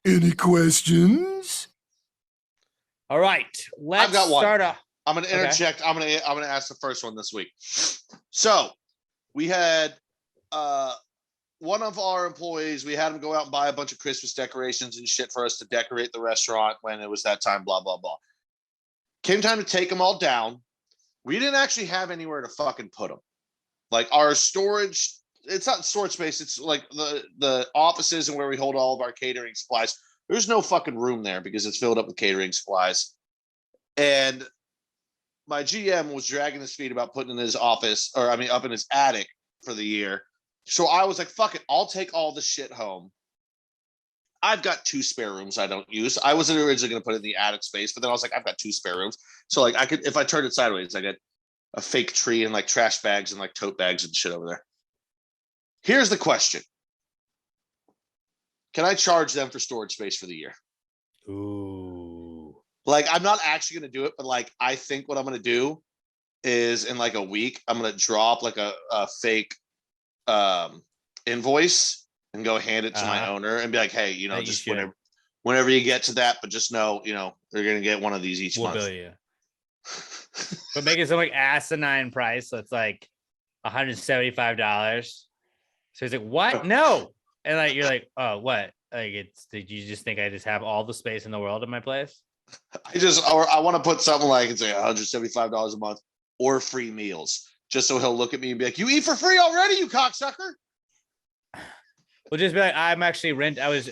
Any questions? All right. Let's I've got one. start off. I'm going to interject. I'm going to ask the first one this week. So we had one of our employees, we had him go out and buy a bunch of Christmas decorations and shit for us to decorate the restaurant when it was that time, blah, blah, blah. Came time to take them all down. We didn't actually have anywhere to fucking put them. Like our storage, it's not storage space. It's like the offices and where we hold all of our catering supplies. There's no fucking room there because it's filled up with catering supplies. And my GM was dragging his feet about putting in his office, up in his attic for the year. So I was like, fuck it. I'll take all the shit home. I've got 2 spare rooms I don't use. I wasn't originally going to put it in the attic space, but then I was like, I've got 2 spare rooms. So like I could, if I turned it sideways, I got a fake tree and like trash bags and like tote bags and shit over there. Here's the question. Can I charge them for storage space for the year? Ooh. Like, I'm not actually going to do it, but like, I think what I'm going to do is in like a week, I'm going to drop like a fake invoice and go hand it to my owner and be like, hey, just whenever you get to that, but just know, they're going to get one of these each month. Bill you. But make it some like asinine price. So it's like $175. So he's like, what? No. And like, you're like, oh, what? Like, did you just think I just have all the space in the world in my place? I want to put something like, it's like $175 a month or free meals, just so he'll look at me and be like, you eat for free already, you cocksucker. We'll just be like, I'm actually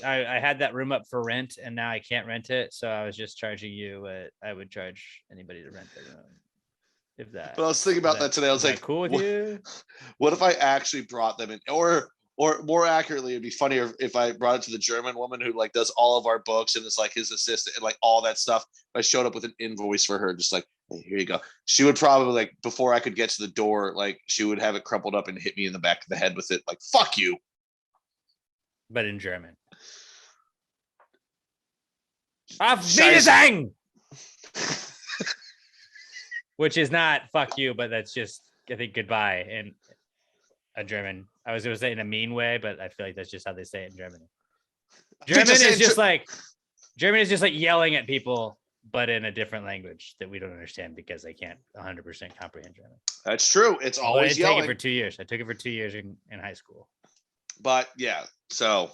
I had that room up for rent and now I can't rent it. So I was just charging you what I would charge anybody to rent the room. If that. But I was thinking about that today. I was like, cool with you? What if I actually brought them in, or more accurately, it'd be funnier if I brought it to the German woman who like does all of our books and is like his assistant and like all that stuff. If I showed up with an invoice for her, just like, hey, here you go. She would probably like, before I could get to the door, like she would have it crumpled up and hit me in the back of the head with it. Like, fuck you. But in German. Auf Wiedersehen! Which is not fuck you, but that's just, I think, goodbye in a German. I was going to say in a mean way, but I feel like that's just how they say it in Germany. German is just like yelling at people, but in a different language that we don't understand because they can't 100% comprehend German. That's true. It's always yelling. I took it for 2 years. I took it for 2 years in high school. But yeah, so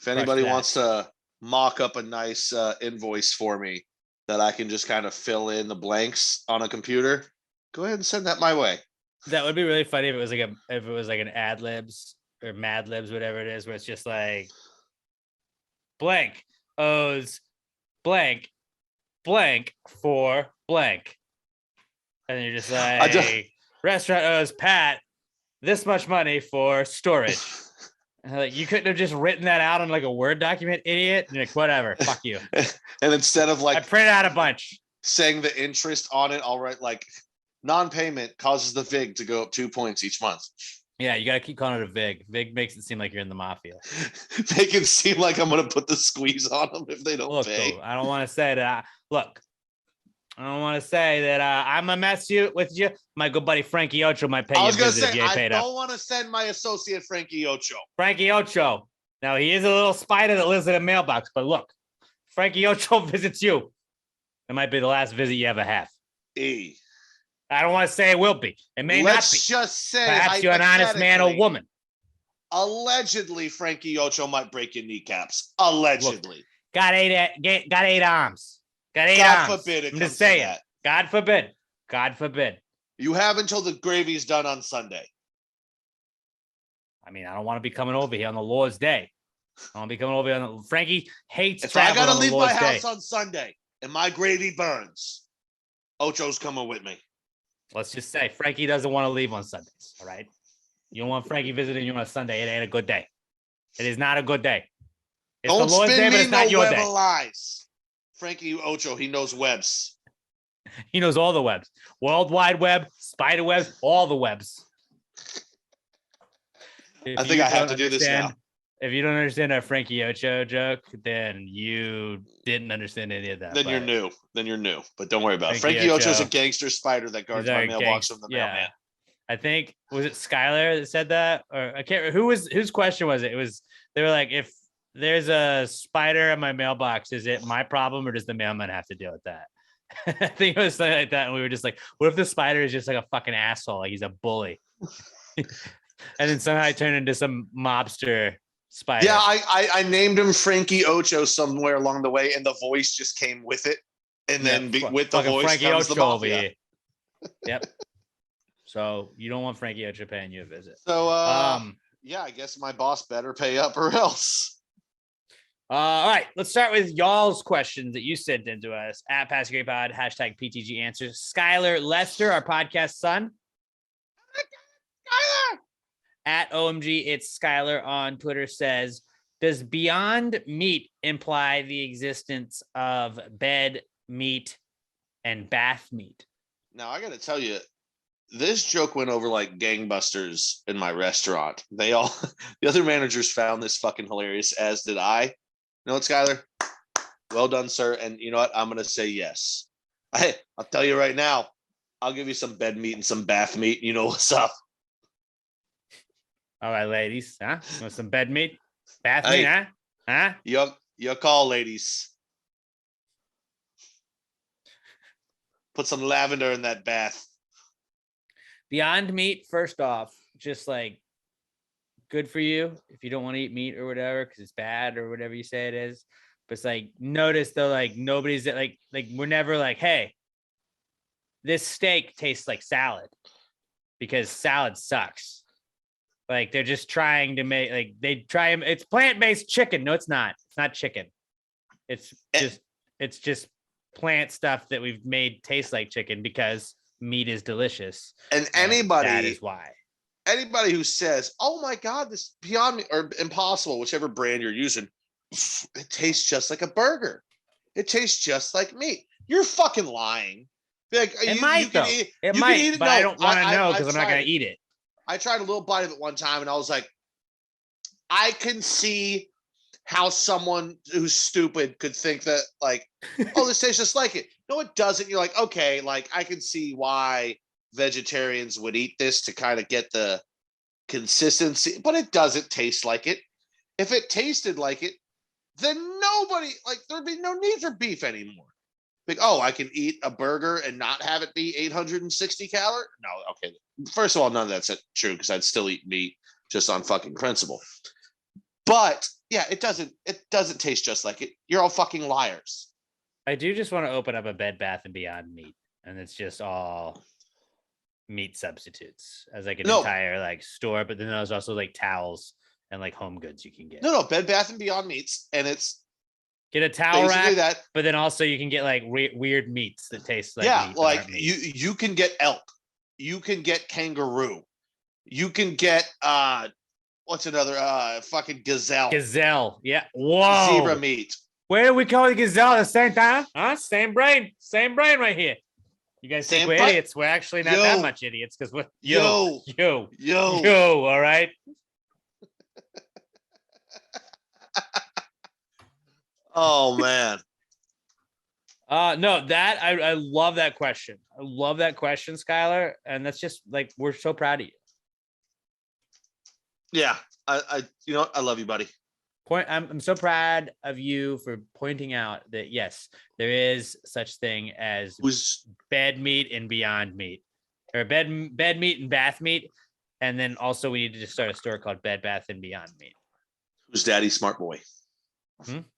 if anybody wants to mock up a nice invoice for me that I can just kind of fill in the blanks on a computer, go ahead and send that my way. That would be really funny if it was like an ad libs or mad libs, whatever it is, where it's just like blank owes blank for blank. And then you're just like, restaurant owes Pat this much money for storage. Like, you couldn't have just written that out on like a Word document, idiot. And you're like, whatever, fuck you. And instead of like, I printed out a bunch saying the interest on it, I'll write like non-payment causes the VIG to go up 2 points each month. Yeah, you gotta keep calling it a VIG. VIG makes it seem like you're in the mafia. Make it seem like I'm gonna put the squeeze on them if they don't pay. Though, I don't want to say that. I don't want to say that I'm gonna mess with you. My good buddy Frankie Ocho might pay you. I was gonna say I don't want to send my associate Frankie Ocho. Frankie Ocho. Now he is a little spider that lives in a mailbox, but look, Frankie Ocho visits you. It might be the last visit you ever have. I don't want to say it will be. It may not be. Let's just say perhaps you're an honest man or woman. Allegedly, Frankie Ocho might break your kneecaps. Allegedly. Look, got eight arms. Got 8 God arms. forbid it I'm comes just saying. to that. God forbid. God forbid. You have until the gravy's done on Sunday. I mean, I don't want to be coming over here on the Lord's Day. I want to be coming over here on Frankie hates if traveling I gotta on the leave Lord's my house Day. on Sunday and my gravy burns, Ocho's coming with me. Let's just say Frankie doesn't want to leave on Sundays. All right. You don't want Frankie visiting you on a Sunday. It ain't a good day. It is not a good day. It's Don't the Lord's spin Day, but me it's not no your web day. of lies. Frankie Ocho, he knows webs. He knows all the webs. World Wide Web, spider webs, all the webs. I think I have to do this now. If you don't understand our Frankie Ocho joke, then you didn't understand any of that. Then you're new. But don't worry about it. Frankie Ocho's a gangster spider that guards my mailbox from the mailman. I think, was it Skylar that said that? Or I can't remember whose question was it? It was, they were like, if there's a spider in my mailbox. Is it my problem or does the mailman have to deal with that? I think it was something like that. And we were just like, what if the spider is just like a fucking asshole? Like he's a bully. And then somehow I turned into some mobster spider. Yeah, I named him Frankie Ocho somewhere along the way, and the voice just came with it. And then with the voice Frankie comes the Ocho over mafia. here. Yep. So you don't want Frankie Ocho paying you a visit. So yeah, I guess my boss better pay up or else. All right, let's start with y'all's questions that you sent into us at Pass Great Pod, hashtag PTG Answers. Skylar Lester, our podcast son. Skylar! At OMG, it's Skylar on Twitter says, does Beyond Meat imply the existence of bed meat and bath meat? Now, I got to tell you, this joke went over like gangbusters in my restaurant. The other managers found this fucking hilarious, as did I. You know what, Skylar? Well done, sir. And you know what? I'm going to say yes. I'll tell you right now, I'll give you some bed meat and some bath meat. You know what's up. All right, ladies. Huh? Want some bed meat? Bath meat, huh? Huh? Your call, ladies. Put some lavender in that bath. Beyond Meat, first off, just like good for you if you don't want to eat meat or whatever because it's bad or whatever you say it is. But it's like, notice though, like nobody's like we're never like, hey, this steak tastes like salad because salad sucks. Like they're just trying to make it's plant-based chicken. No, it's not. It's not chicken. It's just plant stuff that we've made taste like chicken because meat is delicious. And anybody, that is why. Anybody who says, oh my God, this Beyond Meat or Impossible, whichever brand you're using, it tastes just like a burger. It tastes just like meat. You're fucking lying. Like, it might, though. It might, but I don't want to know because I'm not going to eat it. I tried a little bite of it one time and I was like, I can see how someone who's stupid could think that like, oh, this tastes just like it. No, it doesn't. You're like, okay, like I can see why vegetarians would eat this to kind of get the consistency, but it doesn't taste like it. If it tasted like it, then nobody, like there'd be no need for beef anymore. Like, oh, I can eat a burger and not have it be 860 calories? No, okay. First of all, none of that's true because I'd still eat meat just on fucking principle. But yeah, it doesn't taste just like it. You're all fucking liars. I do just want to open up a Bed Bath and Beyond Meat, and it's just all meat substitutes as like an entire like store. But then there's also like towels and like home goods you can get. No, Bed Bath and Beyond Meats, and it's get a towel rack. But then also you can get like weird meats that taste like meat, like you can get elk, you can get kangaroo, you can get what's another fucking gazelle, yeah, whoa, zebra meat. Where do we call the gazelle? The same time? Huh? Same brain right here. You guys think we're idiots? We're actually not that much idiots because we're yo. All right. Oh man. No, that I love that question. I love that question, Skylar, and that's just like we're so proud of you. Yeah, I you know what? I love you, buddy. I'm so proud of you for pointing out that yes, there is such thing as bed meat and Beyond Meat, or bed meat and bath meat, and then also we need to just start a store called Bed Bath and Beyond Meat. Who's Daddy Smart Boy?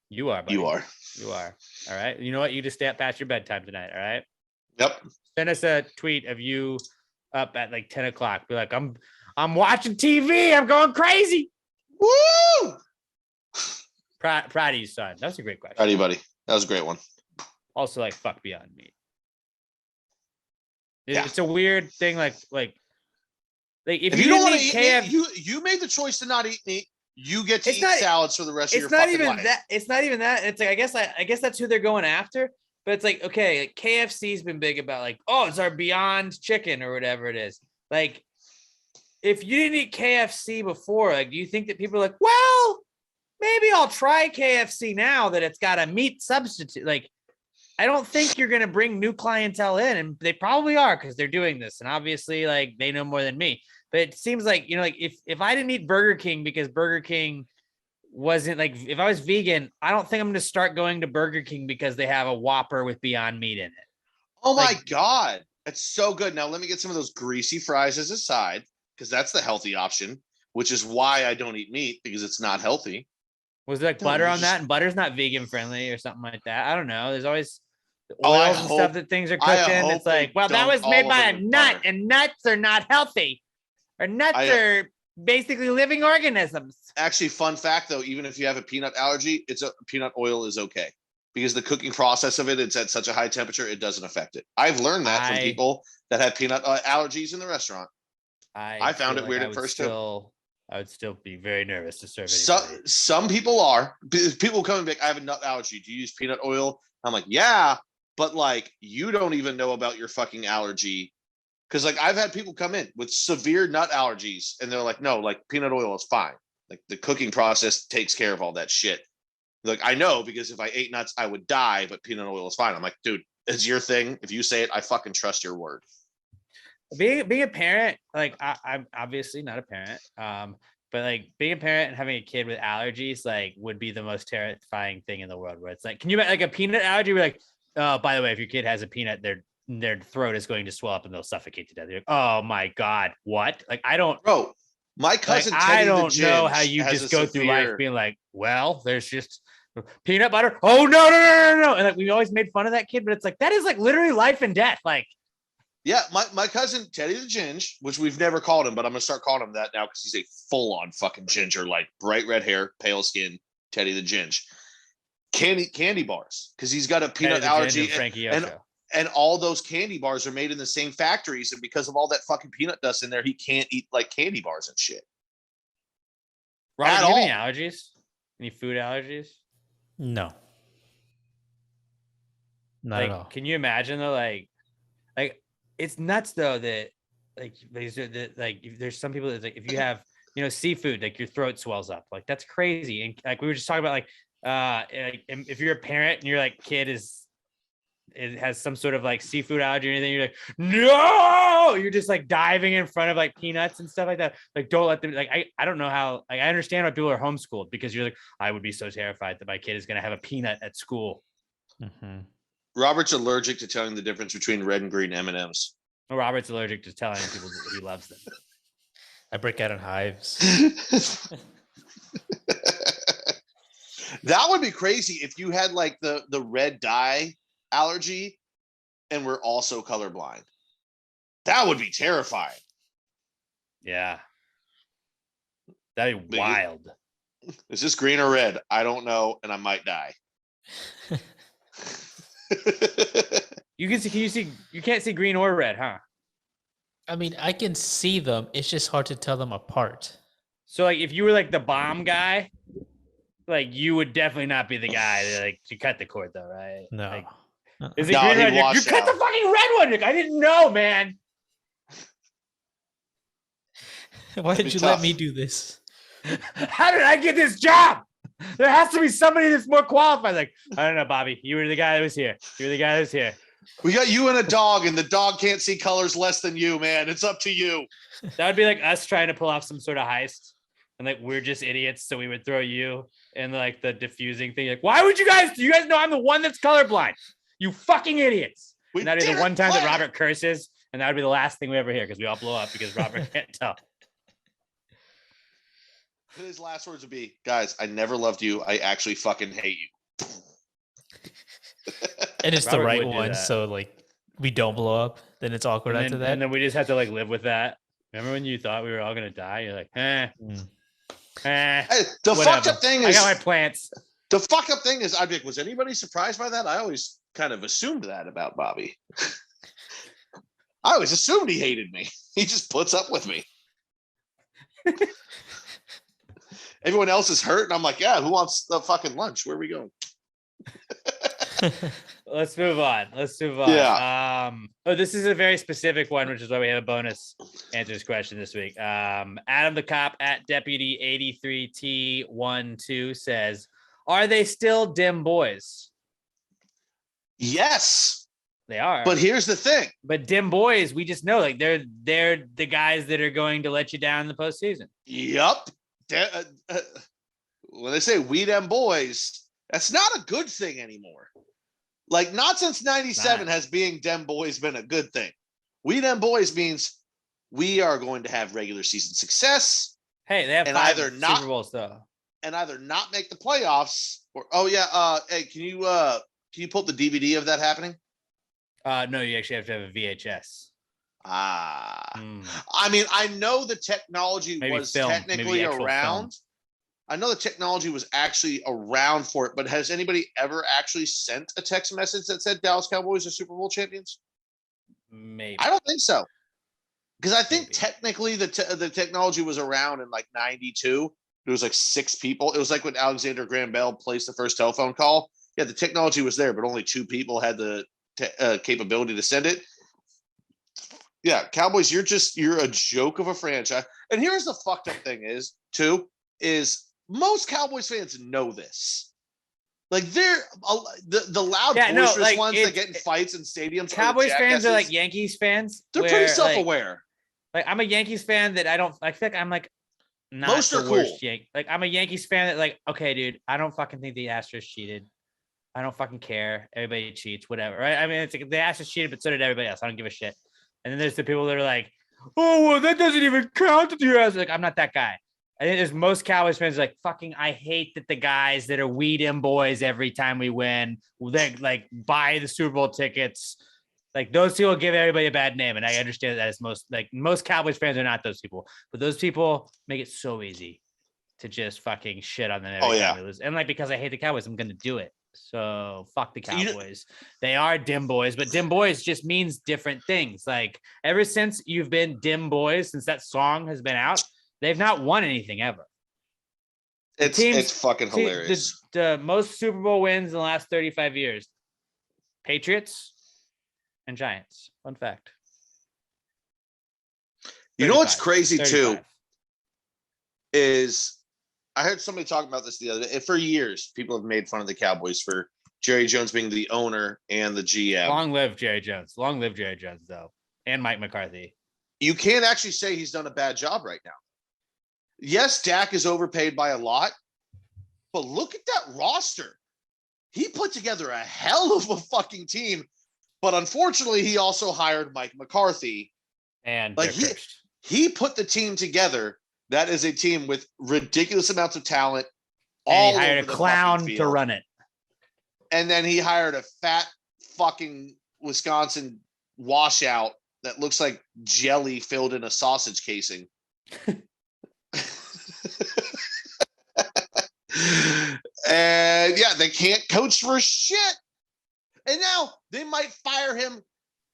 You are, buddy. You are. All right. You know what? You just stay up past your bedtime tonight. All right. Yep. Send us a tweet of you up at like 10 o'clock. Be like, I'm watching TV. I'm going crazy. Woo! Proud of you, son. That was a great question. Proud of you, buddy. That was a great one. Also, like, fuck Beyond Meat. It's a weird thing. Like if you don't want to eat meat, you made the choice to not eat meat. You get to eat salads for the rest of your fucking life. It's not even that. It's like I guess that's who they're going after. But it's like, okay, like KFC's been big about like, oh, it's our Beyond Chicken or whatever it is. Like, if you didn't eat KFC before, like, do you think that people are like, well, maybe I'll try KFC now that it's got a meat substitute? Like, I don't think you're gonna bring new clientele in, and they probably are because they're doing this, and obviously, like, they know more than me. But it seems like, you know, like if I didn't eat Burger King because Burger King wasn't like, if I was vegan, I don't think I'm going to start going to Burger King because they have a Whopper with Beyond Meat in it. Oh my God. That's so good. Now let me get some of those greasy fries as a side, because that's the healthy option, which is why I don't eat meat, because it's not healthy. Was there like butter on that? And butter's not vegan friendly or something like that. I don't know. There's always oils and stuff that things are cooked in. It's like, well, that was made by a nut, and nuts are not healthy. Or nuts are basically living organisms. Actually, fun fact though, even if you have a peanut allergy, peanut oil is okay, because the cooking process of it's at such a high temperature, it doesn't affect it. I've learned that from people that have peanut allergies in the restaurant. I found it weird at first too. I would still be very nervous to serve anybody. Some people are. People come and be like, I have a nut allergy. Do you use peanut oil? I'm like, yeah, but like, you don't even know about your fucking allergy. Because like, I've had people come in with severe nut allergies, and they're like, no, like peanut oil is fine. Like the cooking process takes care of all that shit. Like, I know, because if I ate nuts, I would die, but peanut oil is fine. I'm like, dude, it's your thing. If you say it, I fucking trust your word. Being a parent, like I'm obviously not a parent, but like being a parent and having a kid with allergies, like, would be the most terrifying thing in the world. Where it's like, can you like a peanut allergy? We're like, oh, by the way, if your kid has a peanut, their throat is going to swell up and they'll suffocate to death. You're like, oh my God, what? Like, I don't, bro. My cousin, like, I don't know how you just go through life being like, well, there's just peanut butter. Oh no. And like, we always made fun of that kid, but it's like, that is like literally life and death. Like, yeah, my cousin Teddy the Ginge, which we've never called him, but I'm gonna start calling him that now because he's a full-on fucking ginger, like bright red hair, pale skin, Teddy the Ginge. Candy bars, because he's got a peanut allergy, and all those candy bars are made in the same factories, and because of all that fucking peanut dust in there, he can't eat like candy bars and shit. Robert, do you have any allergies? Any food allergies? No. Not like, at all. Can you imagine though, like it's nuts though that like there's some people that like, if you have, you know, seafood, like your throat swells up, like that's crazy. And like we were just talking about, like if you're a parent and your like kid it has some sort of like seafood allergy or anything, you're like, no, you're just like diving in front of like peanuts and stuff like that. Like, don't let them, like, I don't know how, like, I understand why people are homeschooled, because you're like, I would be so terrified that my kid is going to have a peanut at school. Mm-hmm. Robert's allergic to telling the difference between red and green M&Ms. Well, Robert's allergic to telling people that he loves them. I break out in hives. That would be crazy if you had like the red dye allergy and we're also colorblind. That would be terrifying. Yeah. That'd be wild. Is this green or red? I don't know, and I might die. You can't see green or red, huh? I mean, I can see them. It's just hard to tell them apart. So like, if you were like the bomb guy, like you would definitely not be the guy that like to cut the cord though, right? No. Like, is it green or red? You cut the fucking red one. Like, I didn't know, man. Why did you let me do this? How did I get this job? There has to be somebody that's more qualified. Like, I don't know, Bobby. You were the guy that was here. You were the guy that was here. We got you and a dog, and the dog can't see colors less than you, man. It's up to you. That would be like us trying to pull off some sort of heist, and like we're just idiots, so we would throw you in like the diffusing thing. Like, why would you guys know I'm the one that's colorblind? You fucking idiots. And that'd be the one time that Robert curses, and that would be the last thing we ever hear, because we all blow up because Robert can't tell. His last words would be, guys, I never loved you. I actually fucking hate you. And it's the right one, so like we don't blow up. Then it's awkward after that. And then we just have to like live with that. Remember when you thought we were all gonna die? You're like, Hey, the fucked up thing is, I got my plants. The fucked up thing is, I'd be like, was anybody surprised by that? I always kind of assumed that about Bobby. I always assumed he hated me. He just puts up with me. Everyone else is hurt, and I'm like, yeah, who wants the fucking lunch? Where are we going? Let's move on. Yeah. This is a very specific one, which is why we have a bonus answers question this week. Adam the Cop at Deputy 83T12 says, are they still dim boys? Yes. They are. But here's the thing. But dim boys, we just know, like, they're the guys that are going to let you down in the postseason. Yup. when they say we them boys, that's not a good thing anymore. Like, not since 97 has being dem boys been a good thing. We them boys means we are going to have regular season success. Hey, they have and 5 either not Super Bowls though. And either not make the playoffs or hey, can you pull up the DVD of that happening? No, you actually have to have a VHS. I mean, I know the technology was technically around. I know the technology was actually around for it, but has anybody ever actually sent a text message that said Dallas Cowboys are Super Bowl champions? Maybe. I don't think so. Because I think technically the technology was around in like 92. There was like 6 people. It was like when Alexander Graham Bell placed the first telephone call. Yeah, the technology was there, but only 2 people had the capability to send it. Yeah, Cowboys, you're a joke of a franchise. And here's the fucked up thing is most Cowboys fans know this. Like, they're the loud boisterous ones that get in fights in stadiums. Cowboys fans are like Yankees fans. They're pretty self-aware. Like, I'm a Yankees fan that I feel like I'm like not most the are worst cool. Like, I'm a Yankees fan that like, okay, dude, I don't fucking think the Astros cheated. I don't fucking care. Everybody cheats, whatever, right? I mean, it's like the Astros cheated, but so did everybody else. I don't give a shit. And then there's the people that are like, oh, well, that doesn't even count to your ass. Like, I'm not that guy. I think there's most Cowboys fans like, fucking, I hate that the guys that are weed in boys every time we win, they like buy the Super Bowl tickets. Like, those people give everybody a bad name. And I understand that as most Cowboys fans are not those people, but those people make it so easy to just fucking shit on them every time we lose. And like, because I hate the Cowboys, I'm going to do it. So fuck the Cowboys. They are dim boys, but dim boys just means different things. Like, ever since you've been dim boys, since that song has been out, they've not won anything ever. It's fucking hilarious. The most Super Bowl wins in the last 35 years. Patriots and Giants. Fun fact. You know what's crazy 35. too is I heard somebody talking about this the other day. For years, people have made fun of the Cowboys for Jerry Jones being the owner and the GM. Long live Jerry Jones. Long live Jerry Jones, though. And Mike McCarthy. You can't actually say he's done a bad job right now. Yes, Dak is overpaid by a lot, but look at that roster. He put together a hell of a fucking team, but unfortunately, he also hired Mike McCarthy. And like he put the team together. That is a team with ridiculous amounts of talent. And he hired a clown to run it. And then he hired a fat fucking Wisconsin washout that looks like jelly filled in a sausage casing. And yeah, they can't coach for shit. And now they might fire him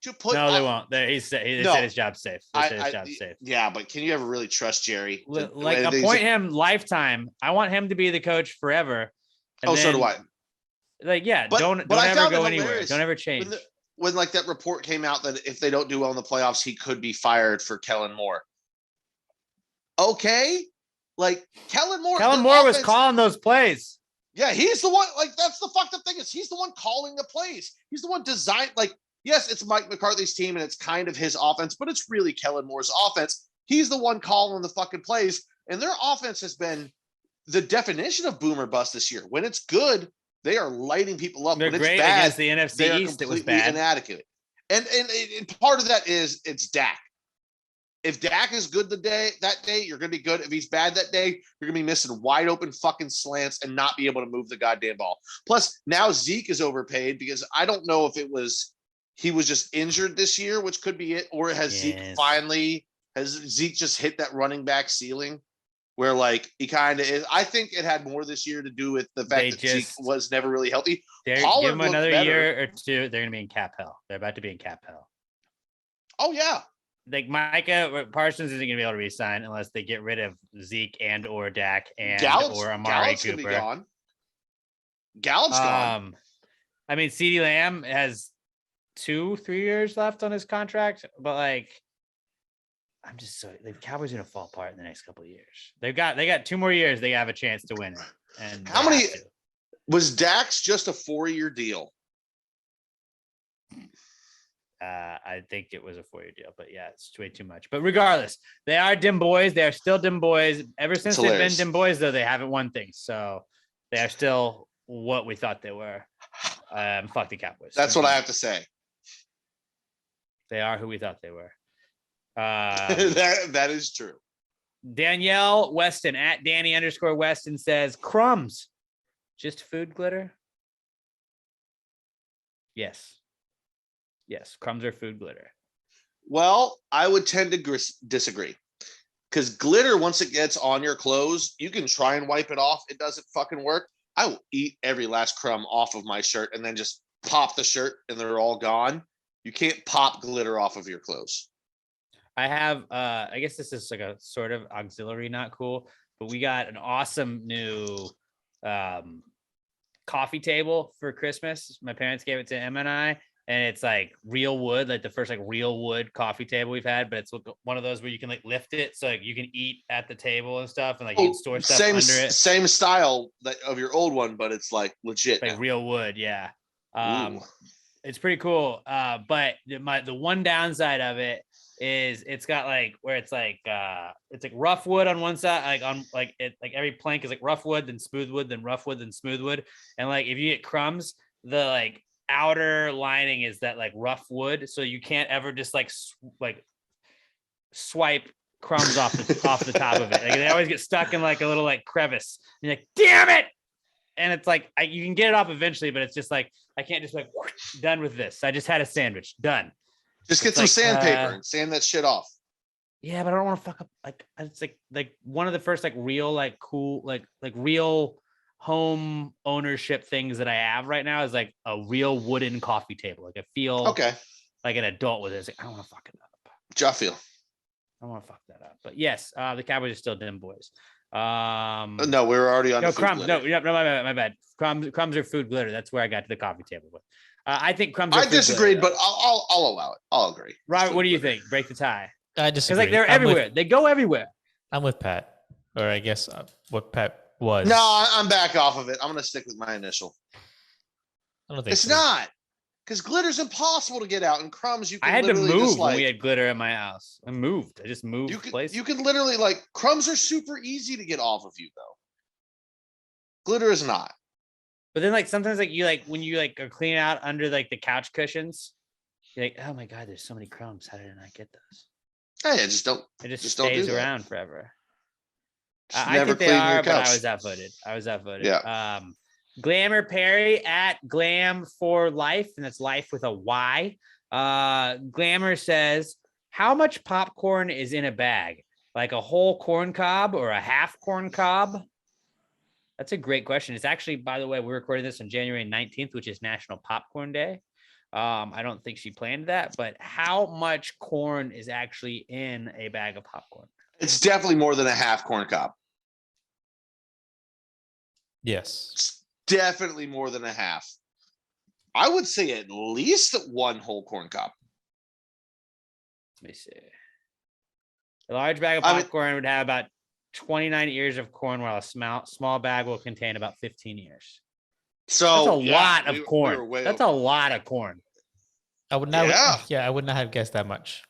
to put. No, they won't. He said his job's safe. His job's safe. Yeah, but can you ever really trust Jerry? Like, appoint him lifetime. I want him to be the coach forever. So do I. Like, yeah, don't ever go anywhere. Don't ever change. When like that report came out that if they don't do well in the playoffs, he could be fired for Kellen Moore. Okay, like Kellen Moore was calling those plays. Yeah, he's the one. Like, that's the fucked up thing is he's the one calling the plays. He's the one designed. Like, yes, it's Mike McCarthy's team and it's kind of his offense, but it's really Kellen Moore's offense. He's the one calling the fucking plays, and their offense has been the definition of boomer bust this year. When it's good, they are lighting people up. They're when great it's bad, against the NFC East. It was bad. Inadequate. And part of that is it's Dak. If Dak is good that day, you're going to be good. If he's bad that day, you're going to be missing wide open fucking slants and not be able to move the goddamn ball. Plus, now Zeke is overpaid because I don't know if he was just injured this year, which could be it, or has Zeke just hit that running back ceiling where like he kind of is. I think it had more this year to do with the fact that Zeke was never really healthy. Give him another year or two. They're going to be in cap hell. They're about to be in cap hell. Oh, yeah. Like Micah Parsons isn't going to be able to resign unless they get rid of Zeke and or Dak and or Amari Cooper. Gallup's gone. I mean, CeeDee Lamb has 2-3 years left on his contract, but like, I'm just so the Cowboys are going to fall apart in the next couple of years. They got 2 more years. They have a chance to win it. And how many was Dak's just a 4-year deal? I think it was a 4-year deal, but yeah, it's way too much. But regardless, they are dim boys. They are still dim boys. Ever since they've been dim boys, though, they haven't won things. So they are still what we thought they were. Fuck the Cowboys. That's what I have to say. They are who we thought they were. That is true. Danielle Weston at Danny_Weston says crumbs, just food glitter. Yes. Crumbs are food glitter. Well, I would tend to disagree because glitter, once it gets on your clothes, you can try and wipe it off. It doesn't fucking work. I will eat every last crumb off of my shirt and then just pop the shirt and they're all gone. You can't pop glitter off of your clothes. I have, I guess this is like a sort of auxiliary, not cool, but we got an awesome new coffee table for Christmas. My parents gave it to Emma and I, and it's like real wood, like the first like real wood coffee table we've had, but it's one of those where you can like lift it so like you can eat at the table and stuff, and like you can store stuff under it. Same style of your old one, but it's like legit, like real wood. Yeah. It's pretty cool. But the one downside of it is it's got like where it's like rough wood on one side, like on like it like every plank is like rough wood, then smooth wood, then rough wood, then smooth wood. And like if you get crumbs, the like outer lining is that like rough wood, so you can't ever just like swipe crumbs off the top of it. Like they always get stuck in like a little like crevice. And you're like, damn it. And it's like you can get it off eventually, but it's just like I can't just like done with this. I just had a sandwich. Done. Just get some sandpaper and sand that shit off. Yeah, but I don't want to fuck up. Like it's like one of the first like real like cool like real home ownership things that I have right now is like a real wooden coffee table. Like I feel like an adult with it. It's like I don't want to fuck it up. I feel. I don't want to fuck that up. But yes, the Cowboys are still dim boys. No, we were already on. No, crumbs. No, my bad. Crumbs are food glitter. That's where I got to the coffee table with. I think crumbs. I disagreed, but I'll allow it. I'll agree. Robert, what do you think? Break the tie. I disagree. Because like they're everywhere. They go everywhere. I'm with Pat, or I guess what Pat was. No, I'm back off of it. I'm gonna stick with my initial. I don't think it's not because glitter's impossible to get out, and crumbs you can. I had to move when we had glitter in my house. I moved. I just moved. You can literally like crumbs are super easy to get off of you though. Glitter is not. But then like sometimes like you like when you like are cleaning out under like the couch cushions, you're like, oh my god, there's so many crumbs. How did I not get those? Hey, just don't. It just stays stays around forever. I think they are, but I was outvoted. Yeah. Glamour Perry at Glam for Life, and that's life with a Y. Glamour says, how much popcorn is in a bag? Like a whole corn cob or a half corn cob? That's a great question. It's actually, by the way, we're recording this on January 19th, which is National Popcorn Day. I don't think she planned that, but how much corn is actually in a bag of popcorn? It's definitely more than a half corn cob. Yes. It's definitely more than a half. I would say at least one whole corn cob. Let me see. A large bag of popcorn would have about 29 ears of corn, while a small bag will contain about 15 ears. So that's a lot of corn. That's a lot of corn. I would not. Yeah, I would not have guessed that much.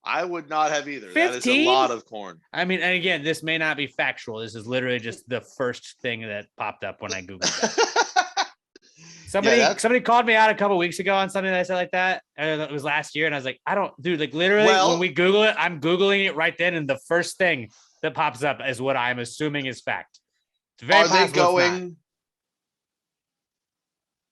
I would not have either. 15? That is a lot of corn. I mean, and again, this may not be factual. This is literally just the first thing that popped up when I Googled it. Somebody called me out a couple weeks ago on something that I said like that. It was last year. And I was like, like literally when we Google it, I'm Googling it right then. And the first thing that pops up is what I'm assuming is fact. It's very possible. Are they going?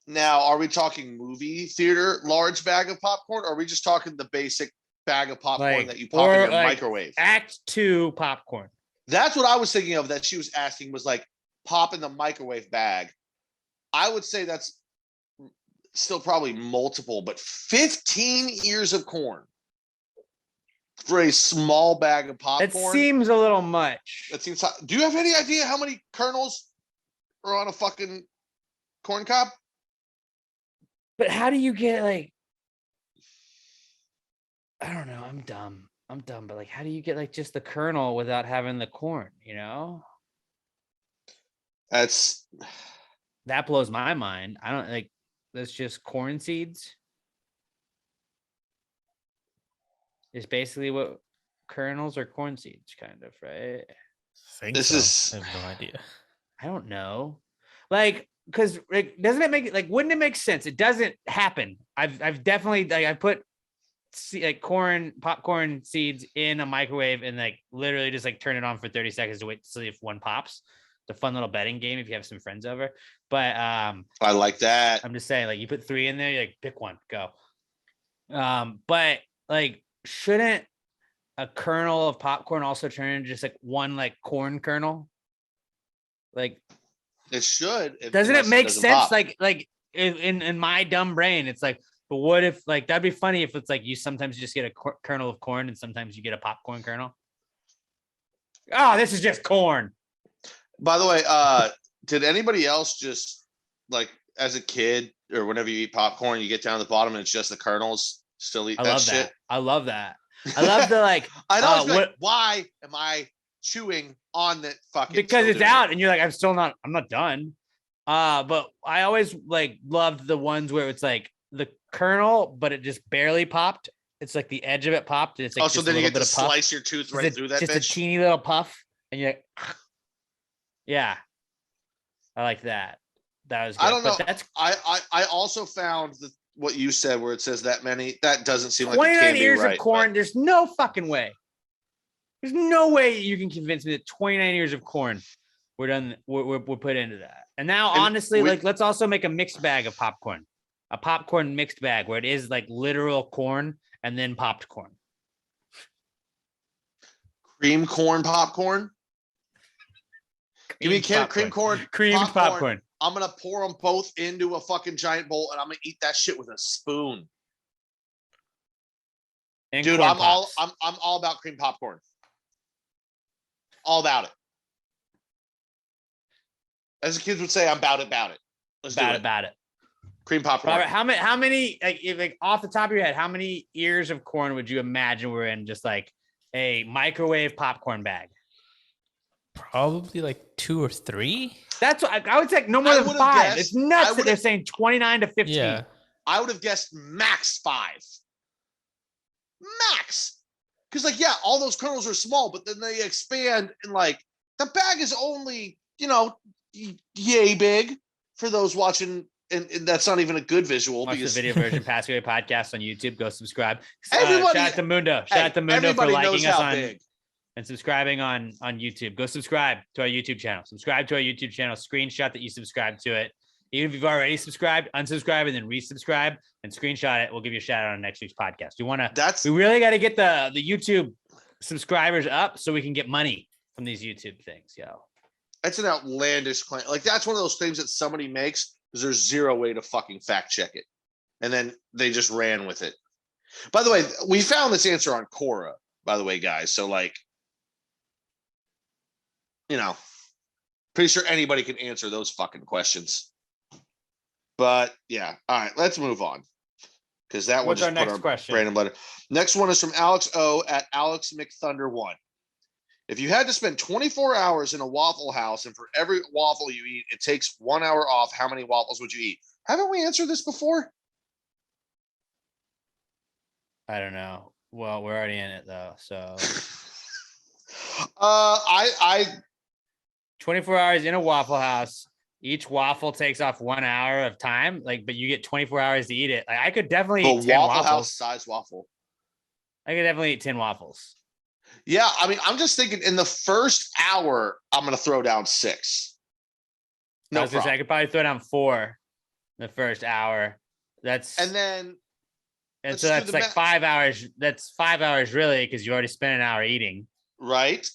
Now, are we talking movie theater large bag of popcorn? Or are we just talking the basic bag of popcorn that you pop in your microwave? Act 2 popcorn. That's what I was thinking of that she was asking was like pop in the microwave bag. I would say that's still probably multiple, but 15 ears of corn for a small bag of popcorn. It seems a little much. That seems. Do you have any idea how many kernels are on a fucking corn cob? But how do you get like? I don't know. I'm dumb. But like, how do you get like just the kernel without having the corn? You know. That blows my mind. I don't like. That's just corn seeds. is basically what kernels or corn seeds, kind of, right? I have no idea. I don't know. Like, because doesn't it make like wouldn't it make sense? It doesn't happen. I've definitely like I put like popcorn seeds in a microwave and like literally just like turn it on for 30 seconds to wait to see if one pops. It's a fun little betting game if you have some friends over. But I like that. I'm just saying, like, you put 3 in there, you like pick one, go. But like, shouldn't a kernel of popcorn also turn into just like one like corn kernel? Like, it should. Doesn't it make sense? Pop. Like in my dumb brain, it's like, but what if like that'd be funny if it's like you sometimes just get a kernel of corn and sometimes you get a popcorn kernel. Oh, this is just corn. By the way, did anybody else just like as a kid or whenever you eat popcorn, you get down to the bottom and it's just the kernels? Still eat that shit? I love that. I love the like. I know. Like, why am I chewing on that fucking? Because it's out, and you're like, I'm not done. But I always like loved the ones where it's like the kernel, but it just barely popped. It's like the edge of it popped, and it's like so then you get to slice your tooth right through that. Just bitch. A teeny little puff, and you're like, yeah, I like that. That was good. I don't know. That's I also found what you said where it says that many. That doesn't seem like 29 it years right, of corn. There's no fucking way. There's no way you can convince me that 29 years of corn we're put into that. And now, honestly, like let's also make a mixed bag of popcorn, a popcorn mixed bag where it is like literal corn and then popped corn. Cream corn popcorn. Give me a can of cream corn. Creamed popcorn. I'm gonna pour them both into a fucking giant bowl, and I'm gonna eat that shit with a spoon. And dude, I'm all about cream popcorn. All about it. As the kids would say, I'm about it. Let's do it. About it. Cream popcorn. Robert, how many like off the top of your head, how many ears of corn would you imagine were in just like a microwave popcorn bag? Probably like 2 or 3. That's what I would say. No more than 5. It's nuts that they're saying 29 to 15. Yeah. I would have guessed max 5. Max. Because like, yeah, all those kernels are small, but then they expand and like the bag is only, yay big for those watching. And that's not even a good visual. Watch because the video version, Pass Away Podcast on YouTube. Go subscribe. Everybody, shout out to Mundo. Shout out to Mundo for liking us on and subscribing on YouTube. Go subscribe to our YouTube channel. Subscribe to our YouTube channel. Screenshot that you subscribe to it. Even if you've already subscribed, unsubscribe and then resubscribe and screenshot it. We'll give you a shout out on next week's podcast. We really got to get the YouTube subscribers up so we can get money from these YouTube things, yo. That's an outlandish claim. Like that's one of those things that somebody makes because there's zero way to fucking fact check it. And then they just ran with it. By the way, we found this answer on Quora, by the way, guys. So like, pretty sure anybody can answer those fucking questions. But yeah, all right, let's move on. Because that What's one our just next question? Random letter. Next one is from Alex O at Alex McThunder1. If you had to spend 24 hours in a Waffle House and for every waffle you eat, it takes 1 hour off, how many waffles would you eat? Haven't we answered this before? I don't know. Well, we're already in it though, so. I 24 hours in a Waffle House. Each waffle takes off 1 hour of time, but you get 24 hours to eat it. Like I could definitely eat 10 Waffle waffles. House size waffle. I could definitely eat 10 waffles. Yeah, I mean, I'm just thinking in the first hour, I'm gonna throw down 6. No, I could probably throw down 4 in the first hour. So that's like 5 hours. That's 5 hours really, because you already spent an hour eating. Right.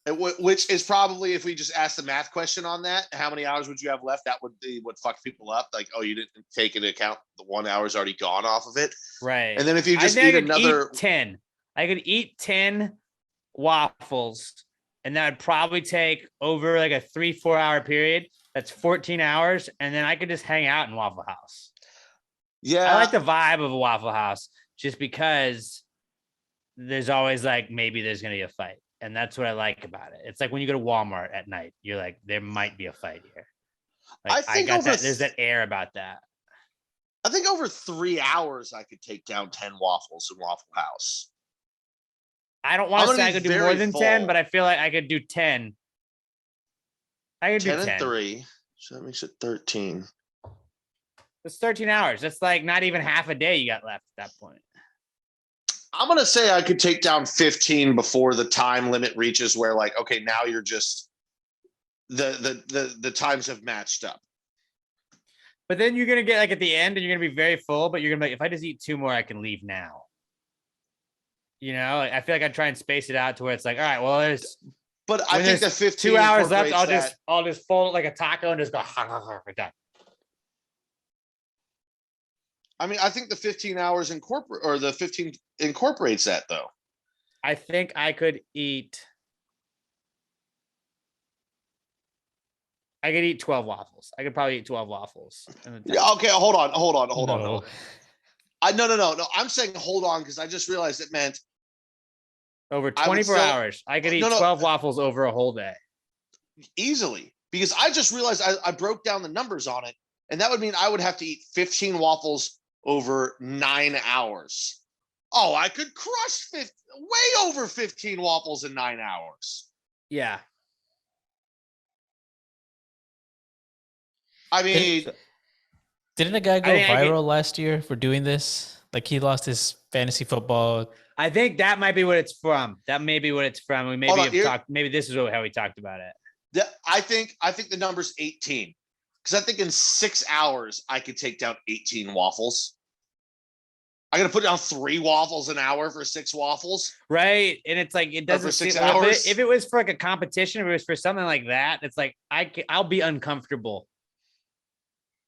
Which is probably, if we just ask the math question on that, how many hours would you have left? That would be what fucks people up. Like, oh, you didn't take into account the 1 hour's already gone off of it. Right. And then if you just eat another 10, I could eat 10 waffles, and that would probably take over like a 3-4 hour period. That's 14 hours. And then I could just hang out in Waffle House. Yeah. I like the vibe of a Waffle House just because there's always like, maybe there's going to be a fight. And that's what I like about it. It's like when you go to Walmart at night, you're like, there might be a fight here. Like, I got that. There's that air about that. I think over 3 hours, I could take down 10 waffles in Waffle House. I don't want to say I could do more than 10, but I feel like I could do 10. I could do more than 10, but I feel like I could do 10. I could do 10. 10 and 3. So that makes it 13. It's 13 hours. That's like not even half a day you got left at that point. I'm going to say I could take down 15 before the time limit reaches where like, okay, now you're just the times have matched up. But then you're going to get like at the end and you're going to be very full, but you're going to be like, if I just eat 2 more, I can leave now. You know, I feel like I try and space it out to where it's like, all right, well, but I think the 15 2 hours left. I'll just fold it like a taco and just go right down. I mean, I think the 15 hours the 15 incorporates that though. I think I could eat 12 waffles. I could probably eat 12 waffles. Yeah, okay, hold on. No. No. I'm saying hold on because I just realized it meant over 24 hours. I could eat 12 waffles over a whole day. Easily. Because I just realized I broke down the numbers on it, and that would mean I would have to eat 15 waffles over 9 hours. Oh, I could crush way over 15 waffles in 9 hours. Yeah. I mean, didn't a guy go viral last year for doing this? Like he lost his fantasy football. I think that might be what it's from. That may be what it's from. We maybe this is how we talked about it. I think the number's 18. Because I think in 6 hours I could take down 18 waffles. I got to put down 3 waffles an hour for 6 waffles. Right. And it's like, it doesn't seem 6 hours. If it was for like a competition, if it was for something like that, it's like, I'll be uncomfortable.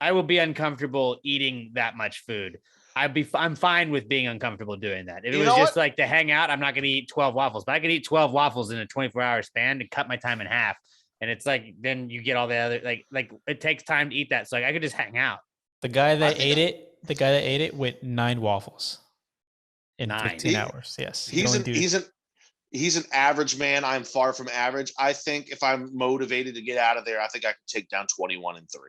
I will be uncomfortable eating that much food. I'm fine with being uncomfortable doing that. If it was just like to hang out, I'm not going to eat 12 waffles, but I could eat 12 waffles in a 24-hour span to cut my time in half. And it's like, then you get all the other, like it takes time to eat that. So like, I could just hang out. The guy that ate it went 9 waffles in 15 hours. Yes. He's an average man. I'm far from average. I think if I'm motivated to get out of there, I think I could take down 21 and 3.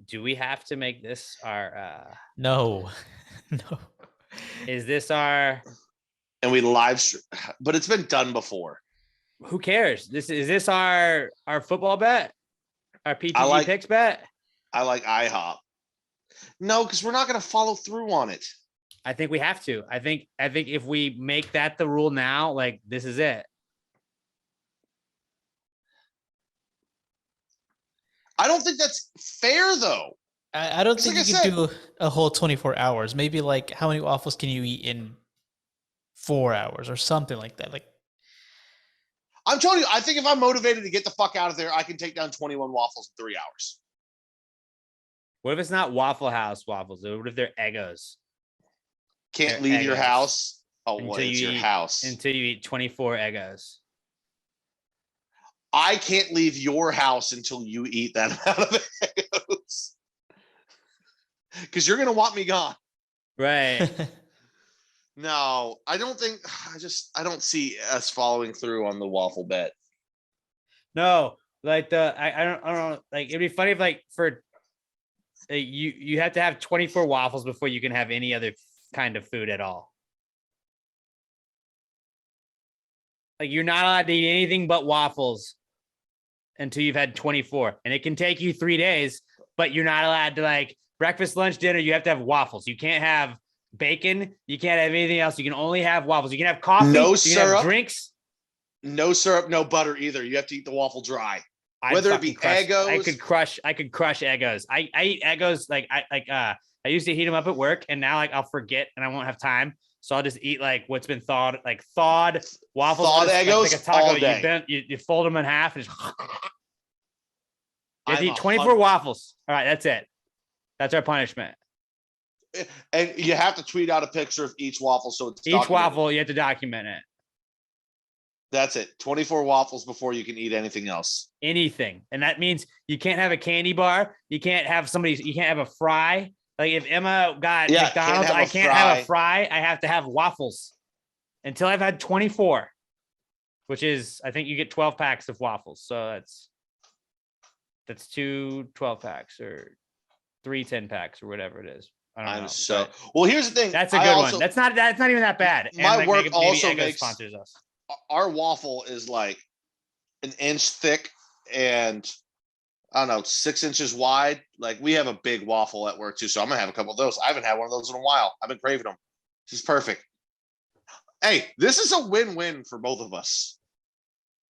Do we have to make this our no. Is this our and we live stream, but it's been done before. Who cares? Is this our football bet? Our PTG Picks bet? I like IHOP. No, because we're not going to follow through on it. I think we have to. I think if we make that the rule now, like this is it. I don't think that's fair, though. I don't think you can do a whole 24 hours. Maybe like how many waffles can you eat in 4 hours or something like that? Like, I'm telling you, I think if I'm motivated to get the fuck out of there, I can take down 21 waffles in 3 hours. What if it's not Waffle House waffles? What if they're Eggos? Can't leave your house. Oh, what is your house? Until you eat 24 Eggos. I can't leave your house until you eat that amount of Eggos. Because you're going to want me gone. Right. No, I don't think, I don't see us following through on the waffle bet. No, like I don't know. Like it'd be funny if like for you have to have 24 waffles before you can have any other kind of food at all. Like you're not allowed to eat anything but waffles until you've had 24, and it can take you 3 days, but you're not allowed to like breakfast, lunch, dinner. You have to have waffles. You can't have bacon. You can't have anything else. You can only have waffles. You can have coffee. No syrup. Drinks. No syrup, no butter either. You have to eat the waffle dry. Whether it be Eggos. I could crush Eggos. I eat Eggos I used to heat them up at work, and now like I'll forget and I won't have time. So I'll just eat like what's been thawed, like thawed waffles. Thawed Eggos like a taco. all day. You fold them in half and just you have to eat 24 waffles. All right, that's it. That's our punishment. And you have to tweet out a picture of each waffle. So it's each waffle, you have to document it. That's it. 24 waffles before you can eat anything else. Anything. And that means you can't have a candy bar. You can't have a fry. Like if Emma got McDonald's, I can't have a fry. I have to have waffles until I've had 24, which is, I think you get 12 packs of waffles. So that's 2 12 packs or 3 10 packs or whatever it is. know. Well, here's the thing. That's a good one. That's not even that bad. My and work maybe also Eggo makes sponsors us. Our waffle is like an inch thick and I don't know, 6 inches wide. Like we have a big waffle at work too. So I'm gonna have a couple of those. I haven't had one of those in a while. I've been craving them. This is perfect. Hey, this is a win-win for both of us.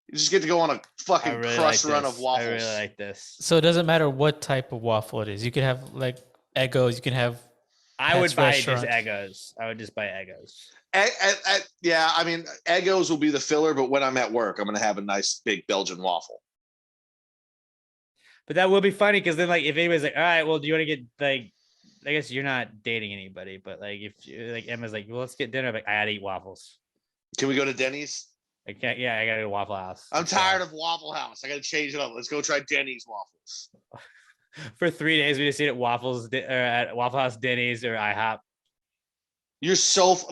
You just get to go on a fucking crush run of waffles. I really like this. So it doesn't matter what type of waffle it is. You can have like Eggos. You can have. I would buy just Eggos. I would just buy Eggos. Yeah, I mean, Eggos will be the filler, but when I'm at work, I'm going to have a nice big Belgian waffle. But that will be funny because then, like, if anybody's like, all right, well, do you want to get, like, I guess you're not dating anybody, but, like, if you, like, Emma's like, well, let's get dinner. I'm like, I got to eat waffles. Can we go to Denny's? I can't. Yeah, I got to go to Waffle House. I'm tired of Waffle House. I got to change it up. Let's go try Denny's waffles. For 3 days, we just eat at at Waffle House, Denny's, or IHOP.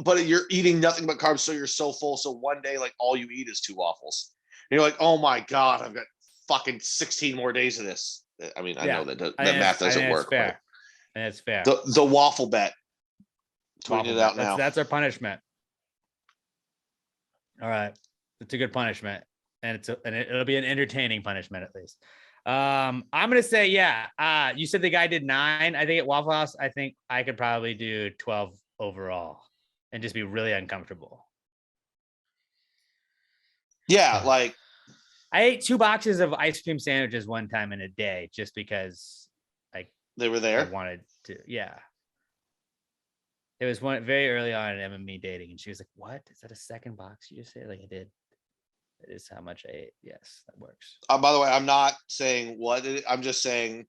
But you're eating nothing but carbs, so you're so full. So one day, like, all you eat is 2 waffles. And you're like, oh my God, I've got fucking 16 more days of this. I mean, I know that math doesn't work. Fair. And it's fair. The waffle bet. Tweet it out now. That's our punishment. All right. It's a good punishment. And it'll be an entertaining punishment at least. I'm gonna say, yeah. You said the guy did 9. I think at Waffle House, I think I could probably do 12 overall and just be really uncomfortable. Yeah, like I ate 2 boxes of ice cream sandwiches one time in a day just because they were there. I wanted to. Yeah. It was one very early on in Emma and me dating, and she was like, "What? Is that a second box you just said?" Like, I did. That is how much I ate. Yes, that works. By the way, I'm not saying I'm just saying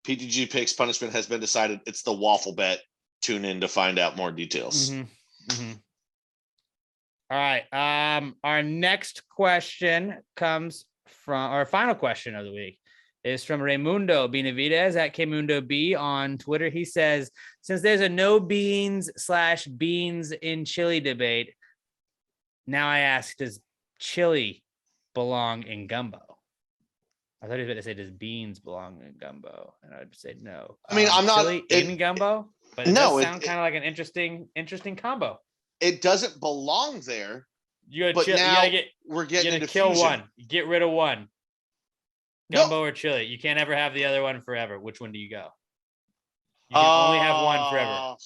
PTG Picks punishment has been decided. It's the waffle bet. Tune in to find out more details. Mm-hmm. Mm-hmm. All right. Our next question comes from our final question of the week is from Raimundo Benavidez at Kmundo B on Twitter. He says, since there's a no beans/beans in chili debate, now I ask, does chili belong in gumbo? I thought he was going to say, does beans belong in gumbo? And I'd say no. I mean, I'm not chili in gumbo, but it does sound kind of like an interesting combo. It doesn't belong there. We're getting to kill one. Get rid of one. Gumbo or chili. You can't ever have the other one forever. Which one do you go? You can only have one forever.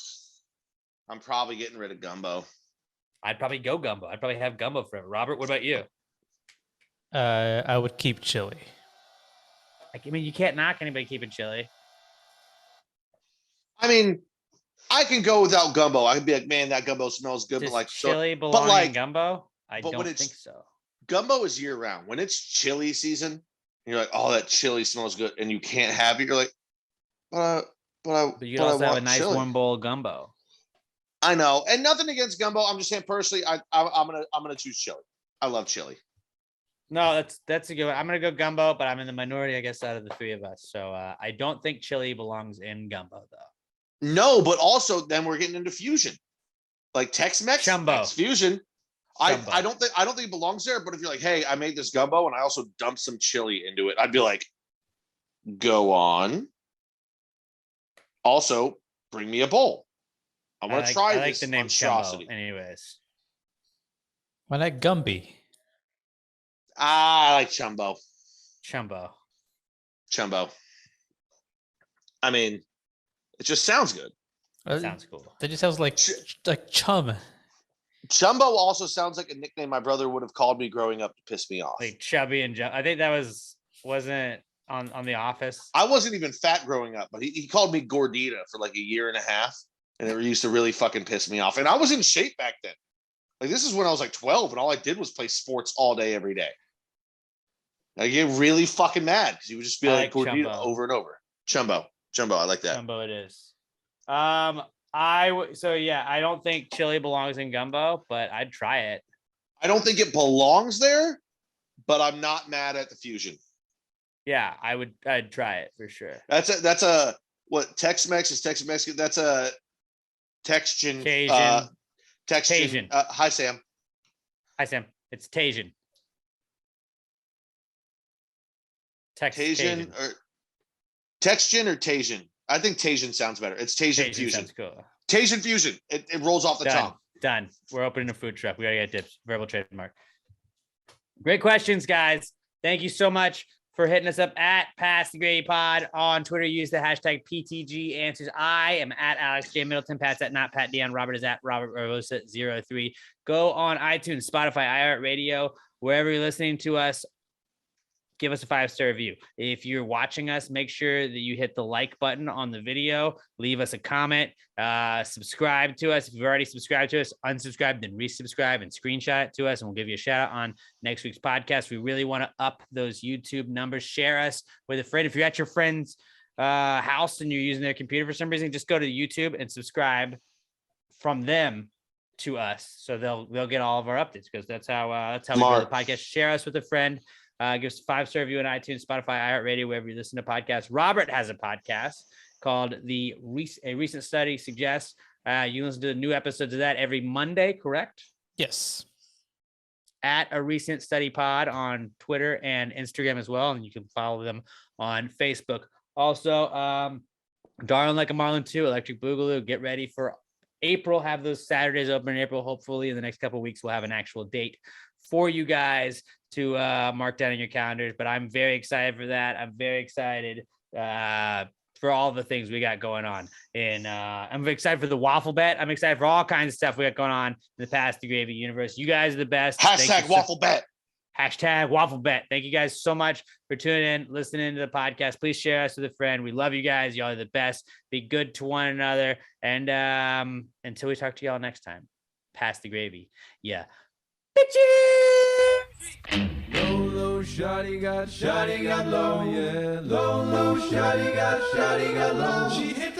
I'm probably getting rid of gumbo. I'd probably go gumbo. I'd probably have gumbo forever. Robert, what about you? I would keep chili. I mean, you can't knock anybody keeping chili. I mean, I can go without gumbo. I can be like, man, that gumbo smells good. Does but like chili belong in gumbo? I don't think so. Gumbo is year round. When it's chili season, you're like, oh, that chili smells good, and you can't have it. You're like, but you also have a nice warm bowl of gumbo. I know, and nothing against gumbo. I'm just saying personally, I'm gonna choose chili. I love chili. No, that's a good one. I'm gonna go gumbo, but I'm in the minority, I guess, out of the 3 of us. So I don't think chili belongs in gumbo, though. No, but also then we're getting into fusion, like Tex-Mex, Chumbo. fusion. I don't think it belongs there. But if you're like, hey, I made this gumbo and I also dumped some chili into it, I'd be like, go on. Also, bring me a bowl. I want to try this. I like the name Chumbo, anyways. Why not Gumby? I like Chumbo. Chumbo. I mean, it just sounds good. Sounds cool. That just sounds like chum. Chumbo also sounds like a nickname my brother would have called me growing up to piss me off. Like chubby and I think that wasn't on The Office. I wasn't even fat growing up, but he called me Gordita for like a year and a half, and it used to really fucking piss me off. And I was in shape back then. Like this is when I was like 12, and all I did was play sports all day, every day. I get really fucking mad because he would just be like Gordita Chumbo over and over. Chumbo, I like that. Chumbo, it is. I don't think chili belongs in gumbo, but I'd try it. I don't think it belongs there, but I'm not mad at the fusion. Yeah, I'd try it for sure. That's a what Tex-Mex is Tex-Mexican. That's a Texan. Cajun. Texan. Hi Sam. It's Tajin. Tajin or Texan or Tajin? I think Tajin sounds better. It's Tajin Fusion. Sounds cool. Tajin Fusion. It rolls off the tongue. Done. We're opening a food truck. We gotta get dips. Verbal trademark. Great questions, guys. Thank you so much for hitting us up at Pass the Gravy Pod on Twitter. Use the hashtag PTG Answers. I am at Alex J Middleton. Pat's at not Pat Dion. Robert is at Robert Barbosa 03. Go on iTunes, Spotify, iHeartRadio, wherever you're listening to us. Give us a 5-star review. If you're watching us, make sure that you hit the like button on the video. Leave us a comment. Subscribe to us. If you've already subscribed to us, unsubscribe, then resubscribe and screenshot it to us, and we'll give you a shout out on next week's podcast. We really want to up those YouTube numbers. Share us with a friend. If you're at your friend's house and you're using their computer for some reason, just go to YouTube and subscribe from them to us, so they'll get all of our updates, because that's how we do the podcast. Share us with a friend. Give us a 5-star review on iTunes, Spotify, iHeartRadio, wherever you listen to podcasts. Robert has a podcast called A Recent Study Suggests. You listen to the new episodes of that every Monday, correct? Yes. At A Recent Study Pod on Twitter and Instagram as well, and you can follow them on Facebook. Also, Darling Like a Marlin 2, Electric Boogaloo. Get ready for April. Have those Saturdays open in April. Hopefully, in the next couple of weeks, we'll have an actual date for you guys to mark down in your calendars. But I'm very excited for that. I'm very excited for all the things we got going on. And I'm very excited for the waffle bet. I'm excited for all kinds of stuff we got going on in the Pass the Gravy universe. You guys are the best. Hashtag waffle bet. Hashtag waffle bet. Thank you guys so much for tuning in, listening to the podcast. Please share us with a friend. We love you guys. Y'all are the best. Be good to one another. And until we talk to y'all next time, pass the gravy. Yeah. Bitches! Low, shawty got low, yeah. Low, shawty got low. She hit